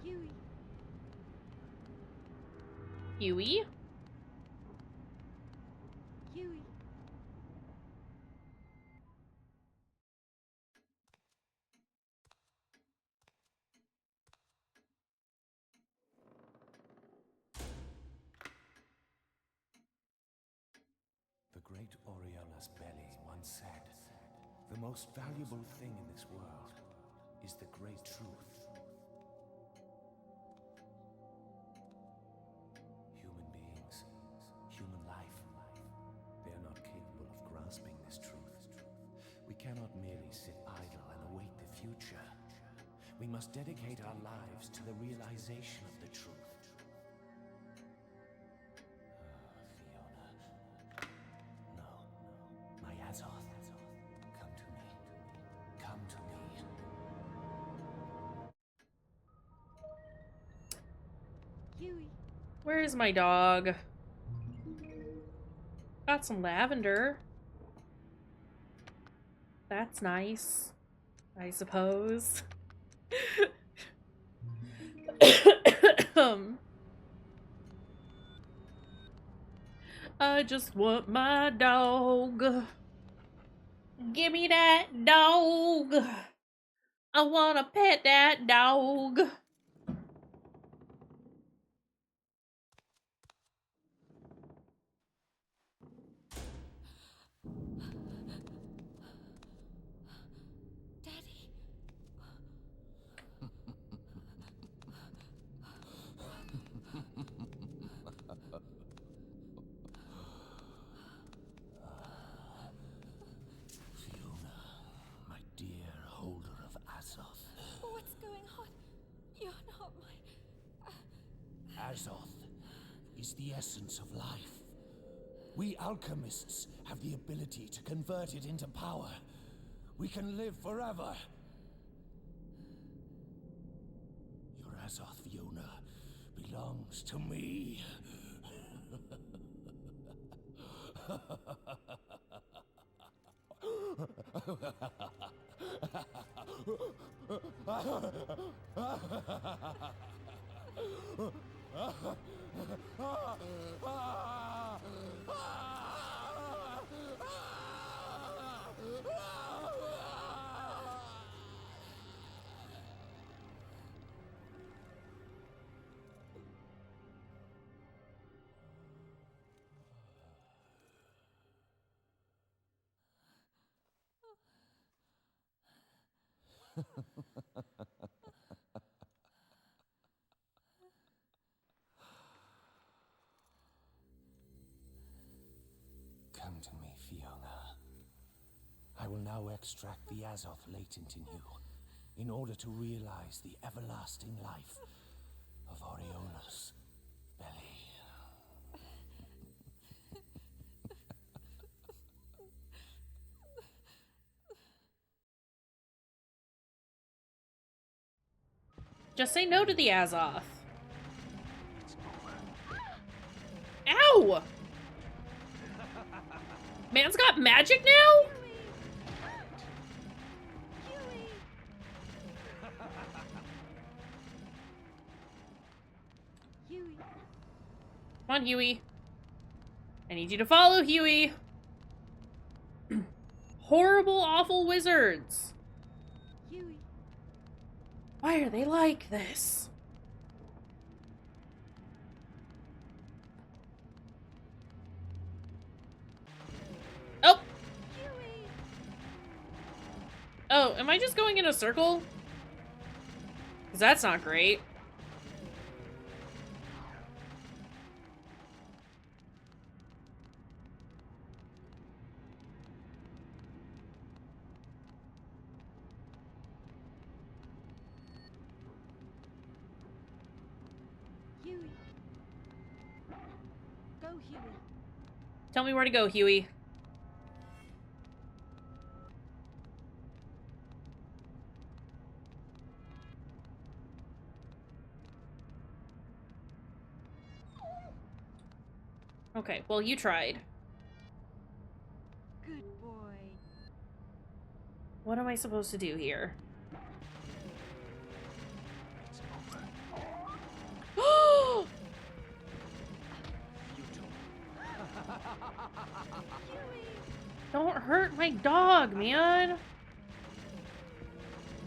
Huey. Huey? Huey. The great Oriola's belly once said, "The most valuable thing in this world is the great truth." Human beings, human life, they are not capable of grasping this truth. We cannot merely sit idle and await the future. We must dedicate our lives to the realization of the truth. Azoth, come to me. Come to me. Huey. Where's my dog? Got some lavender. That's nice, I suppose. I just want my dog. Give me that dog. I wanna pet that dog. Daddy. Fiona, my dear holder of Azoth. What's going on? You're not my... Azoth is the essence of life. We alchemists have the ability to convert it into power. We can live forever. Your Azoth Fiona belongs to me. Come to me, Fiona. I will now extract the Azoth latent in you, in order to realize the everlasting life of Aureolus Belly. Just say no to the Azoth. Ow! Man's got magic now? Huey. Come on, Huey. I need you to follow, Huey. Horrible, awful wizards. Huey. Why are they like this? Oh! Huey. Oh, am I just going in a circle? Because that's not great. Huey. Go, Huey. Tell me where to go, Huey. Okay, well, you tried. Good boy. What am I supposed to do here? Don't hurt my dog, man.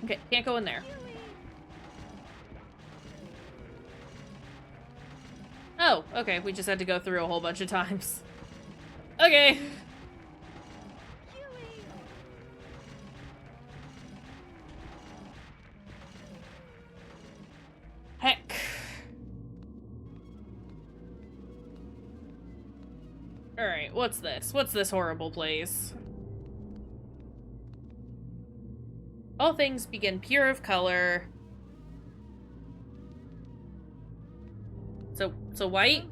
Okay, can't go in there. Oh, okay, we just had to go through a whole bunch of times. Okay. Heck. Alright, what's this? What's this horrible place? All things begin pure of color. So white?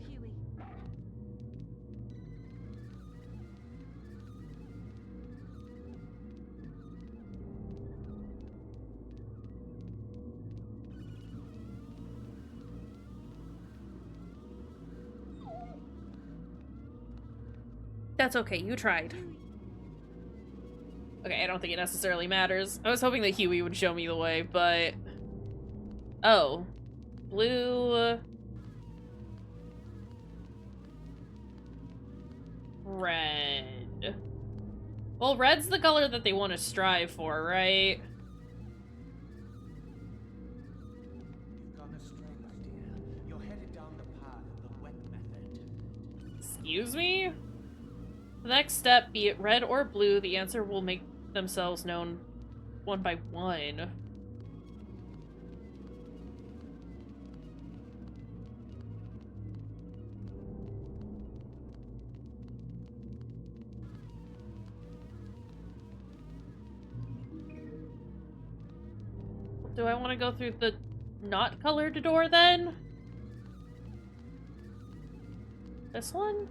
Go, Huey. That's okay, you tried. Okay, I don't think it necessarily matters. I was hoping that Huey would show me the way, but... Oh. Blue... Red. Well, red's the color that they want to strive for, right? You've gone astray, my dear. You're headed down the path of the wet method. Excuse me? The next step, be it red or blue, the answer will make themselves known one by one. Do I want to go through the not colored door then? This one?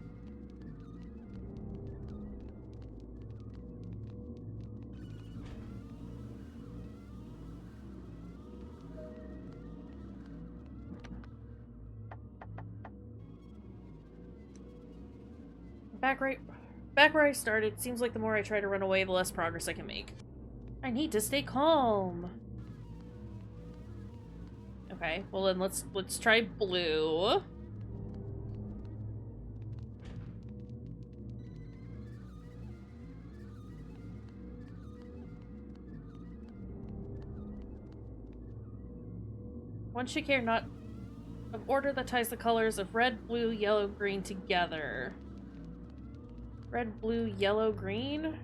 Back where I started. Seems like the more I try to run away, the less progress I can make. I need to stay calm. Okay, well then let's try blue. One should care not of order that ties the colors of red, blue, yellow, green together. Red, blue, yellow, green?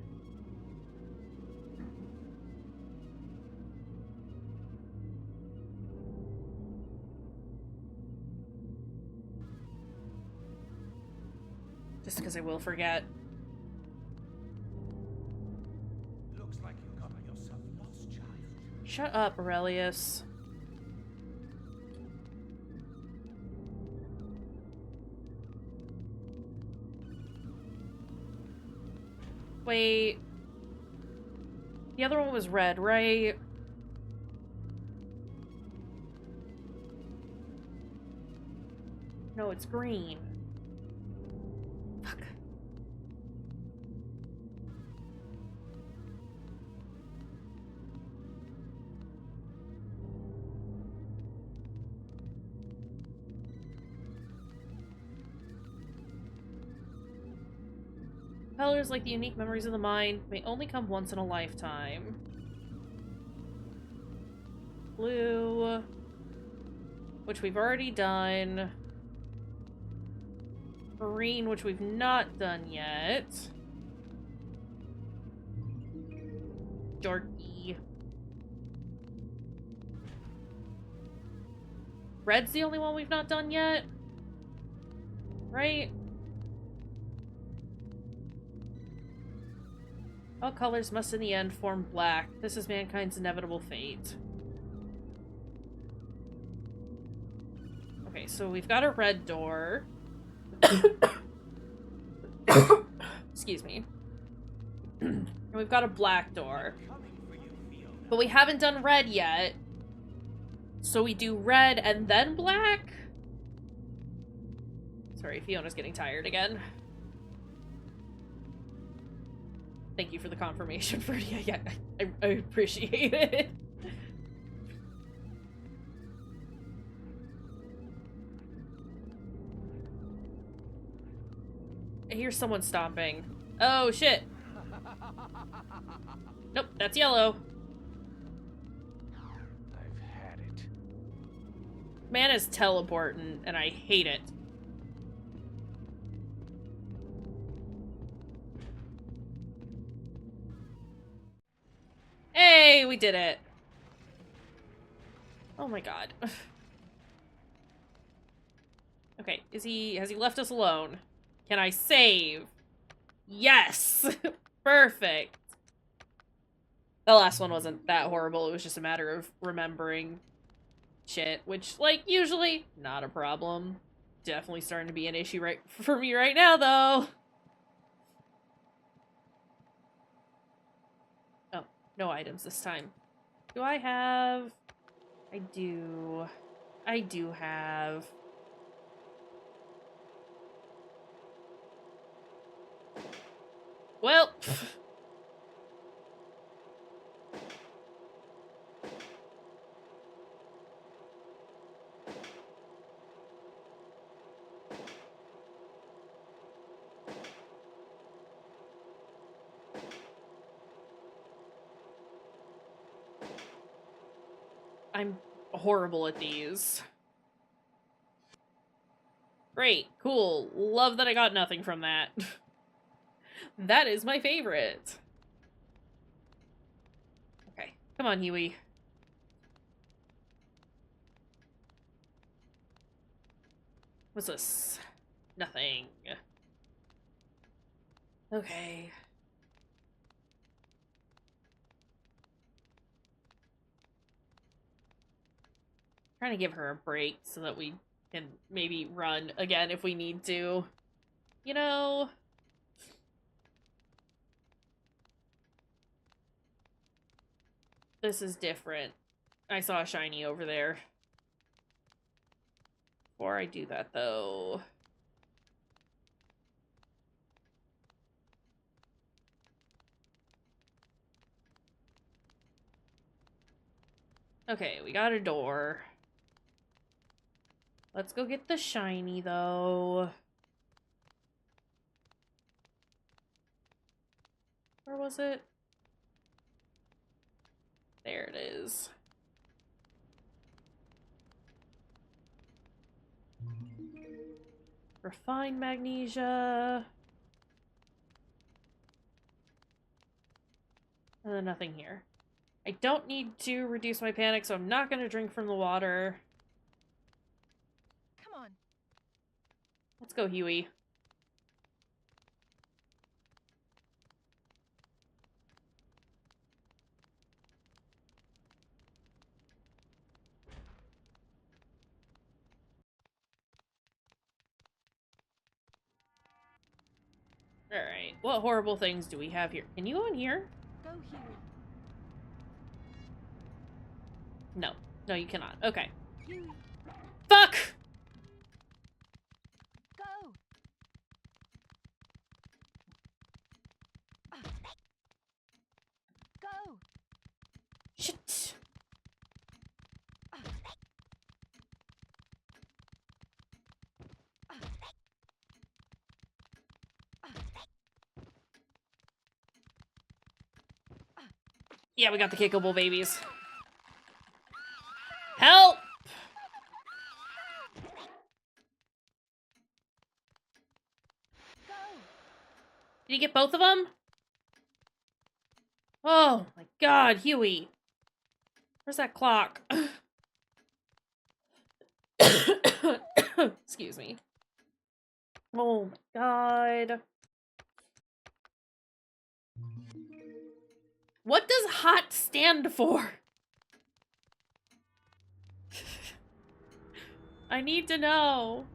Just because I will forget. Looks like you got yourself lost, child. Shut up, Aurelius. Wait. The other one was red, right? No, it's green. Fuck. Colors, like the unique memories of the mind, may only come once in a lifetime. Blue, which we've already done. Green, which we've not done yet. Darky. Red's the only one we've not done yet. Right? All colors must in the end form black. This is mankind's inevitable fate. Okay, so we've got a red door. Excuse me. And we've got a black door. But we haven't done red yet. So we do red and then black? Sorry, Fiona's getting tired again. Thank you for the confirmation, Ferdia. Yeah, I appreciate it. I hear someone stomping. Oh, shit. Nope, that's yellow. I've had it. Man is teleporting, and I hate it. Hey, we did it. Oh my god. Okay, has he left us alone? Can I save? Yes! Perfect. The last one wasn't that horrible, it was just a matter of remembering shit, which, like, usually, not a problem. Definitely starting to be an issue for me right now, though. Oh, no items this time. Do I have... I do have... Well... I'm horrible at these. Great, cool. Love that I got nothing from that. That is my favorite. Okay, come on, Huey. What's this? Nothing. Okay. Trying to give her a break so that we can maybe run again if we need to. You know... This is different. I saw a shiny over there. Before I do that, though... Okay, we got a door. Let's go get the shiny, though. Where was it? There it is. Refined magnesia. And then nothing here. I don't need to reduce my panic, so I'm not going to drink from the water. Come on. Let's go, Huey. Alright, what horrible things do we have here? Can you go in here? Go, Huey. No. No, you cannot. Okay. Huey. Fuck! Go. Go. Shit! Yeah, we got the kickable babies. Help! Go. Did you get both of them? Oh my god, Huey. Where's that clock? Excuse me. Oh my god. What does hot stand for? I need to know.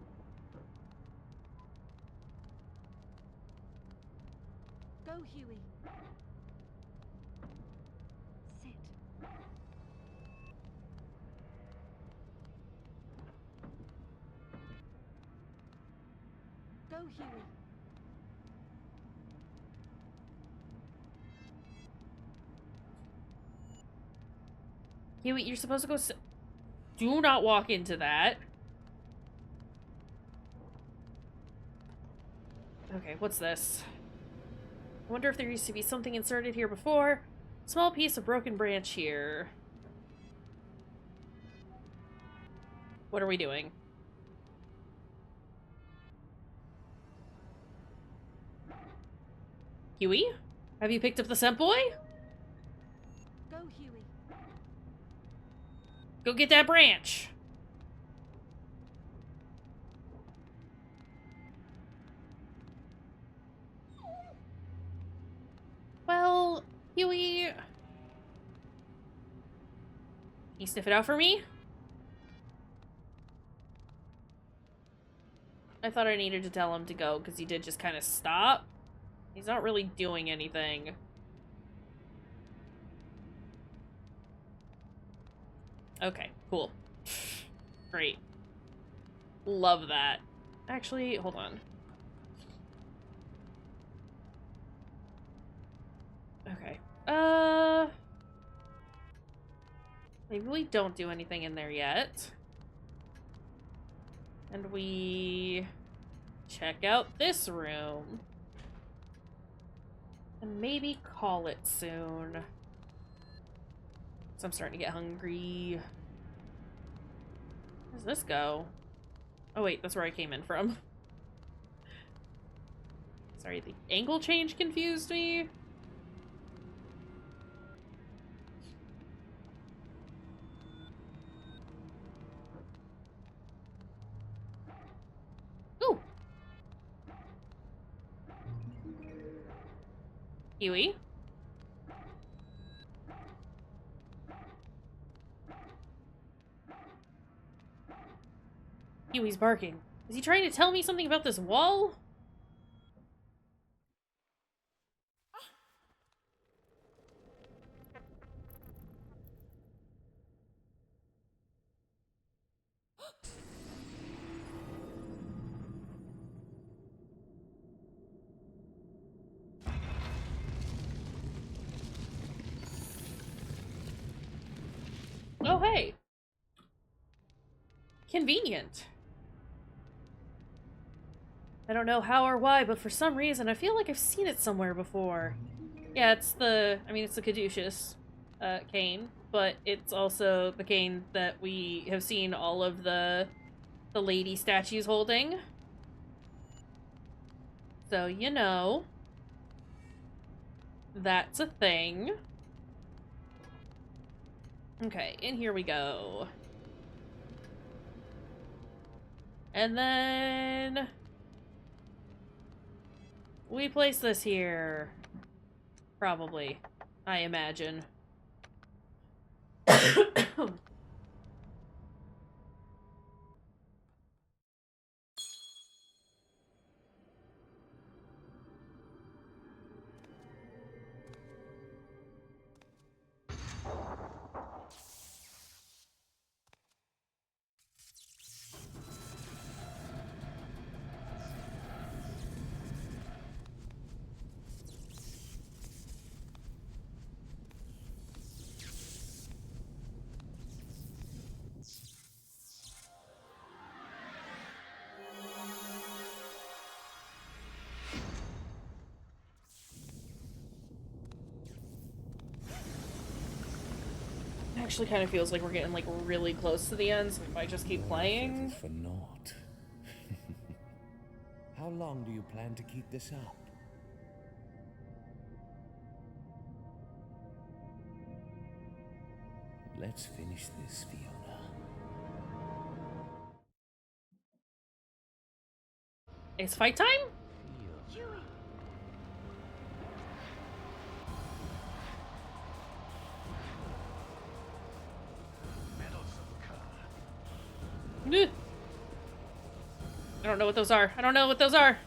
Go, Huey. Sit. Go, Huey. Huey, you're supposed to go do not walk into that. Okay, what's this? I wonder if there used to be something inserted here before. Small piece of broken branch here. What are we doing? Huey? Have you picked up the scent boy? Go, Huey. Go get that branch. Well, Huey... Can you sniff it out for me? I thought I needed to tell him to go, because he did just kind of stop. He's not really doing anything. Okay, cool. Great. Love that. Actually, hold on. Okay. Maybe we don't do anything in there yet. And we check out this room. And maybe call it soon. So I'm starting to get hungry. Where does this go? Oh wait, that's where I came in from. Sorry, the angle change confused me. Ooh! Huey? Huey's barking. Is he trying to tell me something about this wall? Oh, hey. Convenient. I don't know how or why, but for some reason I feel like I've seen it somewhere before. Yeah, it's the Caduceus cane, but it's also the cane that we have seen all of the lady statues holding. So, you know, that's a thing. Okay, in here we go. And then we place this here. Probably, I imagine. Actually kind of feels like we're getting like really close to the end, so if I just keep playing. For naught. How long do you plan to keep this up? Let's finish this, Fiona. It's fight time? I don't know what those are. I don't know what those are.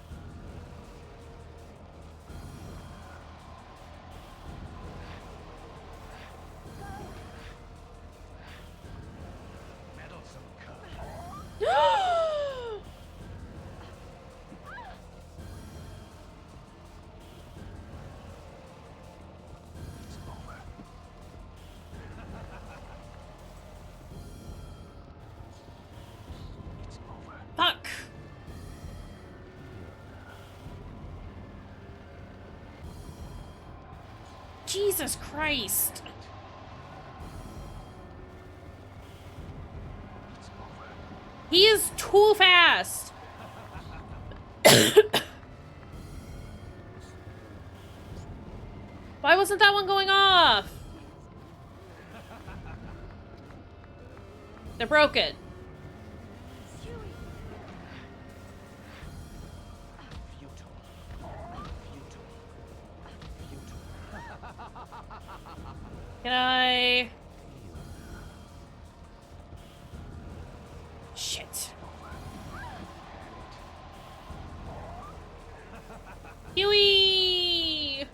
Fuck. Jesus Christ. He is too fast. Why wasn't that one going off? They're broken. Can I... Shit. Huey!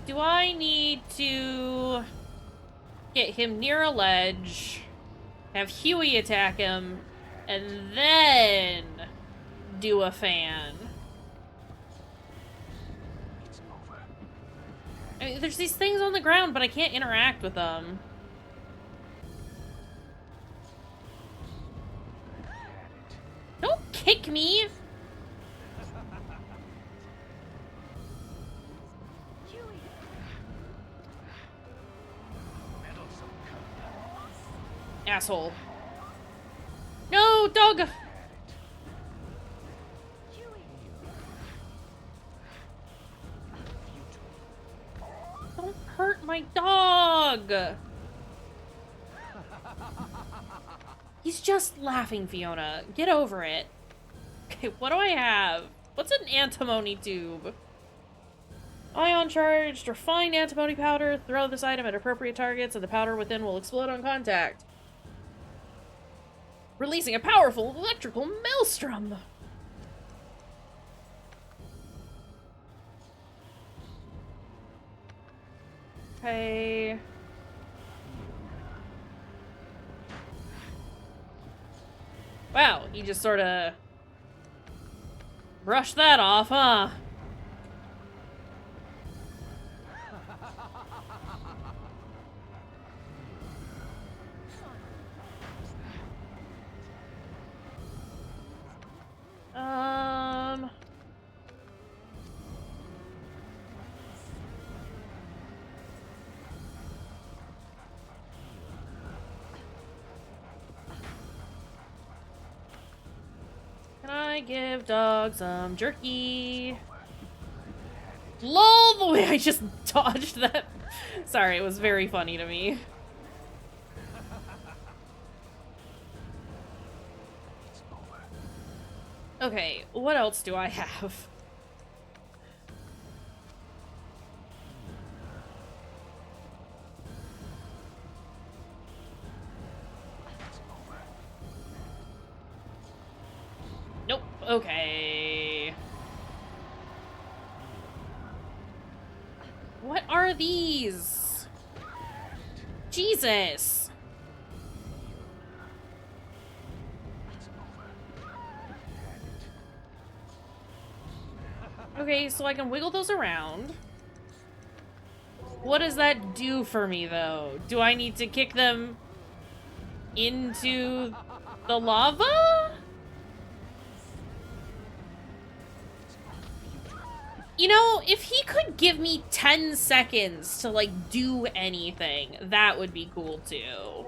Do I need to get him near a ledge, have Huey attack him, and then do a fan? I mean, there's these things on the ground, but I can't interact with them. Don't kick me! Asshole. No, dog! Don't hurt my dog! He's just laughing, Fiona. Get over it. Okay, what do I have? What's an antimony tube? Ion charged, refined antimony powder. Throw this item at appropriate targets and the powder within will explode on contact, releasing a powerful electrical maelstrom. Okay. Wow, he just sort of brushed that off, huh? Can I give dog some jerky? LOL, the way I just dodged that. Sorry, it was very funny to me. Okay, what else do I have? Nope, okay. What are these? Jesus! Okay, so I can wiggle those around. What does that do for me, though? Do I need to kick them into the lava? You know, if he could give me 10 seconds to, like, do anything, that would be cool, too.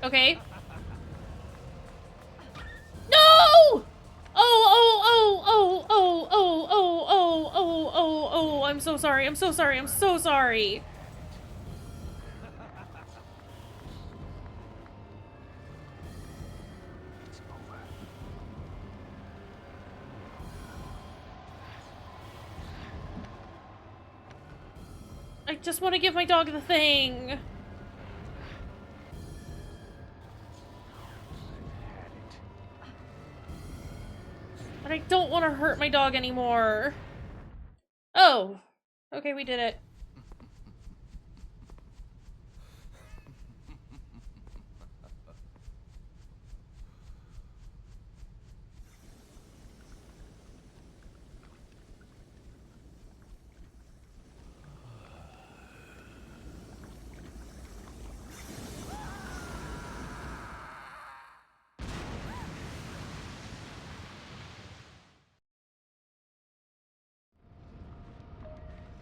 Okay. No! Oh, oh, oh, oh, oh, oh, oh, oh, oh, oh, oh, I'm so sorry, I'm so sorry, I'm so sorry. I just want to give my dog the thing. But I don't want to hurt my dog anymore. Oh. Okay, we did it.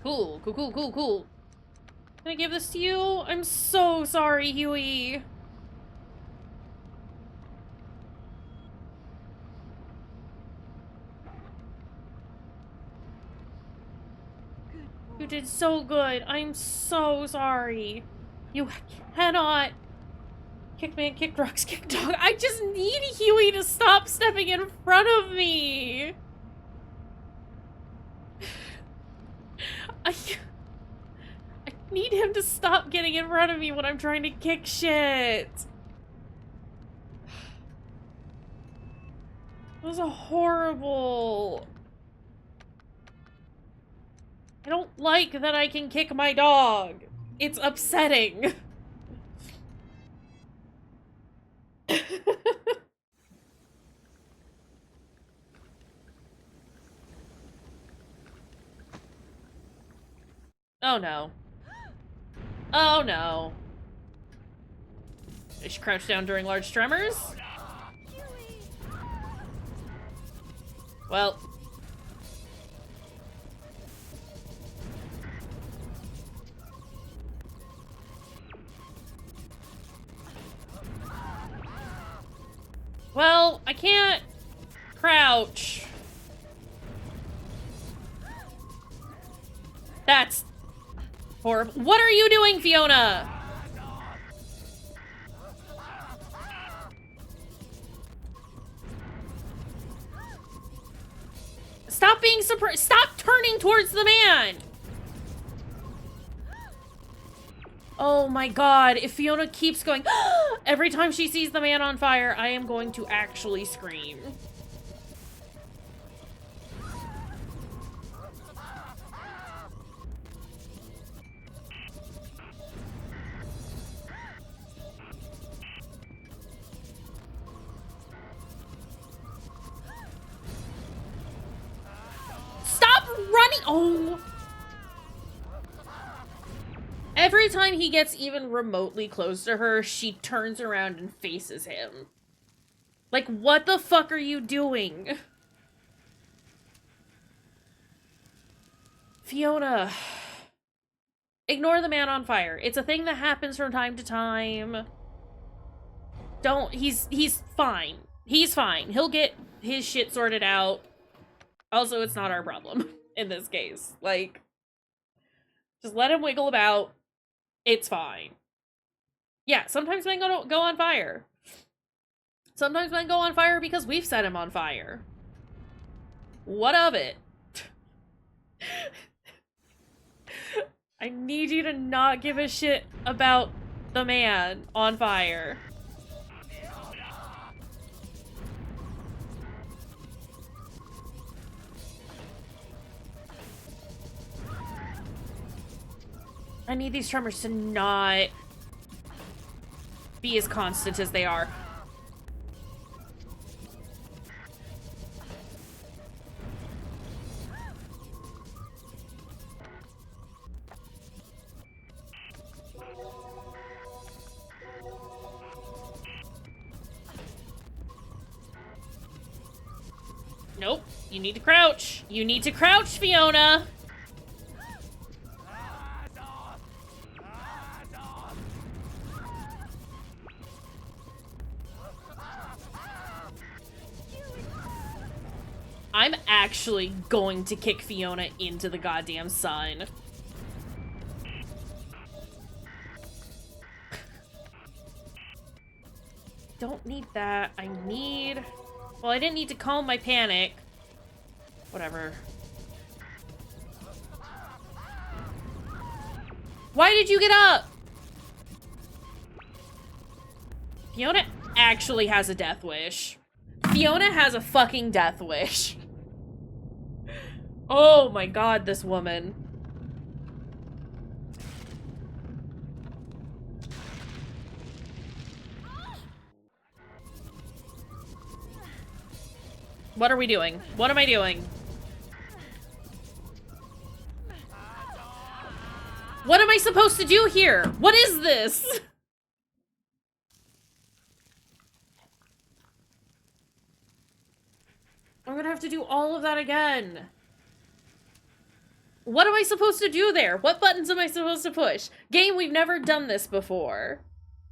Cool, cool, cool, cool, cool. Can I give this to you? I'm so sorry, Huey. You did so good. I'm so sorry. You cannot kick man, kick rocks, kick dog. I just need Huey to stop stepping in front of me. I need him to stop getting in front of me when I'm trying to kick shit. Those are horrible. I don't like that I can kick my dog. It's upsetting. Oh no. Oh no. I should crouch down during large tremors? Well. Well, I can't crouch. That's horrible. What are you doing, Fiona? Stop being surprised. Stop turning towards the man. Oh my god, if Fiona keeps going Every time she sees the man on fire, I am going to actually scream. Stop running! Oh! Every time he gets even remotely close to her, she turns around and faces him. Like, what the fuck are you doing? Fiona. Ignore the man on fire. It's a thing that happens from time to time. Don't, he's fine. He's fine. He'll get his shit sorted out. Also, it's not our problem in this case. Like, just let him wiggle about. It's fine. Yeah, sometimes men go on fire. Sometimes men go on fire because we've set him on fire. What of it? I need you to not give a shit about the man on fire. I need these tremors to not be as constant as they are. Nope. You need to crouch. You need to crouch, Fiona. I'm actually going to kick Fiona into the goddamn sun. Don't need that. I need... Well, I didn't need to calm my panic. Whatever. Why did you get up? Fiona actually has a death wish. Fiona has a fucking death wish. Oh my god, this woman. What are we doing? What am I doing? What am I supposed to do here? What is this? I'm gonna have to do all of that again. What am I supposed to do there? What buttons am I supposed to push? Game, we've never done this before.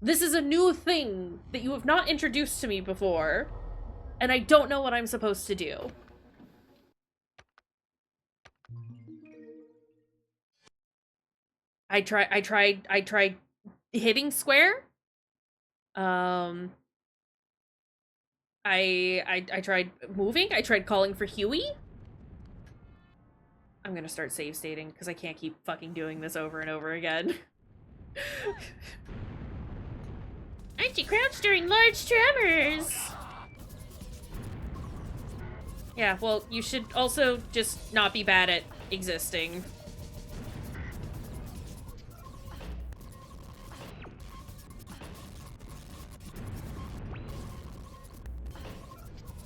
This is a new thing that you have not introduced to me before. And I don't know what I'm supposed to do. I tried hitting square. I tried moving. I tried calling for Huey. I'm gonna start save stating because I can't keep fucking doing this over and over again. Aren't you crouched during large tremors? Yeah, well, you should also just not be bad at existing.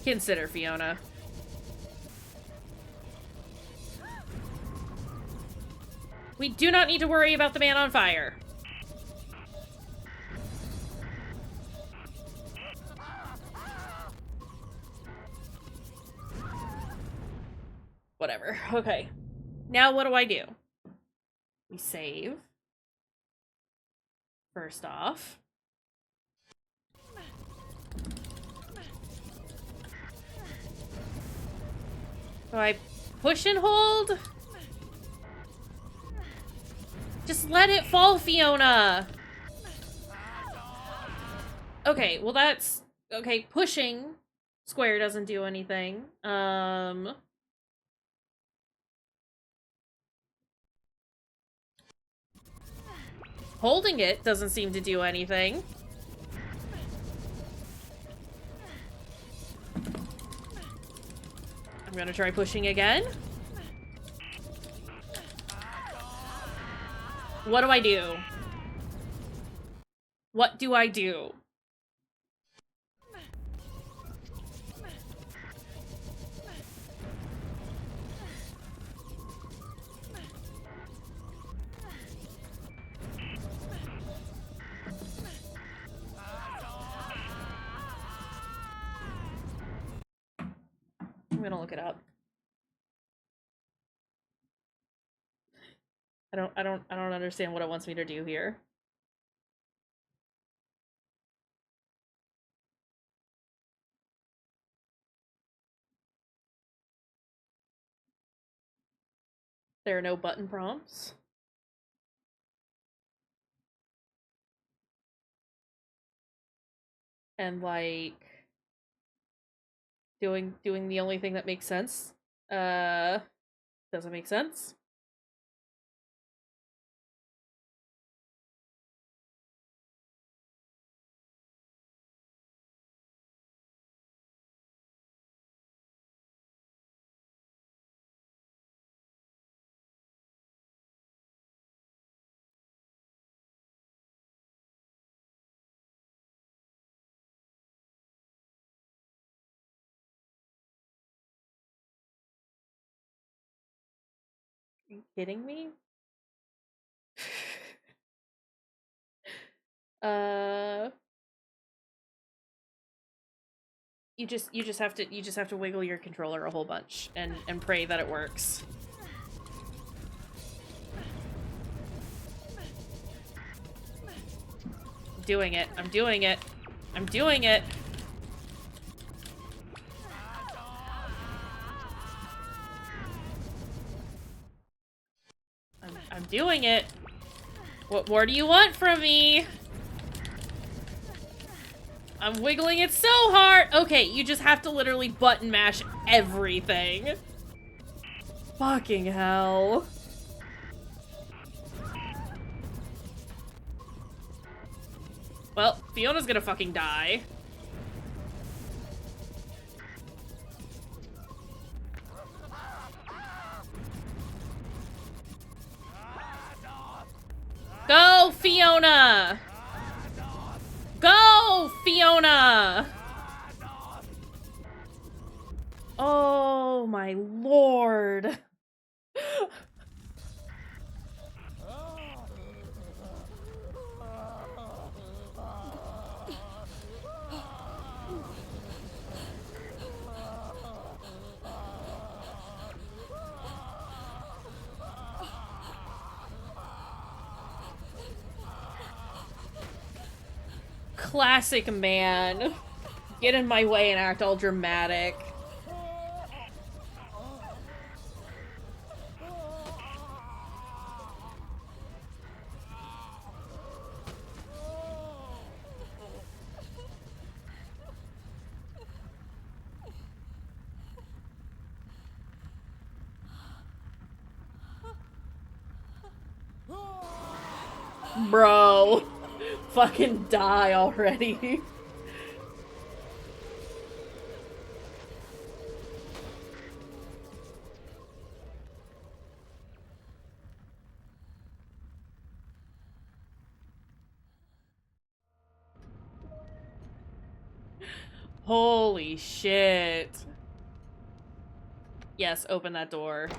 Consider Fiona. We do not need to worry about the man on fire. Whatever. Okay. Now what do I do? We save. First off. Do I push and hold? Just let it fall, Fiona! Okay, well that's... Okay, pushing square doesn't do anything. Holding it doesn't seem to do anything. I'm gonna try pushing again. What do I do? What do I do? I'm gonna look it up. I don't understand what it wants me to do here. There are no button prompts. And like doing the only thing that makes sense. Doesn't make sense. Are you kidding me? You just have to wiggle your controller a whole bunch and pray that it works. I'm doing it. I'm doing it. I'm doing it. I'm doing it. What more do you want from me? I'm wiggling it so hard. Okay, you just have to literally button mash everything. Fucking hell. Well, Fiona's gonna fucking die. Go, Fiona! Go, Fiona! Oh my lord. Classic man. Get in my way and act all dramatic. Bro. Fucking die already. Holy shit. Yes, open that door.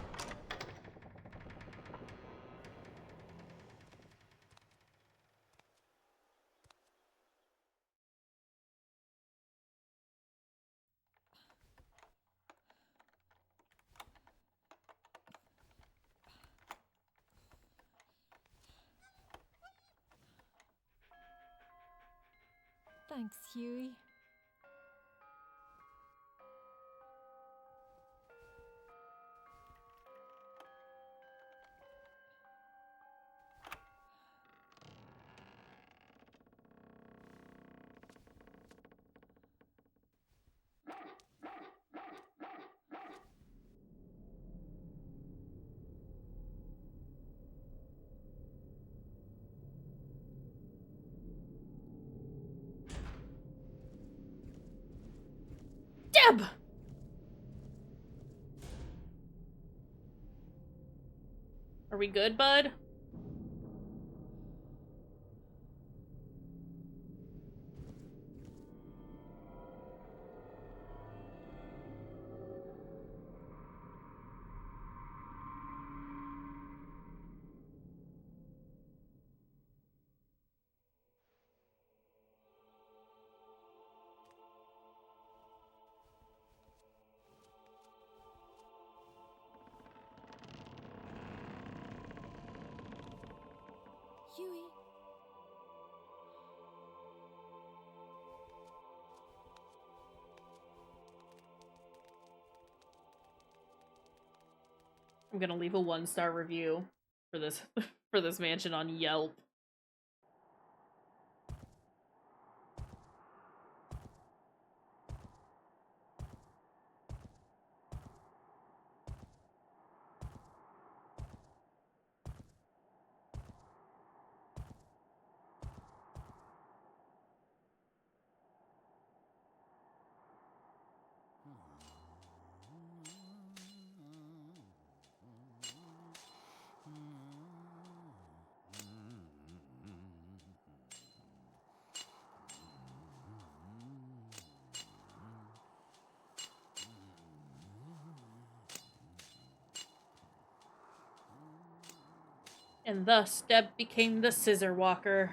Thanks, Huey. Deb! Are we good, bud? Huey. I'm gonna leave a 1-star review for this for this mansion on Yelp. And thus, Deb became the Scissor Walker.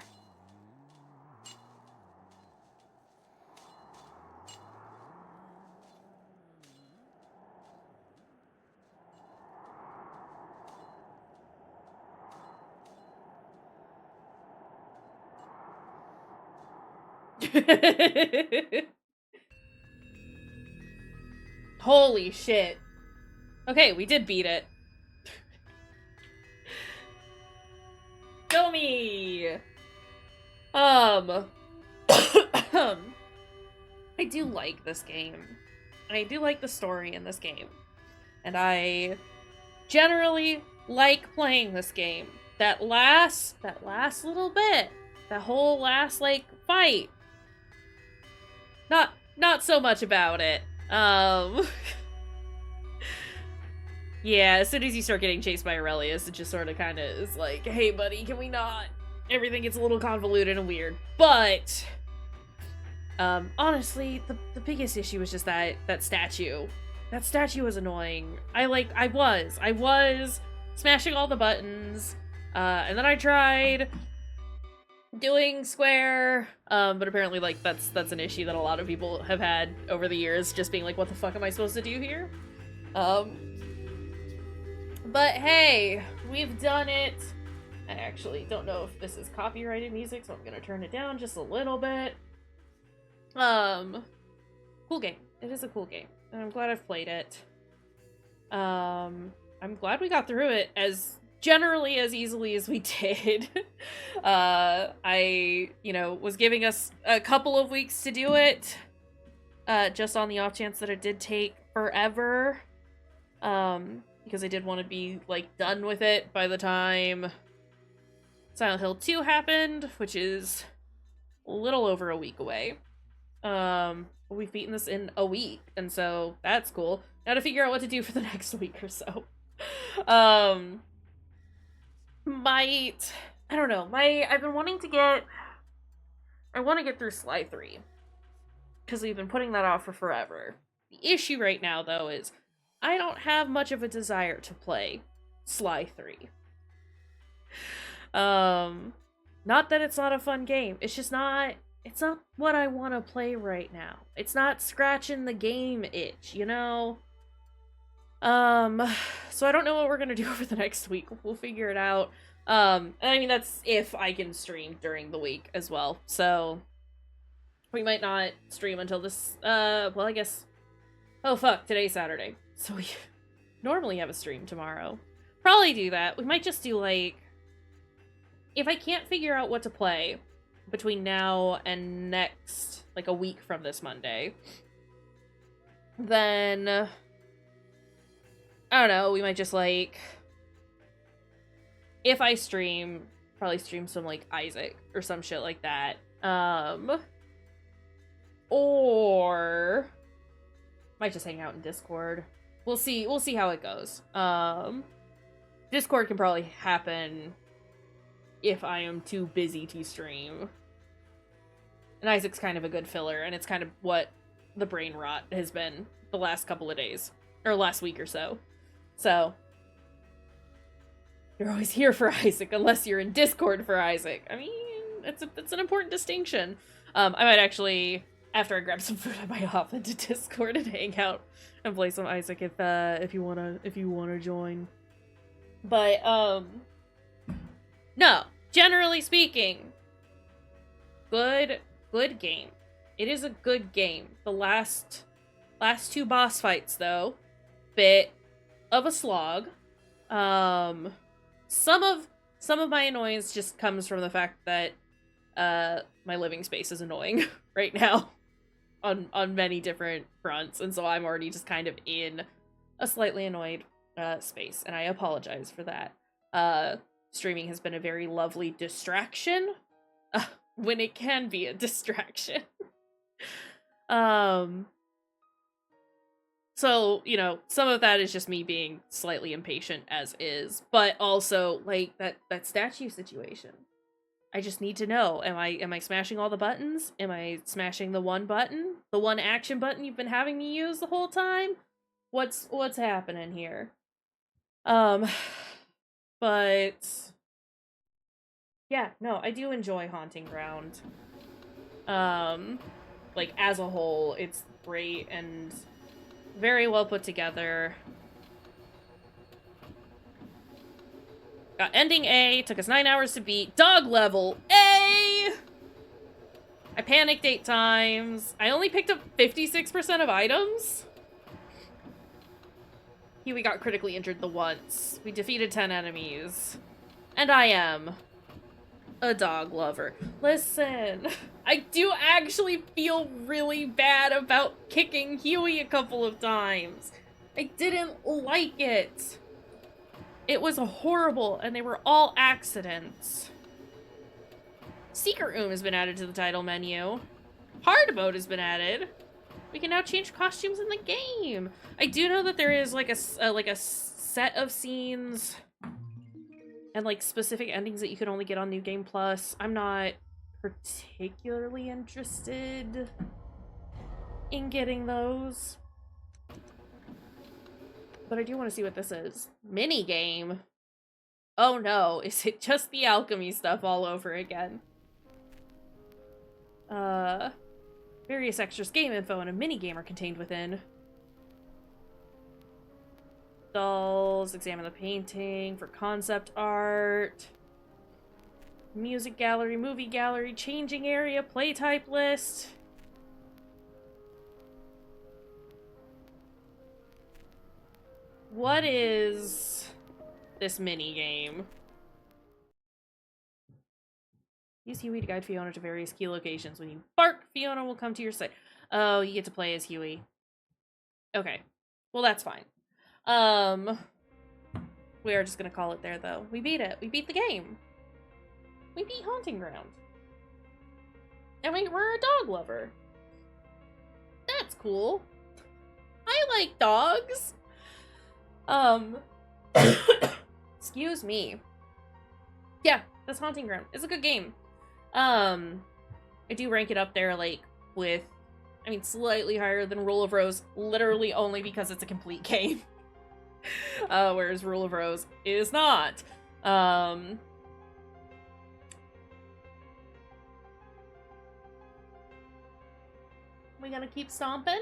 Holy shit. Okay, we did beat it. Go me! I do like this game. I do like the story in this game. And I generally like playing this game. That last little bit, that whole last, like, fight. Not so much about it. Yeah, as soon as you start getting chased by Aurelius, it just sort of kind of is like, hey buddy, can we not? Everything gets a little convoluted and weird. But, honestly, the biggest issue was just that statue. That statue was annoying. I was smashing all the buttons, and then I tried doing square, but apparently, like, that's an issue that a lot of people have had over the years, just being like, what the fuck am I supposed to do here? But hey, we've done it. I actually don't know if this is copyrighted music, so I'm gonna turn it down just a little bit. Cool game. It is a cool game, and I'm glad I've played it. I'm glad we got through it as generally as easily as we did. I, was giving us a couple of weeks to do it, just on the off chance that it did take forever. Because I did want to be, like, done with it by the time Silent Hill 2 happened, which is a little over a week away. We've beaten this in a week, and so that's cool. Now to figure out what to do for the next week or so. I don't know, I've been wanting to get, I want to get through Sly 3, because we've been putting that off for forever. The issue right now, though, is I don't have much of a desire to play Sly 3. Not that it's not a fun game, it's just not, it's not what I want to play right now. It's not scratching the game itch, you know? So I don't know what we're gonna do over the next week. We'll figure it out. I mean, that's if I can stream during the week as well, so we might not stream until this, well, I guess, oh fuck, today's Saturday. So we normally have a stream tomorrow. Probably do that. We might just do, like, if I can't figure out what to play between now and next, like, a week from this Monday, then, I don't know, we might just, like, if I stream, probably stream some, like, Isaac or some shit like that. Or might just hang out in Discord. We'll see how it goes. Discord can probably happen if I am too busy to stream. And Isaac's kind of a good filler, and it's kind of what the brain rot has been the last couple of days. Or last week or so. So, you're always here for Isaac, unless you're in Discord for Isaac. I mean, it's an important distinction. I might actually, after I grab some food, I might hop into Discord and hang out and play some Isaac if you wanna join. But no, generally speaking, good game. It is a good game. The last two boss fights though, bit of a slog. Some of my annoyance just comes from the fact that my living space is annoying right now on many different fronts, and so I'm already just kind of in a slightly annoyed space, and I apologize for that. Streaming has been a very lovely distraction when it can be a distraction. So, you know, some of that is just me being slightly impatient as is, but also, like, that statue situation. I just need to know, am I smashing all the buttons? Am I smashing the one button? The one action button you've been having me use the whole time? What's happening here? But yeah, no, I do enjoy Haunting Ground. Like, as a whole, it's great and very well put together. Got ending A, took us 9 hours to beat. Dog level A! I panicked 8 times. I only picked up 56% of items. Huey got critically injured the once. We defeated 10 enemies. And I am a dog lover. Listen, I do actually feel really bad about kicking Huey a couple of times. I didn't like it. It was horrible, and they were all accidents. Secret Room has been added to the title menu. Hard mode has been added. We can now change costumes in the game. I do know that there is like a set of scenes and like specific endings that you can only get on New Game Plus. I'm not particularly interested in getting those, but I do want to see what this is. Mini game. Oh no, is it just the alchemy stuff all over again? Various extras, game info, and a mini game are contained within. Dolls, examine the painting for concept art. Music gallery, movie gallery, changing area, play type list. What is this mini game? Use Huey to guide Fiona to various key locations. When you bark, Fiona will come to your side. Oh, you get to play as Huey. Okay. Well, that's fine. We are just gonna call it there, though. We beat it. We beat the game. We beat Haunting Ground. And we're a dog lover. That's cool. I like dogs. Excuse me. Yeah, that's Haunting Ground. It's a good game. I do rank it up there, like, with, I mean, slightly higher than Rule of Rose, literally only because it's a complete game. Whereas Rule of Rose is not. We gonna keep stomping?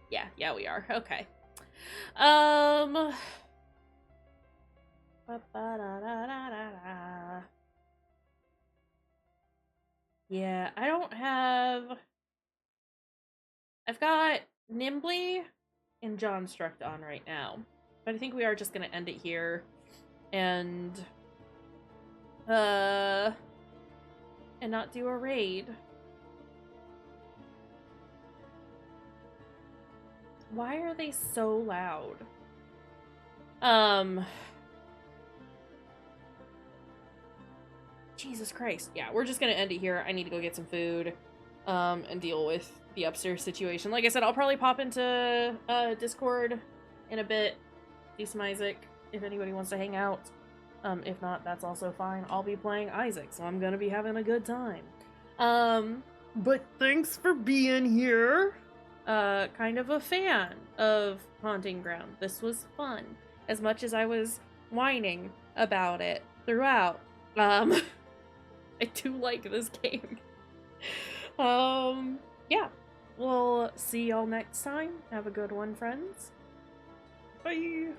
Yeah, we are. Okay. Yeah, I don't have... I've got Nimbly and John Struct on right now. But I think we are just gonna end it here. And not do a raid. Why are they so loud? Jesus Christ. Yeah, we're just gonna end it here. I need to go get some food, and deal with the upstairs situation. Like I said, I'll probably pop into, Discord in a bit, do some Isaac if anybody wants to hang out. If not, that's also fine. I'll be playing Isaac, so I'm gonna be having a good time. But thanks for being here. Kind of a fan of Haunting Ground. This was fun. As much as I was whining about it throughout. I do like this game. Yeah. We'll see y'all next time. Have a good one, friends. Bye.